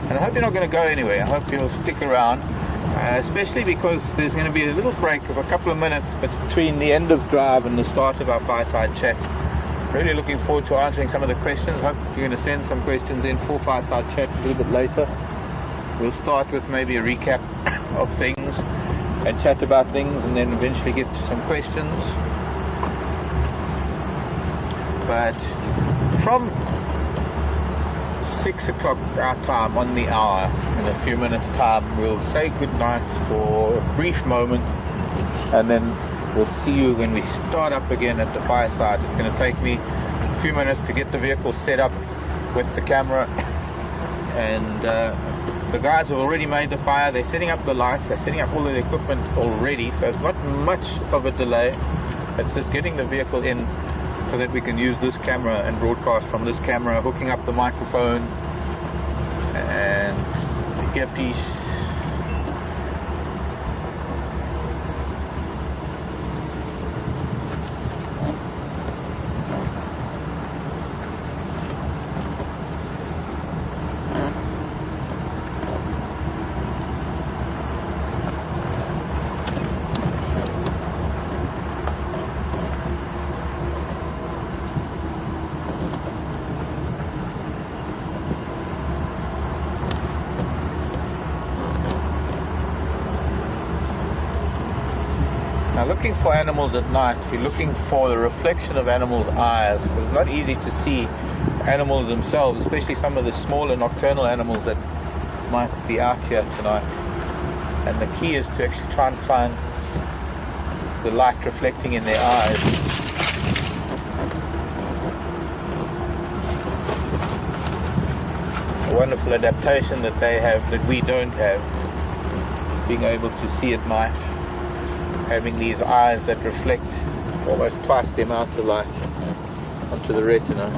And I hope you're not going to go anywhere. I hope you'll stick around, especially because there's going to be a little break of a couple of minutes between the end of drive and the start of our fireside chat. Really looking forward to answering some of the questions. Hope you're going to send some questions in for fireside chat a little bit later. We'll start with maybe a recap of things and chat about things, and then eventually get to some questions. But from 6 o'clock our time on the hour, in a few minutes time, we'll say goodnight for a brief moment, and then we'll see you when we start up again at the fireside. It's going to take me a few minutes to get the vehicle set up with the camera, and the guys have already made the fire. They're setting up the lights, they're setting up all the equipment already, so it's not much of a delay. It's just getting the vehicle in so that we can use this camera and broadcast from this camera, hooking up the microphone and the earpiece. Now, looking for animals at night, you're looking for the reflection of animals' eyes. It's not easy to see animals themselves, especially some of the smaller nocturnal animals that might be out here tonight. And the key is to actually try and find the light reflecting in their eyes. A wonderful adaptation that they have that we don't have, being able to see at night, having these eyes that reflect almost twice the amount of light onto the retina.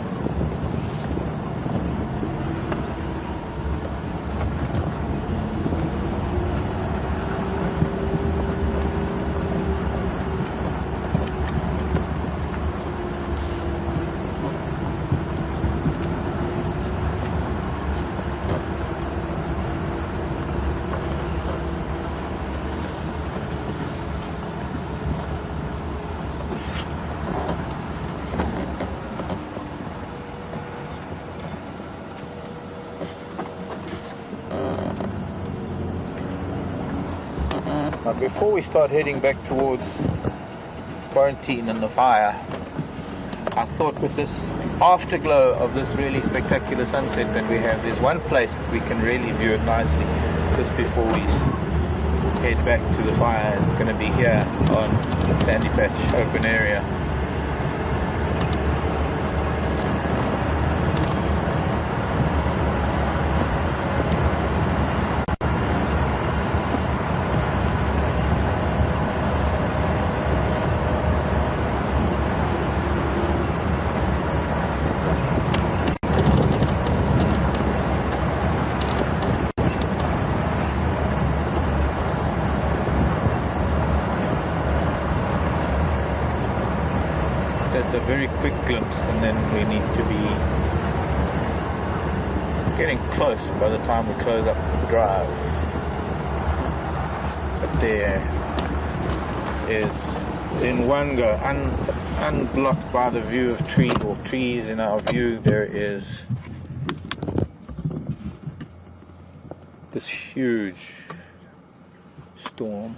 Now, before we start heading back towards quarantine and the fire, I thought with this afterglow of this really spectacular sunset that we have, there's one place that we can really view it nicely just before we head back to the fire. It's going to be here on the Sandy Patch open area. A very quick glimpse, and then we need to be getting close by the time we close up the drive. But there is, in one go, unblocked by the view of trees in our view, there is this huge storm.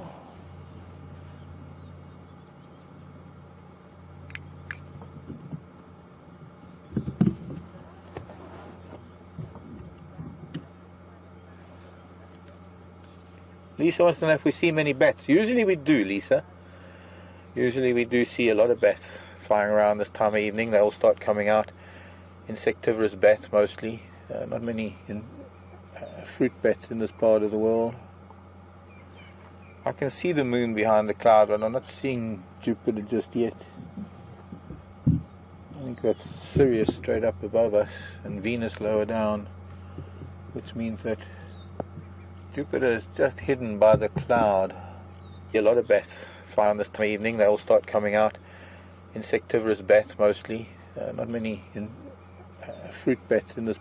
Lisa wants to know if we see many bats. Usually we do, Lisa. Usually we do see a lot of bats flying around this time of evening. They all start coming out. Insectivorous bats mostly. Not many fruit bats in this part of the world. I can see the moon behind the cloud, but I'm not seeing Jupiter just yet. I think that's Sirius straight up above us and Venus lower down, which means that Jupiter is just hidden by the cloud. A lot of bats fly on this time of evening. They all start coming out. Insectivorous bats mostly. Not many fruit bats in this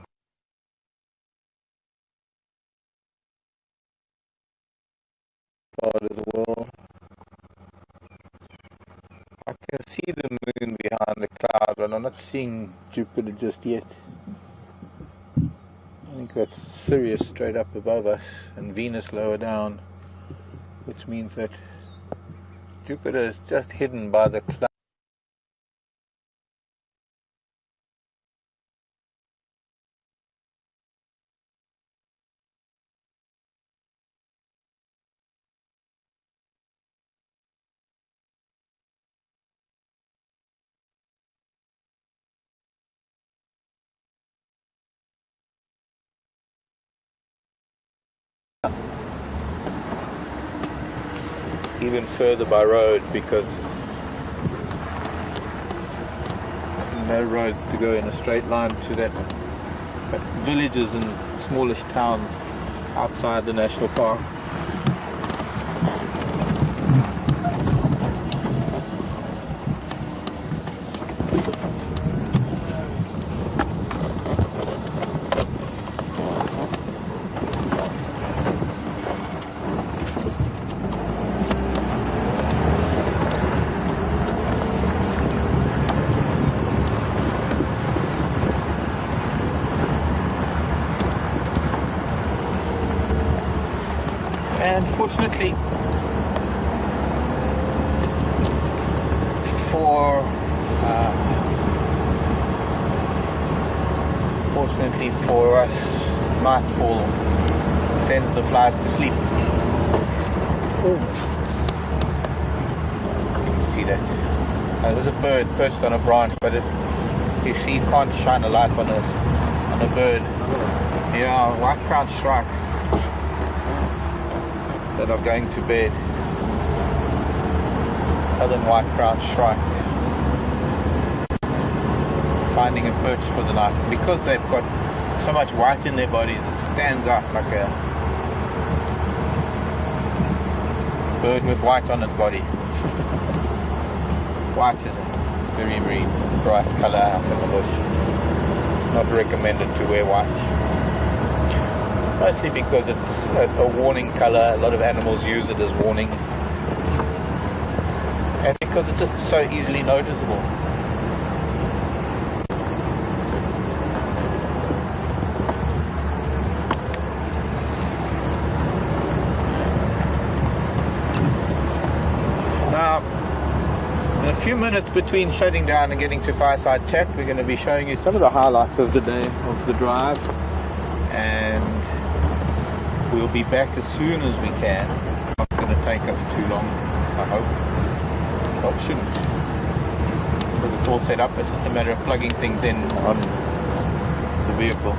part of the world. I can see the moon behind the cloud, but I'm not seeing Jupiter just yet. I think that's Sirius straight up above us and Venus lower down, which means that Jupiter is just hidden by the cloud. Even further by road, because no roads to go in a straight line to that villages and smallish towns outside the national park. And fortunately for us, nightfall sends the flies to sleep. Oh, you can see that. There's a bird perched on a branch, but if she can't shine a light on a bird. Yeah, white-crowned shrikes that are going to bed. Southern white-crowned shrikes finding a perch for the night. Because they've got so much white in their bodies, it stands out like a bird with white on its body. White is a very, very bright colour out in the bush. Not recommended to wear white. Mostly because it's a warning colour. A lot of animals use it as warning. And because it's just so easily noticeable. Now, in a few minutes between shutting down and getting to Fireside Chat, we're going to be showing you some of the highlights of the day, of the drive. And we'll be back as soon as we can. Not going to take us too long, I hope. Well, it shouldn't, because it's all set up. It's just a matter of plugging things in on the vehicle.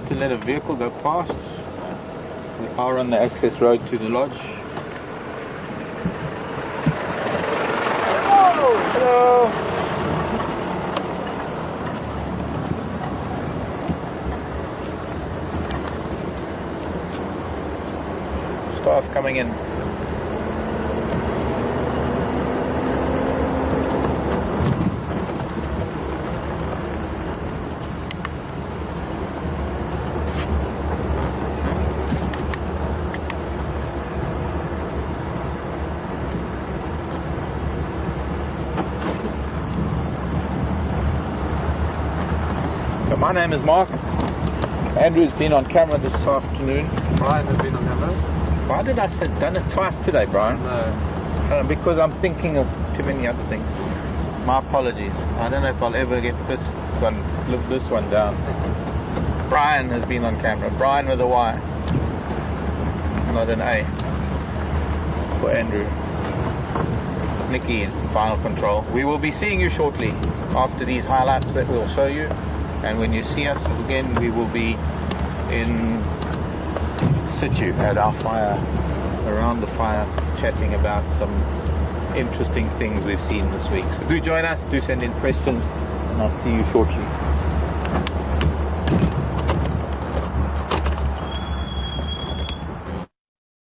To let a vehicle go past. We are on the access road to the lodge. Hello! Staff coming in. My name is Mark. Andrew's been on camera this afternoon. Brian has been on camera. Why did I say done it twice today, Brian? No. Because I'm thinking of too many other things. My apologies. I don't know if I'll ever get live this one down. Brian has been on camera. Brian with a Y, not an A. For Andrew. Nikki in final control. We will be seeing you shortly after these highlights that we'll show you. And when you see us again, we will be in situ at our fire, around the fire, chatting about some interesting things we've seen this week. So do join us, do send in questions, and I'll see you shortly.